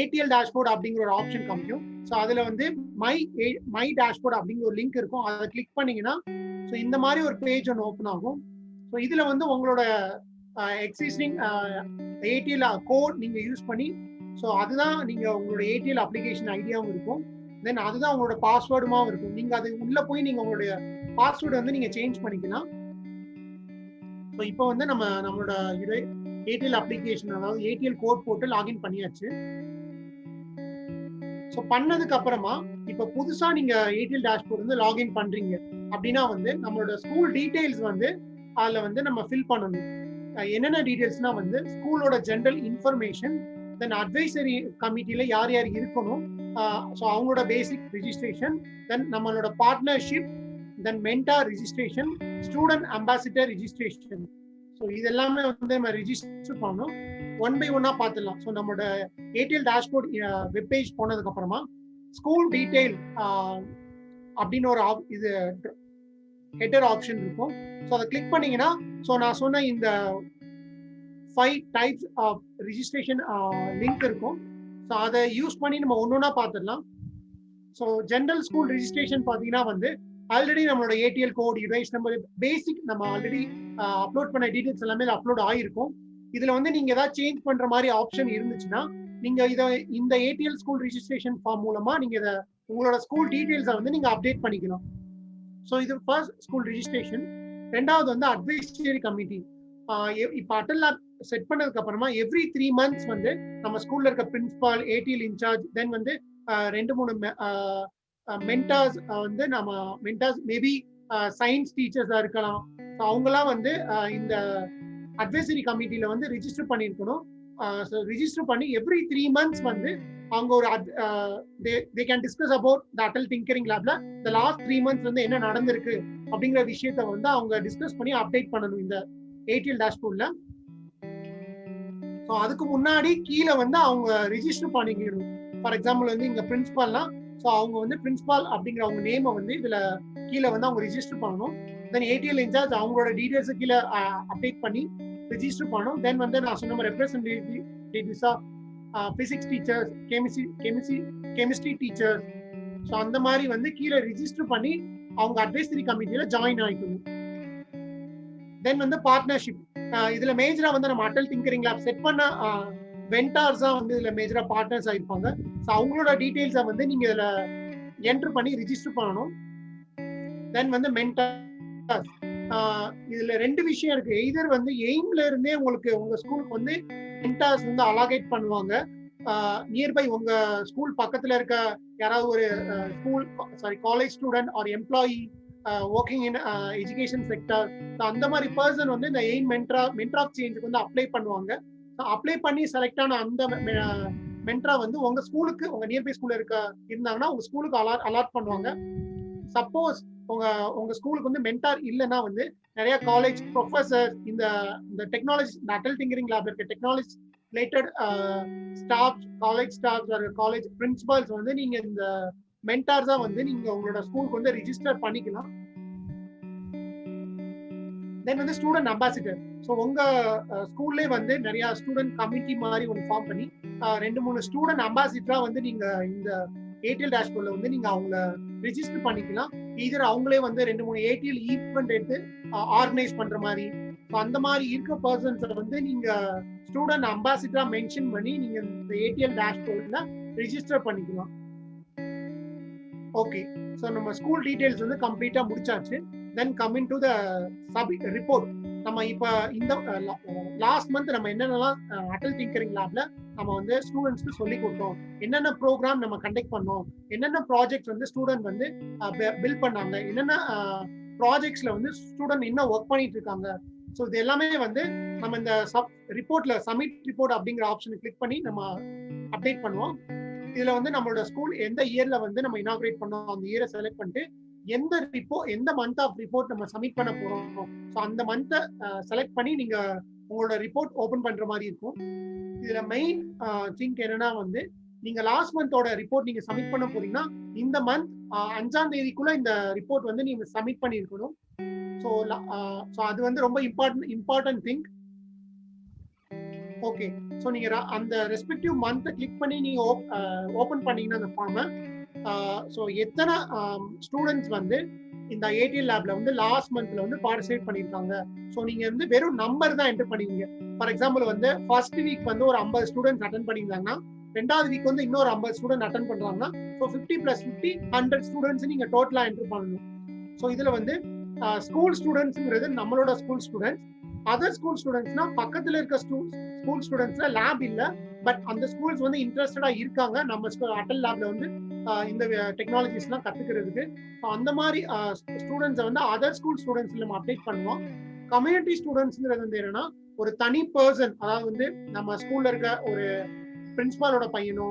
ATL டேஷ்போர்ட் அப்படிங்கிற ஒரு ஆப்ஷன் காமிக்கும். ஸோ அதுல வந்து மை டேஷ்போர்ட் அப்படிங்கிற ஒரு லிங்க் இருக்கும். அதை கிளிக் பண்ணீங்கன்னா ஸோ இந்த மாதிரி ஒரு பேஜ் ஒன்று ஓப்பன் ஆகும். ஸோ இதுல வந்து உங்களோட எக்ஸிஸ்டிங் ATL கோட் நீங்க யூஸ் பண்ணி, ஸோ அதுதான் நீங்க உங்களோட ATL அப்ளிகேஷன் ஐடியாவும் இருக்கும், தென் அதுதான் உங்களோட பாஸ்வேர்டுமாவும் இருக்கும். நீங்க அது உள்ள போய் நீங்க உங்களுடைய பாஸ்வேர்டு வந்து நீங்க சேஞ்ச் பண்ணிக்கலாம். ஸோ இப்போ வந்து நம்மளோட ஏடிஎல் அப்ளிகேஷன் அதாவது ஏடிஎல் கோட் போட்டு லாகின் பண்ணியாச்சு. ஸோ பண்ணதுக்கு அப்புறமா இப்போ புதுசா நீங்க ஏடிஎல் டேஷ்போர்ட் வந்து லாகின் பண்றீங்க அப்படின்னா வந்து நம்மளோட ஸ்கூல் டீடைல்ஸ் வந்து அதுல வந்து நம்ம ஃபில் பண்ணணும். என்னென்ன டீடைல்ஸ்னா வந்து ஸ்கூலோட ஜெனரல் இன்ஃபர்மேஷன், தென் அட்வைசரி கமிட்டியில யார் யார் இருக்கணும், ஸோ அவங்களோட பேசிக் ரிஜிஸ்ட்ரேஷன், தென் நம்மளோட partnership, then mentor registration, student ambassador registration. So இது எல்லாமே வந்து நம்ம ரிஜிஸ்டர் பண்ணணும். ஒன் பை ஒன்னா பார்த்துடலாம். ஸோ நம்மளோட ஏடிஎல் டேஷ்போர்ட் வெப்பேஜ் போனதுக்கு அப்புறமா ஸ்கூல் டீடைல் அப்படின்னு ஒரு இது ஹெட்டர் ஆப்ஷன் இருக்கும். ஸோ அதை கிளிக் பண்ணீங்கன்னா ஸோ நான் சொன்ன இந்த 5 டைப்ஸ் ஆஃப் ரிஜிஸ்ட்ரேஷன் லிங்க் இருக்கும். ஸோ அதை யூஸ் பண்ணி நம்ம ஒன்னொன்னா பார்த்துடலாம். ஸோ ஜென்ரல் ஸ்கூல் ரிஜிஸ்ட்ரேஷன் பார்த்தீங்கன்னா வந்து ஆல்ரெடி நம்மளோட ஏடிஎல் கோட், டிவைஸ் நம்பர், பேசிக் நம்ம ஆல்ரெடி அப்லோட் பண்ண டீடைல்ஸ் எல்லாமே அப்லோட் ஆகிருக்கும். இதுல வந்து நீங்க ஏதாவது சேஞ்ச் பண்ற மாதிரி ஆப்ஷன் இருந்துச்சுன்னா நீங்க இந்த ஏடிஎல் ஸ்கூல் ரிஜிஸ்ட்ரேஷன் ஃபார்ம் மூலமா நீங்க இதை உங்களோட ஸ்கூல் டீடைல்ஸை வந்து நீங்க அப்டேட் பண்ணிக்கலாம். ஸோ இது ஃபர்ஸ்ட் ஸ்கூல் ரிஜிஸ்ட்ரேஷன். ரெண்டாவது வந்து அட்வைசரி கமிட்டி. இப்போ அட்டல் லேப் செட் பண்ணதுக்கு அப்புறமா எவ்ரி 3 months வந்து நம்ம ஸ்கூல்ல இருக்க பிரின்சிபால், ஏடிஎல் இன்சார்ஜ், தென் வந்து 2-3 மென்டார்ஸ் வந்து நம்ம மென்டார்ஸ் மேபி சயின்ஸ் டீச்சர்ஸா இருக்கலாம். ஸோ அவங்களாம் வந்து இந்த அட்வைசரி கமிட்டியில வந்து ரிஜிஸ்டர் பண்ணியிருக்கணும். ரிஜிஸ்டர் பண்ணி எவ்ரி 3 months வந்து அவங்க ஒரு they can discuss about the Atal Tinkering Labல the last 3 months வந்து என்ன நடந்திருக்கு அப்படிங்கிற விஷயத்த வந்து அவங்க டிஸ்கஸ் பண்ணி அப்டேட் பண்ணணும் இந்த ஏடிஎல் டேஷ்போர்ட்ல. ஸோ அதுக்கு முன்னாடி கீழே வந்து அவங்க ரிஜிஸ்டர் பண்ணிக்கணும். ஃபார் எக்ஸாம்பிள் வந்து இங்க பிரின்சிபால்னா ஸோ அவங்க வந்து பிரின்சிபால் அப்படிங்கிற அவங்க நேமை வந்து இதுல கீழே வந்து அவங்க ரிஜிஸ்டர் பண்ணணும். தென் ஏடிஎல் இன்சார்ஜ் அவங்களோட டீடைல்ஸ் கீழே அப்டேட் பண்ணி ரிஜிஸ்டர் பண்ணணும். தென் வந்து நான் சொன்ன representatives of physics teachers, chemistry teachers, so அந்த மாதிரி வந்து கீழே ரிஜிஸ்டர் பண்ணி அவங்க அட்வைசரி கமிட்டியில ஜாயின் ஆகிக்கணும். தென் வந்து பார்ட்னர்ஷிப். இதுல மேஜரா வந்து நம்ம அட்டல் டிங்கரிங் லேப் செட் பண்ண வெண்டார்ஸ் தான் வந்து இதுல மேஜரா பார்ட்னர்ஸ் ஆயிருப்பாங்க. ஸோ அவங்களோட டீடைல்ஸை வந்து நீங்க இதுல என்டர் பண்ணி ரிஜிஸ்டர் பண்ணணும். தென் வந்து மென்டார். இதுல 2 விஷயம் இருக்கு. எய்தர் வந்து எய்ம்ல இருந்தே உங்களுக்கு உங்க ஸ்கூலுக்கு வந்து மென்டார்ஸ் வந்து அலாகேட் பண்ணுவாங்க. நியர்பை உங்க ஸ்கூல் பக்கத்துல இருக்க யாராவது ஒரு college student or employee working in education sector, அந்த மாதிரி பர்சன் வந்து இந்த எய்ம் மென்டர் ஆஃப் சேஞ்சுக்கு வந்து அப்ளை பண்ணுவாங்க. அப்ளை பண்ணி செலக்ட் ஆன அந்த மென்டரா வந்து உங்க ஸ்கூலுக்கு, உங்க நியர்பை ஸ்கூல்ல இருந்தாங்கன்னா உங்க ஸ்கூலுக்கு அலாட் பண்ணுவாங்க. சப்போஸ் உங்க ஸ்கூலுக்கு வந்து மென்டார் இல்லைன்னா வந்து நிறைய காலேஜ் ப்ரொஃபசர், இந்த டெக்னாலஜி, இந்த அட்டல் டிங்கரிங் லேப்ல இருக்க technology related staff, college staff, college principals வந்து நீங்க இந்த மென்டார்ஸா வந்து நீங்க உங்களோட ஸ்கூலுக்கு வந்து ரிஜிஸ்டர் பண்ணிக்கலாம். தென் வந்து ஸ்டூடெண்ட் அம்பாசிடர். ஸோ உங்க ஸ்கூல்லே வந்து நிறைய ஸ்டூடெண்ட் கமிட்டி மாதிரி ஒன்று ஃபார்ம் பண்ணி 2-3 ஸ்டூடெண்ட் அம்பாசிடரா வந்து நீங்க இந்த ஏடிஎல் டேஷ்போர்ட்ல வந்து நீங்க அவங்கள ரிஜிஸ்டர் பண்ணிக்கலாம். இதர் அவங்களே வந்து 2-3 ஏடிஎல் ஈவெண்ட் எடுத்து ஆர்கனைஸ் பண்ற மாதிரி, அந்த மாதிரி இருக்க பர்சன்ஸை வந்து நீங்க ஸ்டூடெண்ட் அம்பாசிடரா மென்ஷன் பண்ணி நீங்க இந்த ஏடிஎல் டேஷ்போர்ட்ல ரிஜிஸ்டர் பண்ணிக்கலாம். ஓகே, ஸோ நம்ம ஸ்கூல் டீடைல்ஸ் வந்து கம்ப்ளீட்டா முடிச்சாச்சு. Then coming to the report. நம்ம இப்ப இந்த லாஸ்ட் மந்த் நம்ம என்னென்னலாம் அட்டல் டிங்கரிங் லேப்ல நம்ம வந்து ஸ்டூடெண்ட்ஸ்க்கு சொல்லி கொடுத்தோம், என்னென்ன ப்ரோக்ராம் நம்ம கண்டக்ட் பண்ணோம், என்னென்ன ப்ராஜெக்ட் வந்து ஸ்டூடெண்ட் வந்து பில்ட் பண்ணாங்க, என்னென்ன ப்ராஜெக்ட்ஸ்ல வந்து ஸ்டூடெண்ட் இன்னும் ஒர்க் பண்ணிட்டு இருக்காங்க. ஸோ இது எல்லாமே வந்து நம்ம இந்த ரிப்போர்ட்ல சப்மிட் ரிப்போர்ட் அப்படிங்கிற ஆப்ஷனை கிளிக் பண்ணி நம்ம அப்டேட் பண்ணுவோம். இதுல வந்து நம்மளோட ஸ்கூல் எந்த இயர்ல வந்து நம்ம இனாகிரேட் பண்ணோம் அந்த இயரை செலக்ட் பண்ணிட்டு எந்த மந்த் ஆஃப் ரிப்போர்ட் நம்ம சப்மிட் பண்ண போறோம், ஸோ அந்த மந்த்தை செலக்ட் பண்ணி நீங்க உங்களோட ரிப்போர்ட் ஓபன் பண்ற மாதிரி இருக்கும். இதுல மெயின் திங்க் என்னன்னா வந்து நீங்க லாஸ்ட் மந்தோட ரிப்போர்ட் நீங்க சப்மிட் பண்ண போறீங்கன்னா இந்த மந்த் 5ஆம் தேதிக்குள்ள இந்த ரிப்போர்ட் வந்து நீங்க சப்மிட் பண்ணிருக்கணும். ஸோ அது வந்து ரொம்ப இம்பார்ட்டன்ட் திங். ஓகே, ஸோ நீங்க அந்த ரெஸ்பெக்டிவ் மந்த்தை கிளிக் பண்ணி நீங்க ஓபன் பண்ணீங்கன்னா அந்த ஃபார்மை, ஸோ எத்தனை ஸ்டூடெண்ட்ஸ் வந்து இந்த ஏடிஎல் லேப்ல வந்து லாஸ்ட் மந்த்ல வந்து பார்ட்டிசிபேட் பண்ணியிருக்காங்க. ஸோ நீங்க வந்து வெறும் நம்பர் தான் என்டர் பண்ணுவீங்க. ஃபார் எக்ஸாம்பிள் வந்து ஃபர்ஸ்ட் வீக் வந்து ஒரு 50 ஸ்டூடெண்ட்ஸ் அட்டன் பண்ணியிருந்தாங்கன்னா 2வது வீக் வந்து இன்னொரு 50 ஸ்டூடெண்ட் அட்டன் பண்றாங்கன்னா ஸோ 50 + 50 100 ஸ்டூடெண்ட்ஸ் நீங்க டோட்டலா என்டர் பண்ணணும். ஸோ இதுல வந்து ஸ்கூல் ஸ்டூடெண்ட்ஸ்ங்கிறது நம்மளோட ஸ்கூல் ஸ்டூடெண்ட்ஸ், அதர் ஸ்கூல் ஸ்டூடெண்ட்ஸ்னா பக்கத்துல இருக்க ஸ்கூல் ஸ்டூடெண்ட்ஸ்ல லேப் இல்ல, பட் அந்த ஸ்கூல்ஸ் வந்து இன்ட்ரெஸ்டடா இருக்காங்க நம்ம அட்டல் லேப்ல வந்து இந்த டெக்னாலஜிஸ் எல்லாம் கத்துக்கிறதுக்கு. அந்த மாதிரி ஸ்டூடெண்ட்ஸை வந்து அதர் ஸ்கூல் ஸ்டூடெண்ட்ஸ் நம்ம அப்டேட் பண்ணுவோம். கம்யூனிட்டி ஸ்டூடெண்ட்ஸ்ங்கிறது வந்து என்னன்னா ஒரு தனி பர்சன், அதாவது வந்து நம்ம ஸ்கூல்ல இருக்க ஒரு பிரின்சிபாலோட பையனோ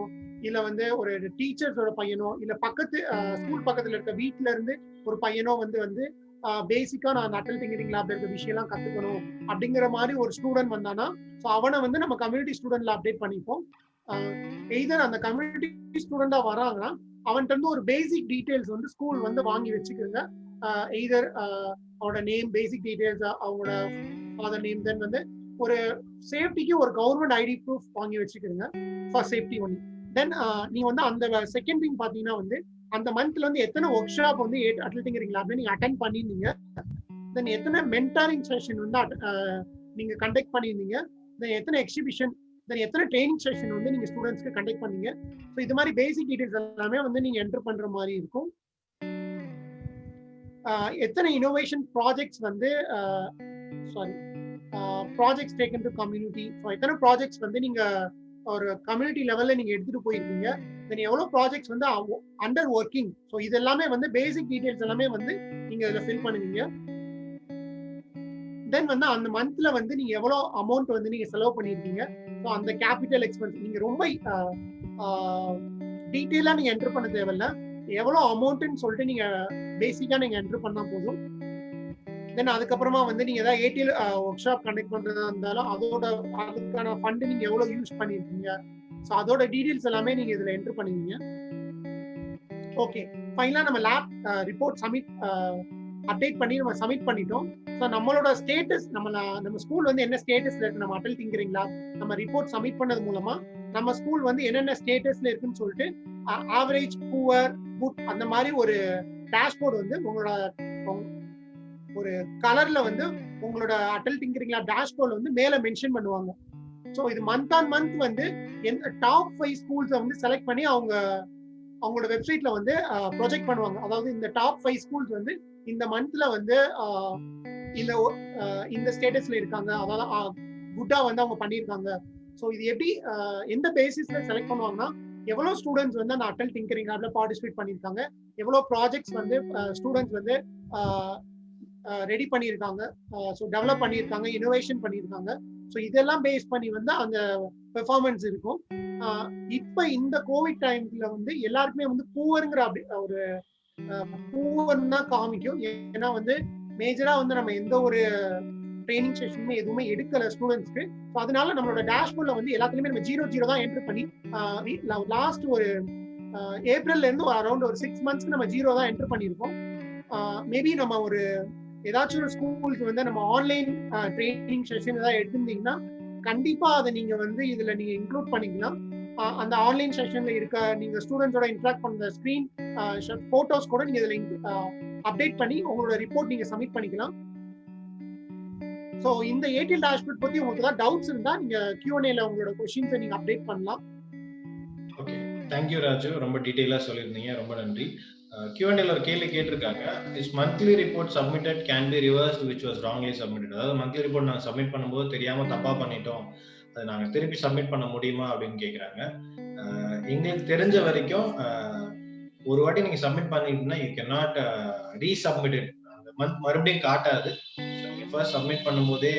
இல்ல வந்து ஒரு டீச்சர்ஸோட பையனோ இல்ல பக்கத்து ஸ்கூல் பக்கத்துல இருக்க வீட்டுல இருந்து ஒரு பையனோ வந்து பேசிக்கா நான் அட்டல் டிங்கரிங் லேப்ல இருக்க விஷயம் எல்லாம் கத்துக்கணும் அப்படிங்கிற மாதிரி ஒரு ஸ்டூடெண்ட் வந்தானா ஸோ அவனை வந்து நம்ம கம்யூனிட்டி ஸ்டூடெண்ட்ல அப்டேட் பண்ணிப்போம். எய்தர் அந்த கம்யூனிட்டி ஸ்டூடெண்டா வராங்கன்னா அவன்கிட்ட இருந்து ஒரு பேசிக் டீடைல்ஸ் வந்து ஸ்கூல் வந்து வாங்கி வச்சுக்கிறங்க. எய்தர் அவனோட நேம், பேசிக் டீடைல்ஸ், அவங்களோட ஃபாதர் நேம், தென் வந்து ஒரு சேஃப்டிக்கு ஒரு கவர்மெண்ட் ஐடி ப்ரூஃப் வாங்கி வச்சுக்கிறங்க ஃபார் சேஃப்டி ஒன்லி. தென் நீங்க வந்து அந்த செகண்ட் திங் பாத்தீங்கன்னா வந்து அந்த மந்த்ல வந்து எத்தனை ஒர்க் ஷாப் வந்து அட்டல் டிங்கரிங் லேப்ல நீங்க அட்டென்ட் பண்ணிருந்தீங்க, தென் எத்தனை மென்டாரிங் செஷன் வந்து நீங்க கண்டக்ட் பண்ணிருந்தீங்க, தென் எத்தனை எக்ஸிபிஷன், தென் எத்தனை ட்ரைனிங் செஷன் வந்து நீங்க ஸ்டூடெண்ட்ஸ்க்கு கண்டக்ட் பண்ணீங்க. ஸோ இது மாதிரி பேசிக் டீடைல்ஸ் எல்லாமே வந்து நீங்க என்டர் பண்ற மாதிரி இருக்கும். எத்தனை இனோவேஷன் ப்ராஜெக்ட்ஸ் வந்து ப்ராஜெக்ட்ஸ் டேக்கன் டு கம்யூனிட்டி, எத்தனை ப்ராஜெக்ட்ஸ் வந்து நீங்க ஒரு கம்யூனிட்டி லெவல்ல நீங்க எடுத்துட்டு போயிருக்கீங்க, தென் எவ்வளவு ப்ராஜெக்ட்ஸ் வந்து அண்டர் ஒர்க்கிங். ஸோ இது எல்லாமே வந்து பேசிக் டீடைல்ஸ் எல்லாமே வந்து நீங்க இதுல ஃபில் பண்ணுவீங்க. தென் வந்து அந்த மந்த்ல வந்து நீங்க எவ்வளவு அமௌண்ட் வந்து நீங்க செலவு பண்ணிருக்கீங்க, ஸோ அந்த கேபிட்டல் எக்ஸ்பென்ஸ் நீங்க ரொம்ப டீட்டெயிலா நீங்க என்டர் பண்ண தேவையில்ல, எவ்வளவு அமௌண்ட்னு சொல்லிட்டு நீங்க பேசிக்கா நீங்க என்டர் பண்ணா போதும். தென் அதுக்கப்புறமா வந்து நீங்க ஏதாவது ஏடிஎல் ஒர்க் ஷாப் கண்டக்ட் பண்றதா இருந்தாலும் அதுக்கான ஃபண்ட் நீங்க எவ்வளவு யூஸ் பண்ணிருக்கீங்க, ஸோ அதோட டீடைல்ஸ் எல்லாமே நீங்க இதுல என்டர் பண்ணுவீங்க. ஓகே, ஃபைனலா நம்ம லேப் ரிப்போர்ட் அப்டேட் பண்ணி நம்ம சப்மிட் பண்ணிட்டோம். ஸோ நம்மளோட ஸ்டேட்டஸ், நம்ம ஸ்கூல் வந்து என்ன ஸ்டேட்டஸ்ல இருக்கு, நம்ம அட்டல் டிங்கரிங் லேப் நம்ம ரிப்போர்ட் சப்மிட் பண்ணது மூலமா நம்ம ஸ்கூல் வந்து என்னென்ன ஸ்டேட்டஸ்ல இருக்குன்னு சொல்லிட்டு ஆவரேஜ், புவர், குட் அந்த மாதிரி ஒரு டேஷ்போர்டு வந்து உங்களோட ஒரு கலர்ல வந்து உங்களோட அட்டல் டிங்கரிங் லேப் டேஷ்போர்ட்ல வந்து மேல மென்ஷன் பண்ணுவாங்க. ஸோ இது மந்த் ஆன் மந்த் வந்து எந்த டாப் 5 ஸ்கூல்ஸை வந்து செலக்ட் பண்ணி அவங்களோட வெப்சைட்ல வந்து ப்ரொஜெக்ட் பண்ணுவாங்க. அதாவது இந்த டாப் 5 ஸ்கூல்ஸ் வந்து இந்த மந்த்ல வந்து இந்த ஸ்டேட்டஸ்ல இருக்காங்க, அதாவது குட்டா வந்து அவங்க பண்ணியிருக்காங்க. ஸோ இது எப்படி எந்த பேசிஸ்ல செலக்ட் பண்ணுவாங்கன்னா எவ்வளவு ஸ்டூடெண்ட்ஸ் வந்து அந்த அட்டல் டிங்கரிங் லேப்ல பார்ட்டிசிபேட் பண்ணியிருக்காங்க, எவ்வளவு ப்ராஜெக்ட்ஸ் வந்து ஸ்டூடெண்ட்ஸ் வந்து ரெடி பண்ணியிருக்காங்க, ஸோ டெவலப் பண்ணியிருக்காங்க, இனோவேஷன் பண்ணியிருக்காங்க. ஸோ இதெல்லாம் பேஸ் பண்ணி வந்து அந்த பெர்ஃபார்மன்ஸ் இருக்கும். இப்ப இந்த கோவிட் டைம்ல வந்து எல்லாருக்குமே வந்து பூவருங்கிற அப்படி ஒரு பூவர்னு தான் காமிக்கும். ஏன்னா வந்து மேஜரா வந்து நம்ம எந்த ஒரு ட்ரைனிங் செஷனுமே எதுவுமே எடுக்கல ஸ்டூடெண்ட்ஸ்க்கு. அதனால நம்மளோட டேஷ்போர்ட்ல வந்து எல்லாத்துலயுமே நம்ம 0 தான் என்டர் பண்ணி லாஸ்ட் ஒரு ஏப்ரல்ல இருந்து அரௌண்ட் ஒரு 6 மந்த்ஸ்க்கு நம்ம 0 தான் என்டர் பண்ணியிருக்கோம். மேபி நம்ம ஒரு ஏதாச்சும் ஒரு ஸ்கூலுக்கு வந்து நம்ம ஆன்லைன் ட்ரைனிங் செஷன் ஏதாவது எடுத்திருந்தீங்கன்னா கண்டிப்பா அதை நீங்க வந்து இதுல நீங்க இன்க்ளூட் பண்ணிக்கலாம். அந்த ஆன்லைன் செஷன்ல இருக்க நீங்க ஸ்டூடெண்ட்ஸோட இன்டராக்ட் பண்ண ஸ்கிரீன் போட்டோஸ் கூட நீங்க இதுல அப்டேட் பண்ணி உங்களோட ரிப்போர்ட் நீங்க சப்மிட் பண்ணிக்கலாம். ஸோ இந்த ஏடிஎல் டேஷ்போர்ட் பத்தி உங்களுக்கு ஏதாவது டவுட்ஸ் இருந்தா நீங்க Q&Aல உங்களோட கொஸ்டின்ஸை நீங்க அப்டேட் பண்ணலாம். ஓகே, தேங்க்யூ ராஜு, ரொம்ப டீடைலா சொல்லியிருந்தீங்க, ரொம்ப நன்றி. Q&Aல ஒரு கேள்வி கேட்டிருக்காங்க. Is monthly report submitted can be reversed which was wrongly submitted. அதாவது மந்த்லி ரிப்போர்ட் நாங்கள் சப்மிட் பண்ணும்போது தெரியாம தப்பா பண்ணிட்டோம், அதை நாங்கள் திருப்பி சப்மிட் பண்ண முடியுமா அப்படின்னு கேட்குறாங்க. எங்களுக்கு தெரிஞ்ச வரைக்கும் ஒரு வாட்டி நீங்க சப்மிட் பண்ணிட்டீங்கன்னா யூ கேன் நாட் ரீசப்மிட். அந்த மந்த் மறுபடியும் காட்டாது. ஃபர்ஸ்ட் சப்மிட் பண்ணும்போதே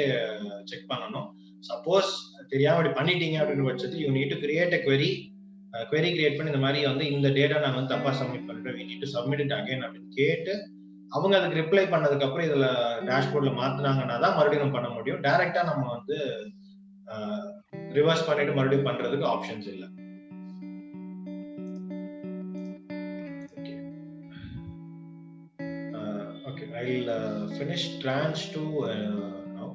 செக் பண்ணணும். சப்போஸ் தெரியாம அப்படி பண்ணிட்டீங்க அப்படின்ற பட்சத்தில் you need to create a query create பண்ணி இந்த மாதிரி வந்து இந்த டேட்டா நான் வந்து தப்பா சப்மிட் பண்ணிட்டேன், we need to submit it again அப்படின்னு கேட்டு அவங்க அதுக்கு ரிப்ளை பண்ணதுக்கு அப்புறம் இதுல டேஷ்போர்ட்ல மாத்தினாங்கன்னா தான் மறுபடியும் நம்ம பண்ண முடியும். டைரக்டா நம்ம வந்து ரிவர்ஸ் பண்ணிட்டு மறுபடியும் பண்றதுக்கு ஆப்ஷன்ஸ் இல்லை. Okay, I'll finish tranche 2 now.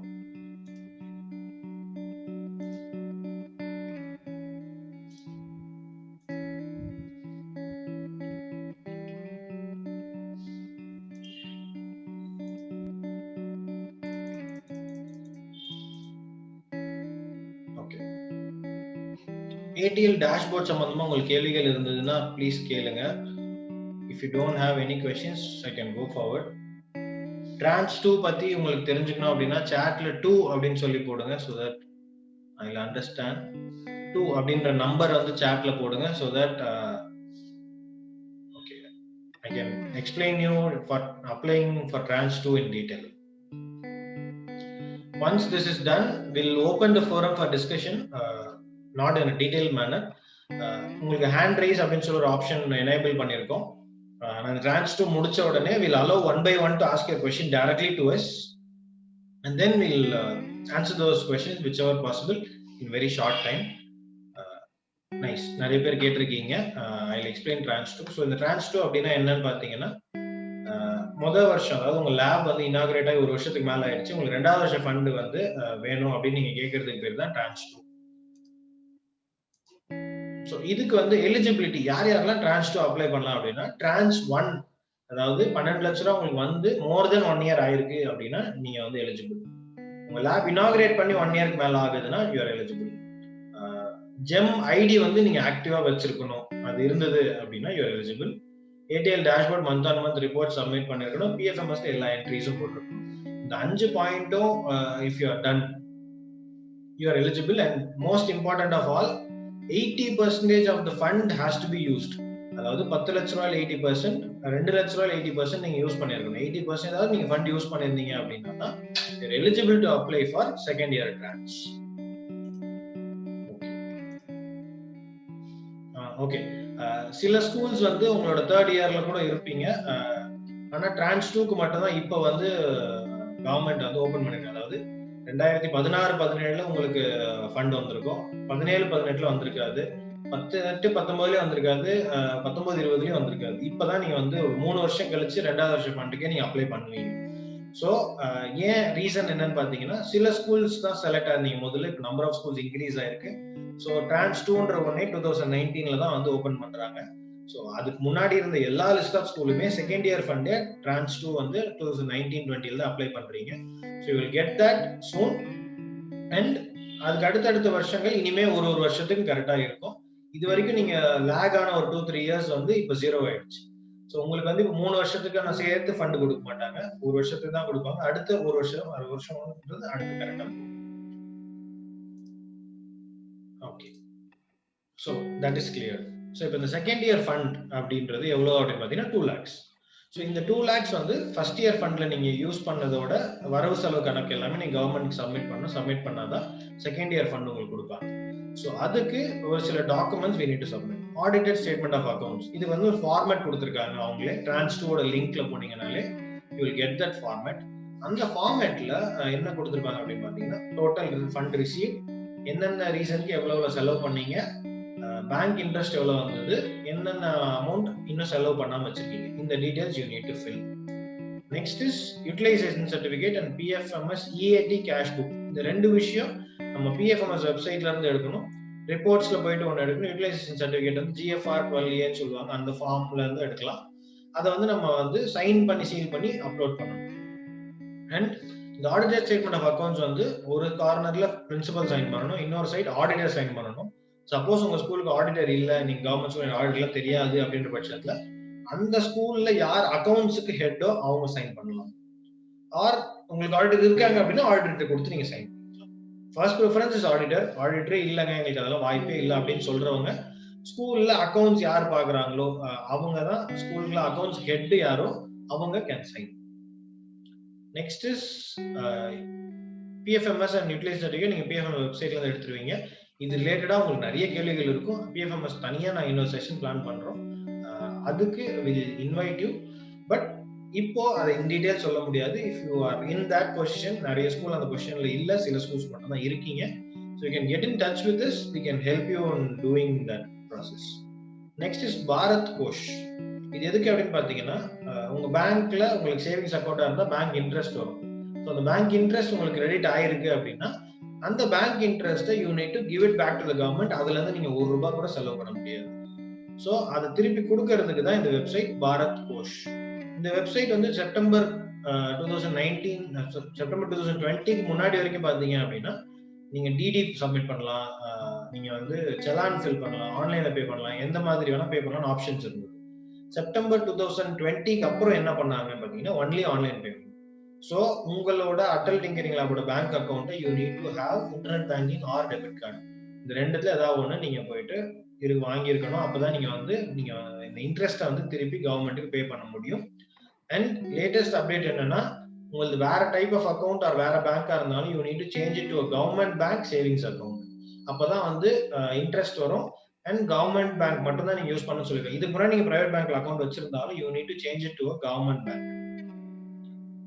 Okay. ATL dashboard சம்பந்தமா உங்களுக்கு கேள்விகள் இருந்ததுன்னா ப்ளீஸ் கேளுங்க. If you don't have any questions, I can go forward. Trans 2 பத்தி உங்களுக்கு தெரிஞ்சுக்கணும் அப்படின்னா chatல 2 அப்படின்னு சொல்லி போடுங்க, so that I will understand. 2 அப்படின்ற நம்பர் வந்து chatல போடுங்க, so that okay, I can explain you for applying for Trans 2 in detail. Once this is done, we'll open the forum for discussion, not in a detailed manner. உங்களுக்கு hand raise அப்படின்னு சொல்லி ஒரு option enable பண்ணியிருக்கோம். நாங்கள் Trans 2 முடிச்ச உடனே we'll allow one by one to ask your question directly to us, and then we'll answer those questions whichever possible in very short time. Nice, நிறைய பேர் கேட்டிருக்கீங்க. I'll explain Trans 2. ஸோ இந்த Trans 2 அப்படின்னா என்னன்னு பார்த்தீங்கன்னா, முதல் வருஷம் அதாவது உங்க லேப் வந்து இனாகிரேட் ஆகி ஒரு வருஷத்துக்கு மேல ஆயிடுச்சு, உங்களுக்கு 2வது வருஷம் ஃபண்ட் வந்து வேணும் அப்படின்னு நீங்க கேட்கறதுக்கு பேர் தான் Trans 2. ஸோ இதுக்கு வந்து எலிஜிபிலிட்டி யார் யாரெல்லாம் Trans 2 அப்ளை பண்ணலாம் அப்படின்னா, Trans 1 அதாவது 12 லட்ச ரூபா உங்களுக்கு வந்து மோர் தென் 1 இயர் ஆயிருக்கு அப்படின்னா நீங்க வந்து எலிஜிபிள். உங்க லேப் இனாகிரேட் பண்ணி 1 இயருக்கு மேல ஆகுதுன்னா you are eligible. GeM ID வந்து நீங்க ஆக்டிவா வச்சிருக்கணும், அது இருந்தது அப்படின்னா you are eligible. ATL dashboard month on month report submit பண்ணிருக்கணும், PFMSல எல்லா என்ட்ரிஸும் போட்டிருக்கணும். இந்த 5 பாயிண்ட்டும் if you are done you are eligible. And most important of all, 80% of the fund has to be used. அதாவது 10 லட்ச ரூபாயில 80%, 2 லட்ச ரூபாயில 80% நீங்க யூஸ் பண்ணிருக்கணும். 80% அதாவது நீங்க ஃபண்ட் யூஸ் பண்ணிருந்தீங்க அப்படின்னா தான் you're eligible to apply for second year Trans. Okay, சில ஸ்கூல்ஸ் வந்து உங்களோட 3rd இயர்ல கூட இருப்பீங்க, ஆனா Trans 2க்கு மட்டும் தான் இப்போ வந்து கவர்மெண்ட் வந்து ஓபன் பண்ணிருக்காங்க. அதாவது 2016-17 உங்களுக்கு ஃபண்ட் வந்திருக்கும், 17-18 வந்திருக்காது, 18-19 வந்திருக்காது, 19-20 வந்திருக்காது. இப்பதான் நீங்க வந்து ஒரு 3 வருஷம் கழிச்சு 2வது வருஷம் ஃபண்டுக்கே நீங்க அப்ளை பண்ணுவீங்க. ஸோ ஏன் ரீசன் என்னன்னு பாத்தீங்கன்னா, சில ஸ்கூல்ஸ் தான் செலக்ட் ஆனீங்க முதல்ல, இப்போ நம்பர் ஆஃப் ஸ்கூல்ஸ் இன்க்ரீஸ் ஆயிருக்கு. ஸோ Trans 2ன்ற ஒன்னே 2019 தான் வந்து ஓபன் பண்றாங்க. ஸோ அதுக்கு முன்னாடி இருந்த எல்லா லிஸ்ட் ஆஃப் ஸ்கூலுமே செகண்ட் இயர் ஃபண்டே Trans 2 வந்து 2019-20 தான் அப்ளை பண்றீங்க. So you will get that soon. And அதுக்கு அடுத்தடுத்த வருஷங்கள் இனிமே ஒரு வருஷத்துக்கு கரெக்டா இருக்கும். இது வரைக்கும் நீங்க லேக் ஆன ஒரு 2-3 இயர்ஸ் வந்து இப்போ 0 ஆயிடுச்சு. ஸோ உங்களுக்கு வந்து இப்போ 3 வருஷத்துக்கு நான் சேர்த்து ஃபண்ட் கொடுக்க மாட்டாங்க, ஒரு வருஷத்துக்கு தான் கொடுப்பாங்க. அடுத்த ஒரு வருஷம் 6 வருஷம் அடுத்து கரெக்டா. Okay, so that is clear. So இப்போ இந்த செகண்ட் இயர் ஃபண்ட் அப்படின்றது எவ்வளோ அப்படின்னு பார்த்தீங்கன்னா 2 lakhs. ஸோ இந்த 2 lakhs வந்து ஃபர்ஸ்ட் இயர் ஃபண்ட்ல நீங்க யூஸ் பண்ணதோட வரவு செலவு கணக்கு எல்லாமே நீங்க கவர்மெண்ட்க்கு சப்மிட் பண்ணாதான் செகண்ட் இயர் ஃபண்ட் உங்களுக்கு கொடுப்பாங்க. ஸோ அதுக்கு ஒரு சில documents we need to submit. Audited statement of accounts, இது வந்து ஒரு ஃபார்மேட் கொடுத்துருக்காங்க அவங்களே. Trans 2ஓட லிங்க்ல போனீங்கனாலே you will get that format. அந்த ஃபார்மேட்ல என்ன கொடுத்துருப்பாங்க அப்படின்னு பார்த்தீங்கன்னா, டோட்டல் ஃபண்ட் ரிசீவ், என்னென்ன ரீசனுக்கு எவ்வளவு செலவு பண்ணீங்க, பேங்க் இன்ட்ரெஸ்ட் எவ்வளவு வந்தது, என்னென்ன அமௌண்ட் இன்னும் செலவு பண்ணாம வச்சிருக்கீங்க, இந்த details you need to fill. Next is utilisation certificate and PFMS EAT cash book. இந்த 2 விஷயம் நம்ம PFMS வெப்சைட்ல இருந்து எடுக்கணும். ரிப்போர்ட்ஸ்ல போயிட்டு ஒன்று எடுக்கணும். யூட்டிலைசேஷன் சர்டிபிகேட் வந்து GFR 12A சொல்லுவாங்க, அந்த ஃபார்ம்ல இருந்து எடுக்கலாம். அதை வந்து நம்ம வந்து சைன் பண்ணி சீல் பண்ணி அப்லோட் பண்ணணும். அண்ட் இந்த ஆடிட்டட் ஸ்டேட்மெண்ட் ஆஃப் அக்கௌண்ட்ஸ் வந்து ஒரு கார்னர்ல பிரின்சிபல் சைன் பண்ணணும், இன்னொரு சைடு ஆடிட்டர் சைன் பண்ணணும். சப்போஸ் உங்க ஸ்கூலுக்கு ஆடிட்டர் இல்ல, நீங்க கவர்மெண்ட் ஸ்கூல் ஆடிட்டர்லாம் தெரியாது அப்படின்ற பட்சத்துல அந்த ஸ்கூல்ல யார் அக்கௌண்ட்ஸுக்கு ஹெட்டோ அவங்க சைன் பண்ணலாம். ஆர் உங்களுக்கு ஆடிட்டர் இருக்காங்க அப்படின்னா ஆடிட்டர் கொடுத்து நீங்க சைன் பண்ணலாம். First preference is auditor. ஆடிட்டரே இல்லைங்க எங்களுக்கு அதெல்லாம் வாய்ப்பே இல்லை அப்படின்னு சொல்றவங்க, ஸ்கூல்ல அக்கௌண்ட்ஸ் யார் பாக்குறாங்களோ அவங்க தான், ஸ்கூல்ல அக்கௌண்ட்ஸ் ஹெட் யாரோ அவங்க can sign. Next is PFMS and utilisation certificate. நீங்க PFMS வெப்சைட்ல இருந்து எடுத்துருவீங்க. இது ரிலேட்டடா உங்களுக்கு நிறைய கேள்விகள் இருக்கும். PFMS தனியா நான் இன்னொரு செஷன் பிளான் பண்றோம், அதுக்கு will invite you. பட் இப்போ அதை இன் டீடைல் சொல்ல முடியாது. If you R in that position, நிறைய ஸ்கூல் அந்த பொசிஷன்ல இல்ல, சில ஸ்கூல்ஸ் மட்டும் தான் இருக்கீங்க. So you can get in touch with us. We can help you on doing that process. Next is Bharat Kosh. இது எதுக்கு அப்படின்னு பாத்தீங்கன்னா, உங்க பேங்க்ல உங்களுக்கு சேவிங்ஸ் அக்கௌண்டா இருந்தா பேங்க் இன்ட்ரெஸ்ட் வரும். ஸோ அந்த பேங்க் இன்ட்ரெஸ்ட் உங்களுக்கு கிரெடிட் ஆயிருக்கு அப்படின்னா அந்த பேங்க் இன்ட்ரெஸ்ட்டை you need to give it back to the government. அதுல இருந்து நீங்க ₹1 கூட செலவு பண்ண முடியாது. ஸோ அதை திருப்பி கொடுக்கறதுக்கு தான் இந்த வெப்சைட் பாரத் கோஷ். இந்த வெப்சைட் வந்து செப்டம்பர் 2020க்கு முன்னாடி வரைக்கும் பாத்தீங்க அப்படின்னா நீங்க டிடி சப்மிட் பண்ணலாம், நீங்க வந்து செலான் ஃபில் பண்ணலாம், ஆன்லைன்ல பே பண்ணலாம், எந்த மாதிரி வேணா பே பண்ணலாம் ஆப்ஷன்ஸ் இருந்தது. செப்டம்பர் 2020க்கு அப்புறம் என்ன பண்ணாங்க பாத்தீங்கன்னா ஒன்லி ஆன்லைன் பேமெண்ட். ஸோ உங்களோட அட்டல் டிங்கரிங் லேபோட பேங்க் அக்கௌண்ட்டை you need to have internet banking R debit card. இந்த ரெண்டுத்துல ஏதாவது ஒன்று நீங்க போயிட்டு வாங்கியிருக்கணும். அப்பதான் நீங்க நீங்க இந்த இன்ட்ரெஸ்ட்டை திருப்பி கவர்மெண்ட்டுக்கு பே பண்ண முடியும். அண்ட் லேட்டஸ்ட் அப்டேட் என்னன்னா, உங்களுக்கு வேற டைப் ஆஃப் அக்கௌண்ட் ஆர் வேற பேங்கா இருந்தாலும் you need to change it to government bank savings account. அப்பதான் இன்ட்ரெஸ்ட் வரும். அண்ட் கவர்மெண்ட் பேங்க் மட்டும் தான் நீங்க யூஸ் பண்ண சொல்லிருக்கேன். இதுக்கு முன்னாடி நீங்க பிரைவேட் பேங்க்ல அக்கௌண்ட் வச்சிருந்தாலும் you need to change it to government bank.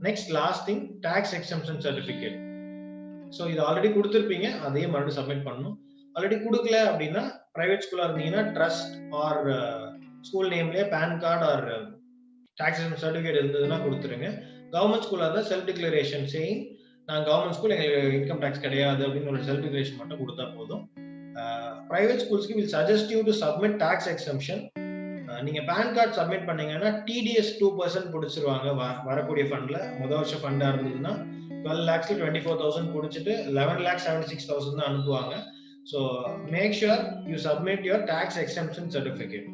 Next last thing, tax exemption certificate. So இது ஆல்ரெடி கொடுத்துருப்பீங்க, அதே மறுபடியும் சப்மிட் பண்ணணும். ஆல்ரெடி கொடுக்கல அப்படின்னா பிரைவேட் ஸ்கூலா இருந்தீங்கன்னா ட்ரஸ்ட் ஆர் ஸ்கூல் நேம்லயே PAN card or tax exemption certificate இருந்ததுன்னா கொடுத்துருங்க. கவர்மெண்ட் ஸ்கூலா இருந்தால் செல்ஃப் டிக்ளரேஷன் சேயிங் நான் கவர்மெண்ட் ஸ்கூல் எங்களுக்கு இன்கம் டாக்ஸ் கிடையாது அப்படின்னு ஒரு செல்ஃப் டிக்ளரேஷன் மட்டும் கொடுத்தா போதும். பிரைவேட் ஸ்கூல்ஸ்க்கு will suggest you to submit tax exemption. நீங்க பேன் கார்டு சப்மிட் பண்ணீங்கன்னா டிடிஎஸ் 2% பிடிச்சிருவாங்க. வரக்கூடிய ஃபண்ட்ல முதல் வருஷம் ஃபண்டா இருந்ததுன்னா 12 lakhs 24,000 பிடிச்சிட்டு 11,76,000 தான் அனுப்புவாங்க. So make sure you submit your tax exemption certificate.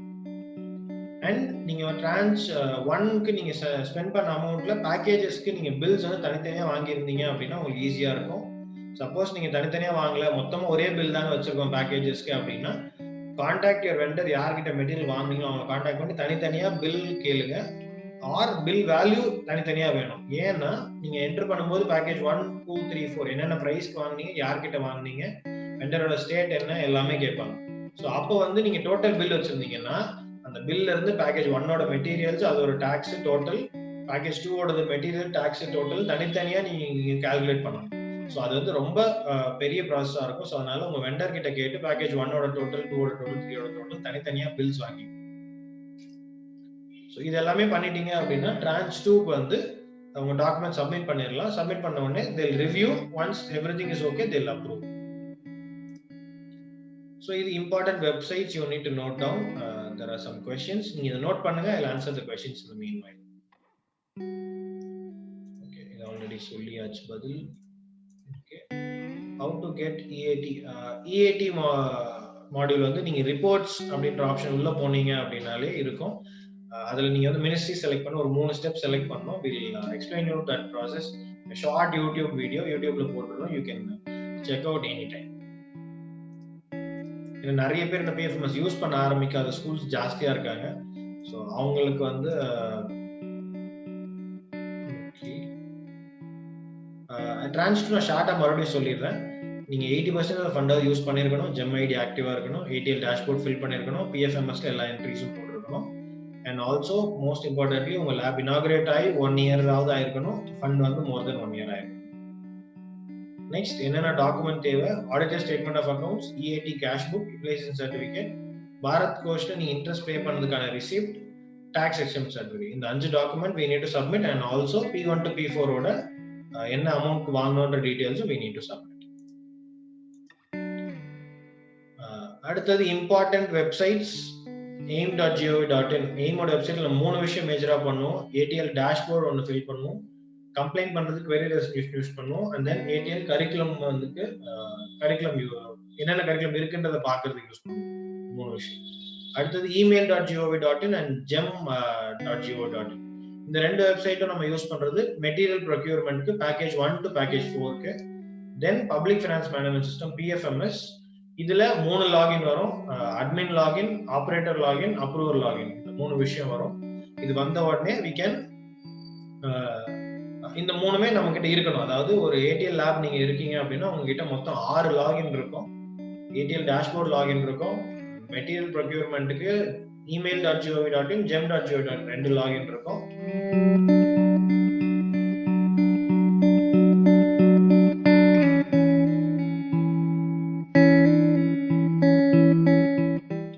And நீங்க tranche 1க்கு நீங்க ஸ்பெண்ட் பண்ண அமௌண்ட்ல பேக்கேஜஸ்க்கு நீங்க பில்ஸ் தனித்தனியா வாங்கியிருந்தீங்க அப்படின்னா உங்களுக்கு ஈஸியா இருக்கும். சப்போஸ் நீங்க தனித்தனியா வாங்கல, மொத்தமா ஒரே பில் தானே வச்சிருக்கோம் பேக்கேஜஸ்க்கு அப்படின்னா கான்டாக்ட் யுவர் வெண்டர். யார்கிட்ட மெட்டீரியல் வாங்குனீங்களோ அவங்க கான்டாக்ட் பண்ணி தனித்தனியா பில் கேளுங்க. ஆர் பில் வேல்யூ தனித்தனியா வேணும். ஏன்னா நீங்க என்டர் பண்ணும்போது பேக்கேஜ் 1, 2, 3, 4 என்னென்ன பிரைஸ்க்கு வாங்குனீங்க, யார்கிட்ட வாங்குனீங்க, வெண்டரோட ஸ்டேட் என்ன எல்லாமே கேட்பாங்க. ஸோ அப்போ நீங்க டோட்டல் பில் வச்சிருந்தீங்கன்னா அந்த பில்ல இருந்து பேக்கேஜ் 1ஓட மெட்டீரியல்ஸ் அது ஒரு டாக்ஸ் டோட்டல், பேக்கேஜ் 2ஓட மெட்டீரியல் டாக்ஸ் டோட்டல் தனித்தனியா நீங்க கால்குலேட் பண்ணணும். ஸோ அது ரொம்ப பெரிய ப்ராசஸா இருக்கும். ஸோ அதனால உங்க வெண்டர் கிட்ட கேட்டு பேக்கேஜ் 1ஓட டோட்டல், 2ஓட டோட்டல், 3ஓட டோட்டல் தனித்தனியா பில்ஸ் வாங்கி. ஸோ இது எல்லாமே பண்ணிட்டீங்க அப்படின்னா tranche 2க்கு உங்க டாக்குமெண்ட் சப்மிட் பண்ணிடலாம். சப்மிட் பண்ண உடனே they'll review. once everything is okay they'll approve. So இது important websites you need to note down. There are some questions. நீங்க இத நோட் பண்ணுங்க. I'll answer the questions in the meanwhile. Okay, இது already சொல்லியாச்சு பதில். Okay, how to get EAT? EAT module நீங்க reports அப்படின்ற option உள்ள போனீங்க அப்படின்னாலே இருக்கும். அதுல நீங்க மினிஸ்ட்ரி செலக்ட் பண்ண ஒரு 3 ஸ்டெப் செலக்ட் பண்ணனும். We'll explain you that process. A short YouTube video YouTubeல போட்டுறோம். You can check out anytime. இன்னும் நிறைய பேர் இந்த PFMS யூஸ் பண்ண ஆரம்பிக்காத ஸ்கூல்ஸ் ஜாஸ்தியா இருக்காங்க. ஸோ அவங்களுக்கு tranche 2 நான் ஷார்ட்டா மறுபடியும் சொல்லிடுறேன். நீங்க 80% ஃபண்டை யூஸ் பண்ணிருக்கணும், ஜெம் ஐடி ஆக்டிவா இருக்கணும், ATL டேஷ்போர்ட் ஃபில் பண்ணிருக்கணும், PFMSல எல்லா என்ட்ரிஸும் போட்டுருக்கணும். அண்ட் ஆல்சோ மோஸ்ட் இம்பார்ட்டன்ட்லி உங்க லேப் இனாகிரேட் ஆகி 1 year ஆயிருக்கணும். ஃபண்ட் மோர் தென் 1 year ஆயிருக்கணும். நெக்ஸ்ட் என்னென்ன டாக்குமெண்ட் தேவை? Auditor statement of accounts, EAT cash book, utilisation certificate, Bharat கோஷ்ல நீங்க இன்ட்ரெஸ்ட் பே பண்ணதுக்கான ரிசிப்ட், டாக்ஸ் எக்ஸம்ஷன் சர்டிஃபிகேட். இந்த 5 document we need to submit. And also P1 to P4 ஓட என்ன amount வாங்கணும்ன்ற டீடைல்ஸும் we need to submit. அடுத்தது இம்பார்ட்டன்ட் வெப்சைட்ஸ் aim.gov.in. aim-ஓட வெப்சைட்ல 3 விஷயம் மேஜரா பண்ணுவோம். ATL டேஷ்போர்ட் ஒன்னு ஃபில் பண்ணுவோம், கம்ப்ளைண்ட் பண்றதுக்கு query resolution யூஸ் பண்ணுவோம், and then ATL curriculum curriculum என்னென்ன கரிக்குலம் இருக்குன்றத பாக்குறதுக்கு யூஸ் பண்ணுவோம். 3 விஷயம். அடுத்தது email.gov.in and gem.gov.in. இந்த 2 வெப்சைட்டும் நம்ம யூஸ் பண்றது மெட்டீரியல் ப்ரொக்யூர்மெண்ட்க்கு பேக்கேஜ் 1 to பேக்கேஜ் 4க்கு. Then public finance management system PFMS. இதுல 3 லாகின் வரும். Admin login, operator login, approver login. இந்த 3 விஷயம் வரும். இது வந்த உடனே we can இந்த 3மே நம்ம கிட்ட இருக்கணும். அதாவது ஒரு ATL லேப் நீங்க இருக்கீங்க அப்படின்னா உங்ககிட்ட மொத்தம் 6 லாகின் இருக்கும். ATL டேஷ்போர்ட் லாகின் இருக்கும், மெட்டீரியல் ப்ரொக்யூர்மெண்ட்க்கு email.gov.in, gem.gov.in 2 லாகின் இருக்கும்.